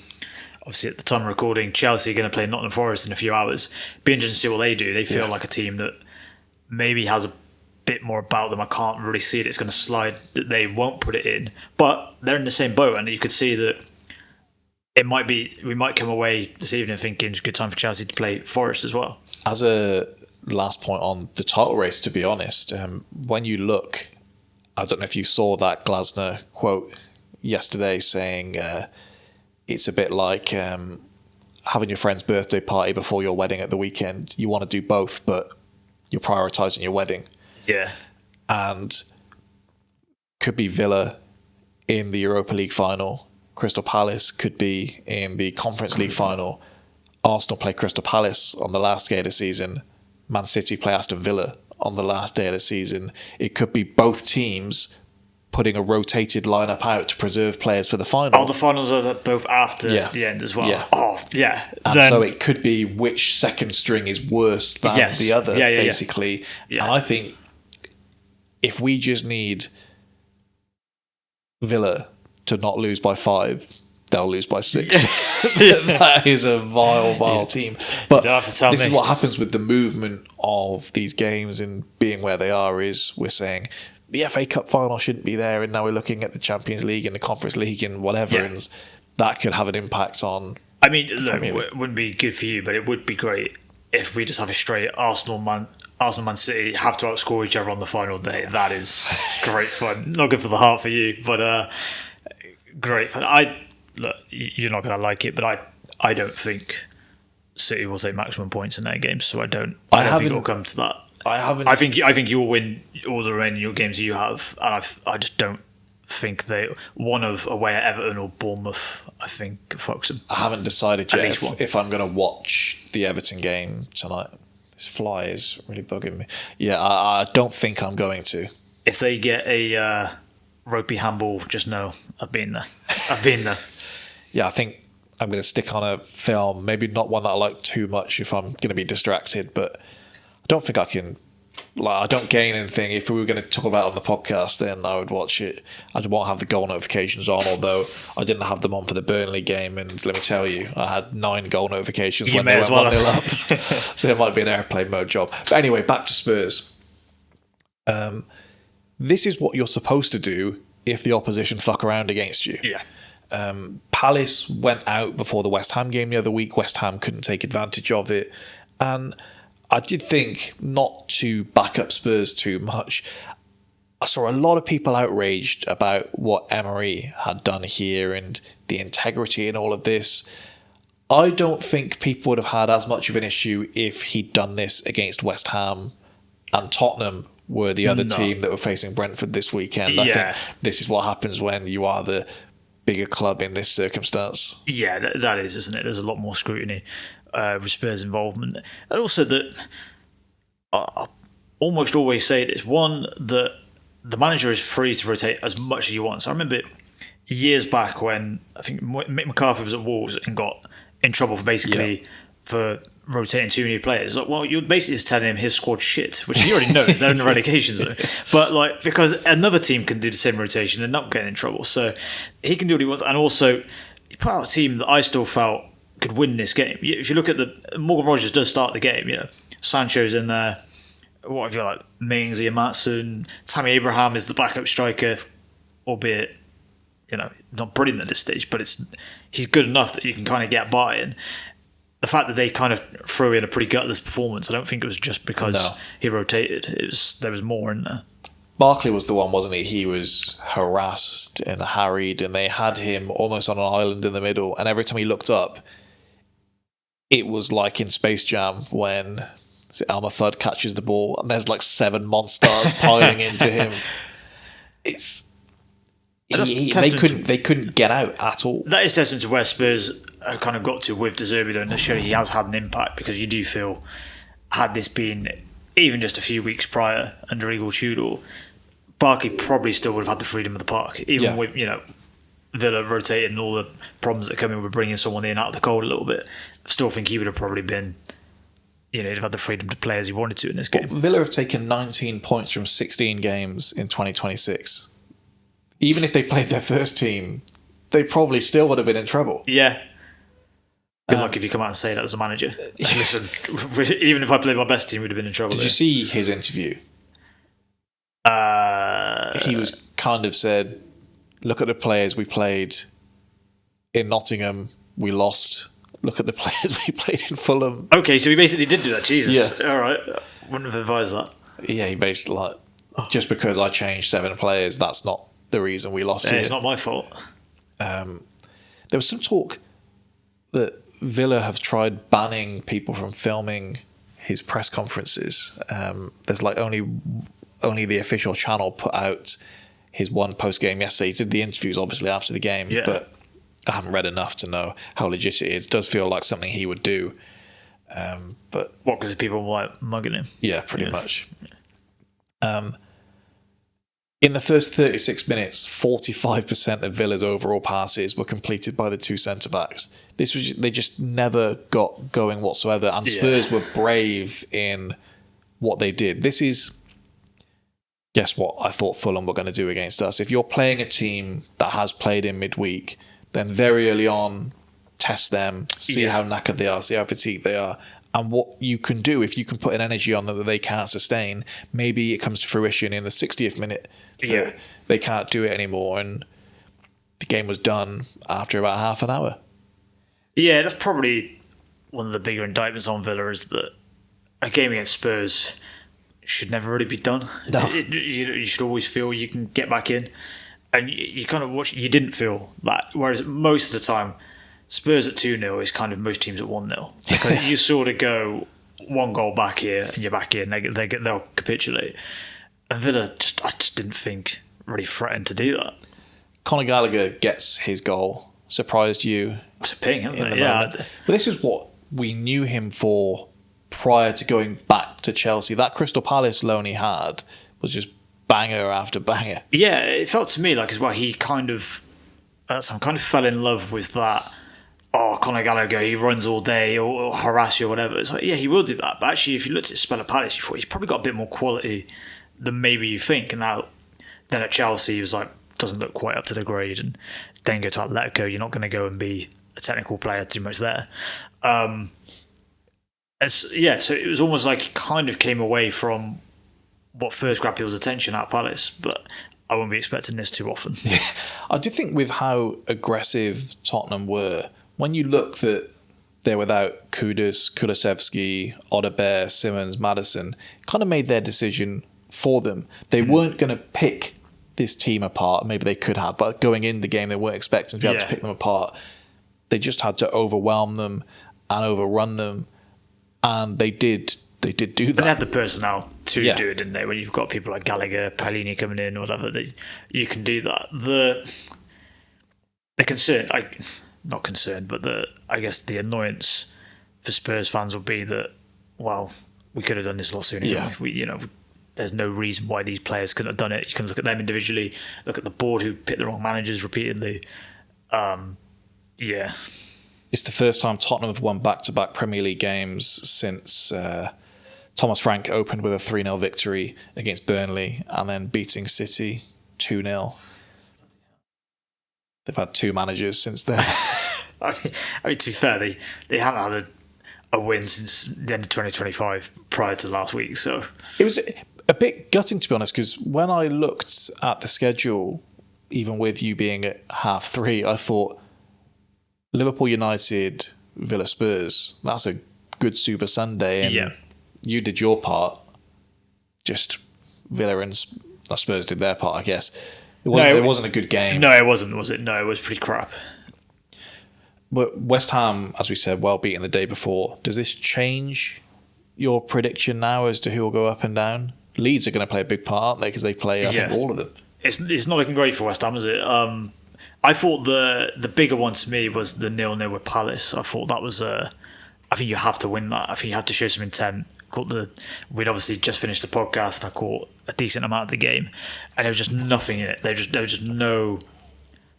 Speaker 2: obviously at the time of recording, Chelsea are going to play Nottingham Forest in a few hours. Be interesting to see what they do. They feel like a team that maybe has a bit more about them. I can't really see it. It's going to slide, that they won't put it in, but they're in the same boat, and you could see that we might come away this evening thinking it's a good time for Chelsea to play Forest as well. As
Speaker 1: a last point on the title race, to be honest, when you look, I don't know if you saw that Glasner quote yesterday saying it's a bit like having your friend's birthday party before your wedding at the weekend. You want to do both, but you're prioritising your wedding.
Speaker 2: Yeah.
Speaker 1: And could be Villa in the Europa League final. Crystal Palace could be in the Conference League final. Arsenal play Crystal Palace on the last day of the season. Man City play Aston Villa on the last day of the season. It could be both teams putting a rotated lineup out to preserve players for the final.
Speaker 2: Oh, the finals are both after the end as well.
Speaker 1: Yeah.
Speaker 2: Oh, yeah.
Speaker 1: And so it could be which second string is worse than the other, basically.
Speaker 2: Yeah.
Speaker 1: And I think if we just need Villa to not lose by 5, they'll lose by 6. That is a vile team. But this is what happens with the movement of these games and being where they are, is we're saying the FA Cup final shouldn't be there, and now we're looking at the Champions League and the Conference League and whatever, and that could have an impact on...
Speaker 2: I mean, look, it wouldn't be good for you, but it would be great if we just have a straight Arsenal Man City have to outscore each other on the final day. That is great fun. Not good for the heart for you, but great fun. Look, you're not going to like it, but I don't think City will take maximum points in their games, so I don't think it'll come to that. I think you'll win all the remaining games you have, and I just don't think one of away at Everton or Bournemouth, I think, fucks them.
Speaker 1: I haven't decided yet if I'm going to watch the Everton game tonight. This fly is really bugging me. Yeah, I don't think I'm going to.
Speaker 2: If they get a ropey handball, just know I've been there.
Speaker 1: Yeah, I think I'm going to stick on a film, maybe not one that I like too much if I'm going to be distracted, but I don't think I can... I don't gain anything. If we were going to talk about it on the podcast, then I would watch it. I won't have the goal notifications on, although I didn't have them on for the Burnley game, and let me tell you, I had 9 goal notifications when they went 1-0 up. So it might be an airplane mode job. But anyway, back to Spurs. This is what you're supposed to do if the opposition fuck around against you.
Speaker 2: Yeah.
Speaker 1: Palace went out before the West Ham game the other week. West Ham couldn't take advantage of it, and I did think not to back up Spurs too much. I saw a lot of people outraged about what Emery had done here and the integrity in all of this. I don't think people would have had as much of an issue if he'd done this against West Ham and Tottenham were the other team that were facing Brentford this weekend. I think this is what happens when you are the bigger club in this circumstance.
Speaker 2: Yeah, that is, isn't it? There's a lot more scrutiny with Spurs' involvement. And also that I almost always say this, one, that the manager is free to rotate as much as he wants. I remember years back when I think Mick McCarthy was at Wolves and got in trouble for rotating too many players. Like, well, you're basically just telling him his squad's shit, which he already knows. They're in the relegation zone. But because another team can do the same rotation and not get in trouble. So he can do what he wants. And also, he put out a team that I still felt could win this game. If you look at Morgan Rogers does start the game, Sancho's in there. What have you like? Mings, Ian Matson, Tammy Abraham is the backup striker, albeit, not brilliant at this stage, but he's good enough that you can kind of get by. And the fact that they kind of threw in a pretty gutless performance, I don't think it was just because he rotated. There was more in there.
Speaker 1: Barkley was the one, wasn't he? He was harassed and harried, and they had him almost on an island in the middle. And every time he looked up, it was like in Space Jam when Elmer Fudd catches the ball and there's like 7 monsters piling into him. They couldn't get out at all.
Speaker 2: That is testament to where Spurs kind of got to with De Zerbi, though, and to show he has had an impact, because you do feel, had this been even just a few weeks prior under Igor Tudor, Barkley probably still would have had the freedom of the park, even with Villa rotating and all the problems that come in with bringing someone in out of the cold a little bit. I still think he would have probably been, he'd have had the freedom to play as he wanted to in this game.
Speaker 1: Well, Villa have taken 19 points from 16 games in 2026. Even if they played their first team, they probably still would have been in trouble.
Speaker 2: Yeah. Good luck if you come out and say that as a manager. Listen, even if I played my best team, we'd have been in trouble.
Speaker 1: Did you see his interview? He was kind of said, look at the players we played in Nottingham, we lost. Look at the players we played in Fulham.
Speaker 2: Okay, so he basically did do that. Jesus.
Speaker 1: Yeah.
Speaker 2: All right. Wouldn't have advised that.
Speaker 1: Yeah, he basically just because I changed 7 players, that's not the reason we lost.
Speaker 2: It's not my fault.
Speaker 1: There was some talk that Villa have tried banning people from filming his press conferences. There's only the official channel put out his one post game yesterday. He did the interviews obviously after the game, but I haven't read enough to know how legit it is. It does feel like something he would do. But
Speaker 2: what, because people were mugging him?
Speaker 1: Yeah, pretty much. In the first 36 minutes, 45% of Villa's overall passes were completed by the two centre-backs. They just never got going whatsoever, and Spurs were brave in what they did. This is, guess what I thought Fulham were going to do against us. If you're playing a team that has played in midweek, then very early on, test them, see how knackered they are, see how fatigued they are. And what you can do, if you can put an energy on them that they can't sustain, maybe it comes to fruition in the 60th minute. They can't do it anymore, and the game was done after about half an hour.
Speaker 2: Yeah, that's probably one of the bigger indictments on Villa, is that a game against Spurs should never really be done.
Speaker 1: No.
Speaker 2: You should always feel you can get back in, and you kind of watch. You didn't feel that, whereas most of the time, Spurs at 2-0 is kind of most teams at 1-0. Because you sort of go one goal back here and you're back here, and they'll capitulate. And Villa, I just didn't think really threatened to do that.
Speaker 1: Conor Gallagher gets his goal. Surprised you?
Speaker 2: It's a ping, isn't it?
Speaker 1: Yeah. But this is what we knew him for prior to going back to Chelsea. That Crystal Palace loan he had was just banger after banger.
Speaker 2: Yeah, it felt to me like as well he kind of fell in love with that. Oh, Conor Gallagher, he runs all day or harass you or whatever. It's like, yeah, he will do that. But actually, if you looked at Spell at Palace, you thought he's probably got a bit more quality than maybe you think. And now, then at Chelsea, he was like, doesn't look quite up to the grade. And then go to Atletico, you're not going to go and be a technical player too much there. So it was almost like he kind of came away from what first grabbed people's attention at Palace. But I won't be expecting this too often.
Speaker 1: Yeah. I do think with how aggressive Tottenham were, when you look that they're without Kudus, Kulusevski, Odebear, Simmons, Maddison, kind of made their decision for them. They weren't going to pick this team apart. Maybe they could have, but going in the game, they weren't expecting to be able to pick them apart. They just had to overwhelm them and overrun them, and they did do that.
Speaker 2: They had the personnel to do it, didn't they? When you've got people like Gallagher, Palini coming in, or whatever, you can do that. The concern, not concerned, but I guess the annoyance for Spurs fans will be that, well, we could have done this a lot sooner.
Speaker 1: Yeah.
Speaker 2: There's no reason why these players couldn't have done it. You can look at them individually, look at the board who picked the wrong managers repeatedly.
Speaker 1: It's the first time Tottenham have won back-to-back Premier League games since Thomas Frank opened with a 3-0 victory against Burnley and then beating City 2-0. They've had two managers since then.
Speaker 2: I mean, to be fair, they haven't had a win since the end of 2025 prior to last week. So
Speaker 1: it was a bit gutting, to be honest, because when I looked at the schedule, even with you being at 3:30, I thought Liverpool United, Villa Spurs, that's a good Super Sunday. And you did your part. Just Villa and Spurs did their part, I guess. It wasn't a good game.
Speaker 2: No, it wasn't, was it? No, it was pretty crap.
Speaker 1: But West Ham, as we said, well beaten the day before. Does this change your prediction now as to who will go up and down? Leeds are going to play a big part, aren't they? Because they play, I think, all of them.
Speaker 2: It's not looking great for West Ham, is it? I thought the bigger one to me was the 0-0 with Palace. I thought that was I think you have to win that. I think you have to show some intent. We'd obviously just finished the podcast and I caught a decent amount of the game, and there was just nothing in it. There was just no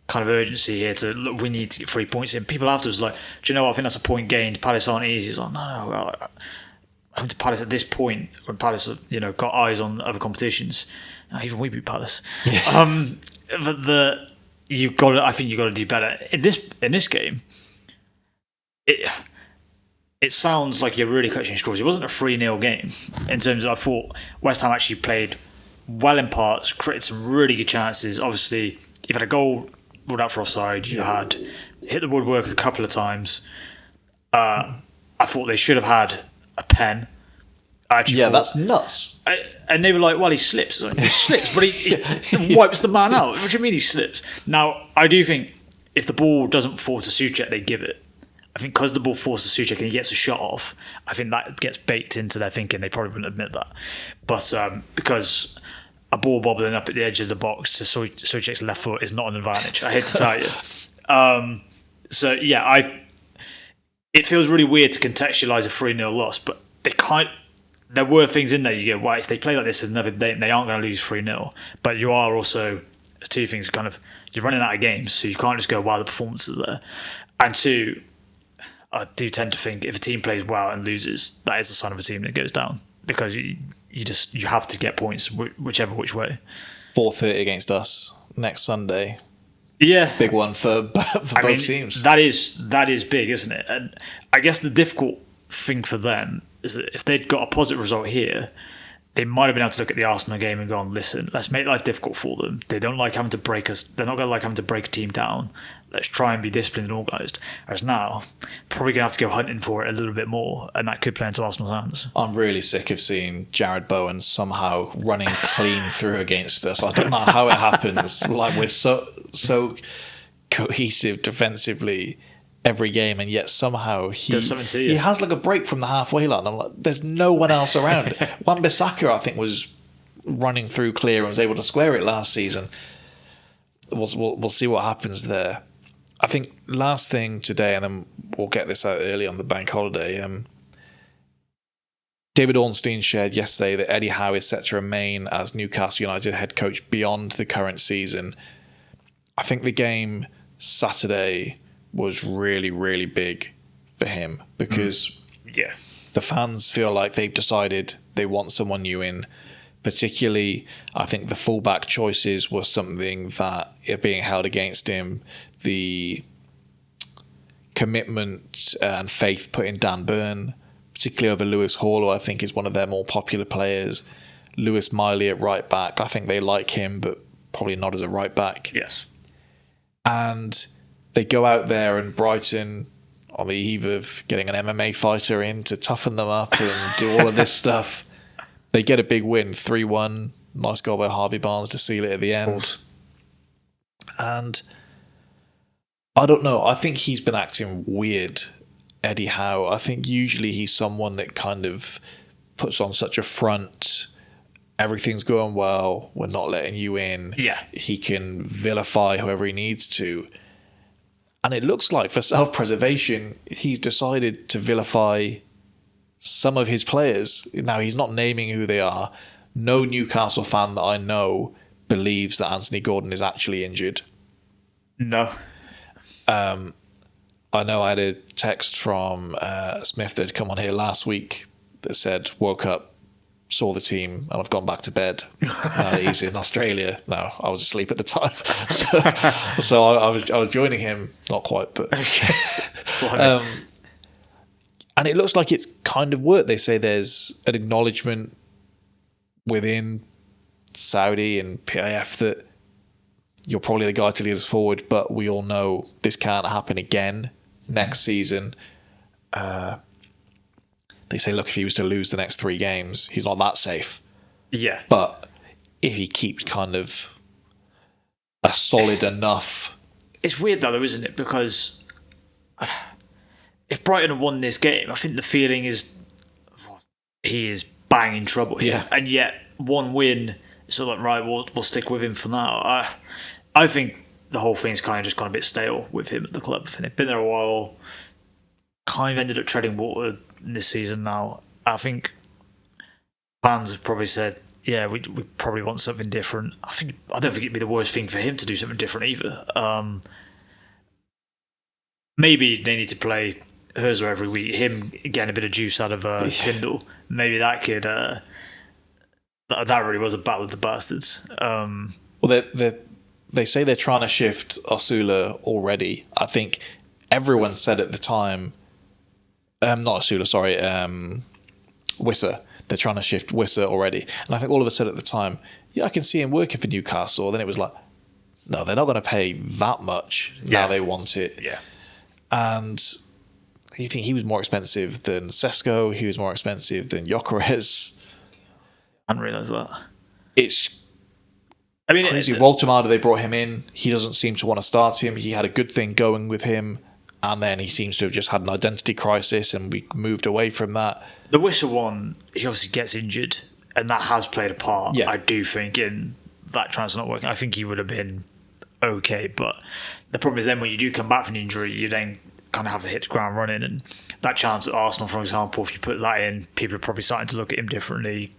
Speaker 2: kind of urgency here to look. We need to get 3 points in. People afterwards were like, do you know what? I think that's a point gained. Palace aren't easy. It's like, no. I went to Palace at this point when Palace, got eyes on other competitions. Even we beat Palace. Yeah. But you've got to. I think you've got to do better in this game. It sounds like you're really clutching straws. It wasn't a 3-0 game in terms of, I thought West Ham actually played well in parts, created some really good chances. Obviously, you've had a goal ruled out for offside. You had hit the woodwork a couple of times. I thought they should have had a pen.
Speaker 1: That's nuts.
Speaker 2: And they were like, well, he slips. Like, he slips, but he wipes the man out. What do you mean he slips? Now, I do think if the ball doesn't fall to Souček, they give it. I think because the ball falls to Souček and he gets a shot off, I think that gets baked into their thinking. They probably wouldn't admit that. But because a ball bobbling up at the edge of the box to Souček's left foot is not an advantage, I hate to tell you. It feels really weird to contextualise a 3-0 loss, but there were things in there you go, well, if they play like this another day, they aren't going to lose 3-0. But you are also, two things, kind of, you're running out of games, so you can't just go, wow, the performance is there. And two, I do tend to think if a team plays well and loses, that is a sign of a team that goes down, because you have to get points which way.
Speaker 1: 4:30 against us next Sunday.
Speaker 2: Yeah,
Speaker 1: big one for both teams.
Speaker 2: That is big, isn't it? And I guess the difficult thing for them is that if they'd got a positive result here, they might have been able to look at the Arsenal game and gone, listen, let's make life difficult for them. They don't like having to break us. They're not going to like having to break a team down. Let's try and be disciplined and organised. Whereas now, probably going to have to go hunting for it a little bit more, and that could play into Arsenal's hands.
Speaker 1: I'm really sick of seeing Jared Bowen somehow running clean through against us. I don't know how it happens. Like, we're so cohesive defensively every game, and yet somehow he has like a break from the halfway line. I'm like, there's no one else around. Wan-Bissaka, I think, was running through clear and was able to square it last season. We'll see what happens there. I think last thing today, and then we'll get this out early on the bank holiday. David Ornstein shared yesterday that Eddie Howe is set to remain as Newcastle United head coach beyond the current season. I think the game Saturday was really, really big for him because the fans feel like they've decided they want someone new in. Particularly, I think the fullback choices were something that are being held against him. The commitment and faith put in Dan Burn, particularly over Lewis Hall, who I think is one of their more popular players. Lewis Miley at right back. I think they like him, but probably not as a right back.
Speaker 2: Yes.
Speaker 1: And they go out there, and Brighton, on the eve of getting an MMA fighter in to toughen them up and do all of this stuff, they get a big win, 3-1. Nice goal by Harvey Barnes to seal it at the end. And I don't know. I think he's been acting weird, Eddie Howe. I think usually he's someone that kind of puts on such a front. Everything's going well. We're not letting you in.
Speaker 2: Yeah.
Speaker 1: He can vilify whoever he needs to. And it looks like for self-preservation, he's decided to vilify some of his players. Now, he's not naming who they are. No Newcastle fan that I know believes that Anthony Gordon is actually injured.
Speaker 2: No.
Speaker 1: I know I had a text from Smith that had come on here last week that said, woke up, saw the team, and I've gone back to bed. Now that he's in Australia. No, I was asleep at the time. so I was joining him. Not quite, but... and it looks like it's kind of worked. They say there's an acknowledgement within Saudi and PIF that you're probably the guy to lead us forward, but we all know this can't happen again next season. They say, look, if he was to lose the next 3 games, he's not that safe.
Speaker 2: Yeah.
Speaker 1: But if he keeps kind of a solid enough...
Speaker 2: It's weird though, isn't it? Because if Brighton had won this game, I think the feeling is he is bang in trouble here.
Speaker 1: Yeah.
Speaker 2: And yet, one win, it's sort of like, right, we'll stick with him for now. I think the whole thing's kind of just gone a bit stale with him at the club. I think they've been there a while, kind of ended up treading water this season now. I think fans have probably said, yeah, we probably want something different. I don't think it'd be the worst thing for him to do something different either. Maybe they need to play Hurza every week. Him getting a bit of juice out of Tyndall. Maybe that could. That really was a battle of the bastards.
Speaker 1: Well, they say they're trying to shift Osula already. I think everyone said at the time. Not Osula, sorry. Wissa. They're trying to shift Wissa already. And I think all of us said at the time, yeah, I can see him working for Newcastle. Then it was like, no, they're not going to pay that much. Now they want it.
Speaker 2: Yeah.
Speaker 1: And you think he was more expensive than Sesko. He was more expensive than Gyökeres.
Speaker 2: I didn't realise that.
Speaker 1: It's crazy. Voltemada, they brought him in. He doesn't seem to want to start him. He had a good thing going with him. And then he seems to have just had an identity crisis, and we moved away from that.
Speaker 2: The Wissa one, he obviously gets injured, and that has played a part,
Speaker 1: yeah.
Speaker 2: I do think, in that transfer not working. I think he would have been okay, but the problem is then when you do come back from the injury, you then kind of have to hit the ground running. And that chance at Arsenal, for example, if you put that in, people are probably starting to look at him differently.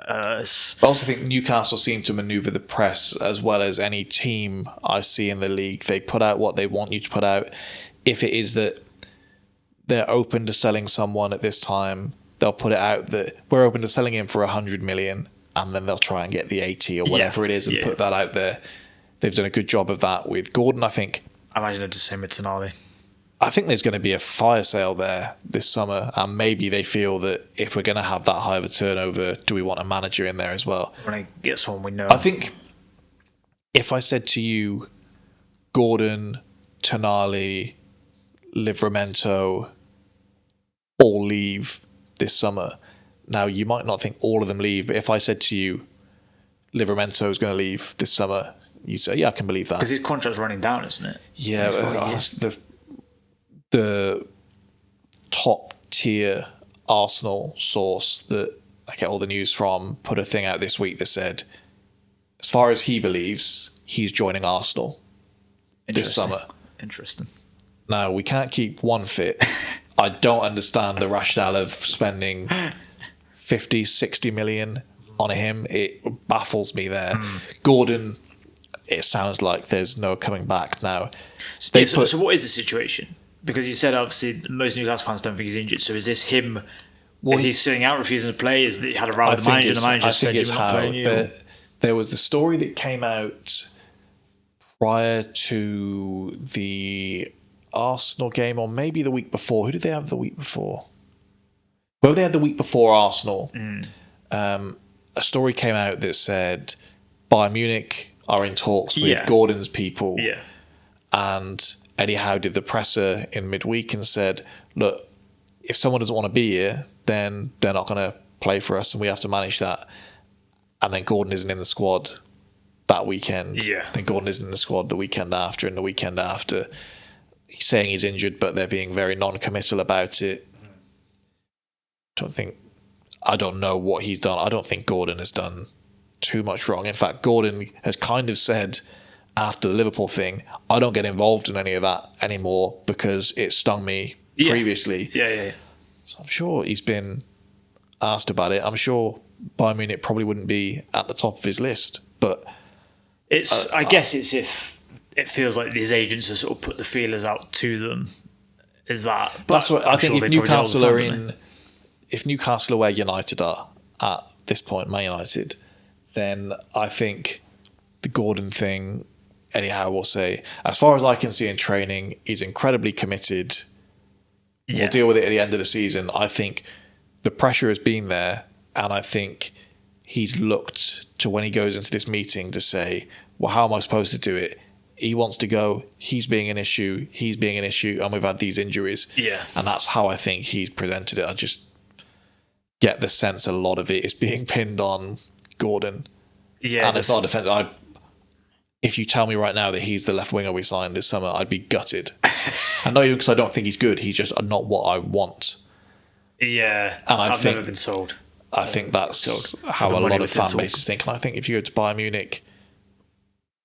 Speaker 1: I also think Newcastle seem to manoeuvre the press as well as any team I see in the league. They put out what they want you to put out. If it is that they're open to selling someone at this time, they'll put it out that we're open to selling him for 100 million, and then they'll try and get the 80 or whatever it is and put that out there. They've done a good job of that with Gordon, I think.
Speaker 2: I imagine they're the same with Tonali.
Speaker 1: I think there's going to be a fire sale there this summer, and maybe they feel that if we're going to have that high of a turnover, do we want a manager in there as well?
Speaker 2: When I get someone we know.
Speaker 1: I think if I said to you, Gordon, Tonali, Livramento all leave this summer. Now, you might not think all of them leave, but if I said to you, Livramento is going to leave this summer, you'd say, yeah, I can believe that.
Speaker 2: Because his contract's running down, isn't it?
Speaker 1: Yeah, the top tier Arsenal source that I get all the news from put a thing out this week that said, as far as he believes, he's joining Arsenal this summer.
Speaker 2: Interesting.
Speaker 1: Now, we can't keep one fit. I don't understand the rationale of spending 50, 60 million on him. It baffles me there. Gordon, it sounds like there's no coming back now.
Speaker 2: So what is the situation? Because you said, obviously, most Newcastle fans don't think he's injured. So is this him? Is he sitting out, refusing to play? Is that he had a row with the manager and the manager said, you're not playing you?
Speaker 1: There was the story that came out prior to the Arsenal game, or maybe the week before. Who did they have the week before? Well, they had the week before Arsenal. A story came out that said Bayern Munich are in talks with Gordon's people.
Speaker 2: Yeah.
Speaker 1: And Eddie Howe did the presser in midweek and said, look, if someone doesn't want to be here, then they're not going to play for us and we have to manage that. And then Gordon isn't in the squad that weekend.
Speaker 2: Yeah.
Speaker 1: Then Gordon isn't in the squad the weekend after and the weekend after. He's saying he's injured, but they're being very non-committal about it. I don't know what he's done. I don't think Gordon has done too much wrong. In fact, Gordon has kind of said after the Liverpool thing, I don't get involved in any of that anymore because it stung me previously.
Speaker 2: Yeah.
Speaker 1: So I'm sure he's been asked about it. I'm sure Bayern Munich probably wouldn't be at the top of his list, but
Speaker 2: I guess it's if it feels like these agents have sort of put the feelers out to them. Is that? But
Speaker 1: that's what I think. If Newcastle are in, if Newcastle are where United are at this point, Man United, then I think the Gordon thing, Eddie Howe will say, as far as I can see in training, he's incredibly committed. Yeah. We'll deal with it at the end of the season. I think the pressure has been there, and I think he's looked to when he goes into this meeting to say, well, how am I supposed to do it? He wants to go, he's being an issue, and we've had these injuries.
Speaker 2: Yeah.
Speaker 1: And that's how I think he's presented it. I just get the sense a lot of it is being pinned on Gordon.
Speaker 2: Yeah.
Speaker 1: And it's not a defense. If you tell me right now that he's the left winger we signed this summer, I'd be gutted. And not even because I don't think he's good, he's just not what I want.
Speaker 2: Yeah.
Speaker 1: And
Speaker 2: I've never been sold.
Speaker 1: I think that's how a lot of fan bases think. And I think if you go to Bayern Munich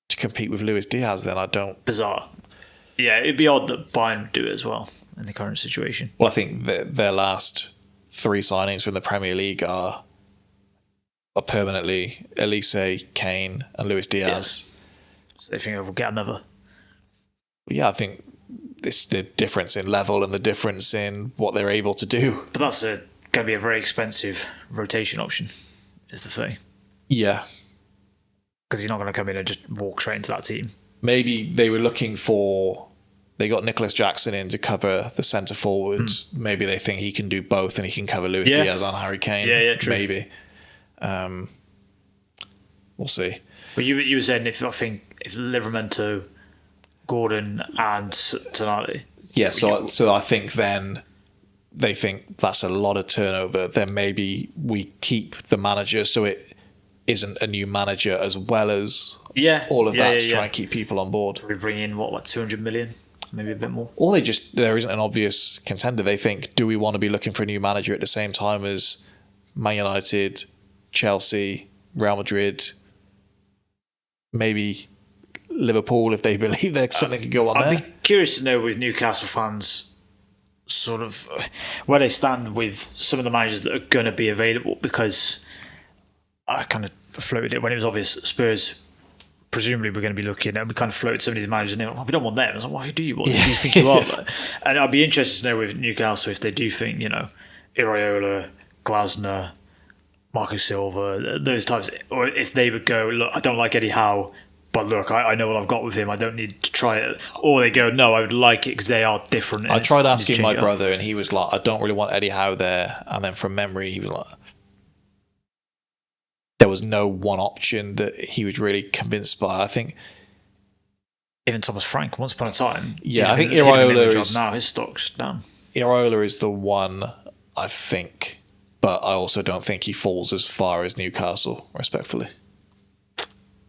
Speaker 1: to compete with Luis Diaz, then I don't.
Speaker 2: Bizarre. Yeah, it'd be odd that Bayern would do it as well in the current situation.
Speaker 1: Well, I think their last 3 signings from the Premier League are permanently Elise, Kane, and Luis Diaz.
Speaker 2: Yes. So they think we'll get another.
Speaker 1: Yeah, I think it's the difference in level and the difference in what they're able to do.
Speaker 2: But that's going to be a very expensive rotation option, is the thing.
Speaker 1: Yeah.
Speaker 2: Because you're not going to come in and just walk straight into that team.
Speaker 1: Maybe they were looking for... They got Nicholas Jackson in to cover the centre forwards. Maybe they think he can do both and he can cover Luis Diaz and Harry Kane.
Speaker 2: Yeah, true.
Speaker 1: Maybe. We'll see.
Speaker 2: Well, you were saying if Livramento, Gordon and Tonali...
Speaker 1: Yeah, so I think then they think that's a lot of turnover. Then maybe we keep the manager so it isn't a new manager as well as all of that to try and keep people on board.
Speaker 2: We bring in, what 200 million? Maybe a bit more.
Speaker 1: Or there isn't an obvious contender. They think, do we want to be looking for a new manager at the same time as Man United, Chelsea, Real Madrid, maybe Liverpool if they believe there's something could go on there.
Speaker 2: I'd be curious to know with Newcastle fans sort of where they stand with some of the managers that are going to be available, because I kind of floated it when it was obvious Spurs presumably we're going to be looking, and we kind of floated some of these managers and they were like, we don't want them. I was like, well, who do you want? Who do you think you are? And I'd be interested to know with Newcastle if they do think, Iraola, Glasner, Marco Silva, those types, or if they would go, look, I don't like Eddie Howe, but look, I know what I've got with him, I don't need to try it. Or they go, no, I would like it because they are different.
Speaker 1: I tried asking my brother and he was like, I don't really want Eddie Howe there. And then from memory, he was like, there was no one option that he was really convinced by. I think
Speaker 2: even Thomas Frank, once upon a time.
Speaker 1: Yeah, I think Iraola is...
Speaker 2: Now his stock's down.
Speaker 1: Iraola is the one, I think, but I also don't think he falls as far as Newcastle, respectfully.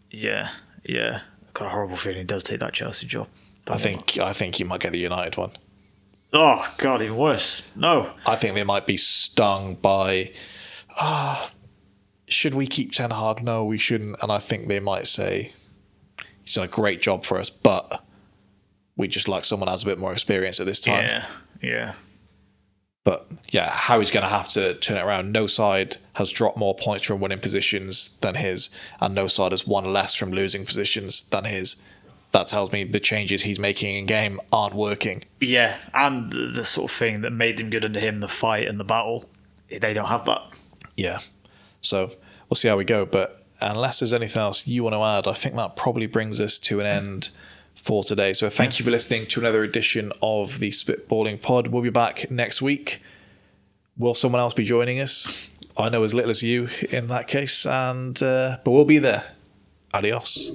Speaker 2: Yeah. I've got a horrible feeling he does take that Chelsea job.
Speaker 1: I think he might get the United one.
Speaker 2: Oh, God, even worse. No.
Speaker 1: I think they might be stung by, should we keep Ten Hag? No, we shouldn't. And I think they might say, he's done a great job for us, but we just like someone who has a bit more experience at this time.
Speaker 2: Yeah.
Speaker 1: But yeah, how he's going to have to turn it around. No side has dropped more points from winning positions than his, and no side has won less from losing positions than his. That tells me the changes he's making in game aren't working. Yeah,
Speaker 2: and the sort of thing that made them good under him, the fight and the battle, they don't have that.
Speaker 1: Yeah, so we'll see how we go. But unless there's anything else you want to add, I think that probably brings us to an end for today. So thank you for listening to another edition of the Spitballing Pod. We'll be back next week. Will someone else be joining us? I know as little as you in that case, and but we'll be there. Adios.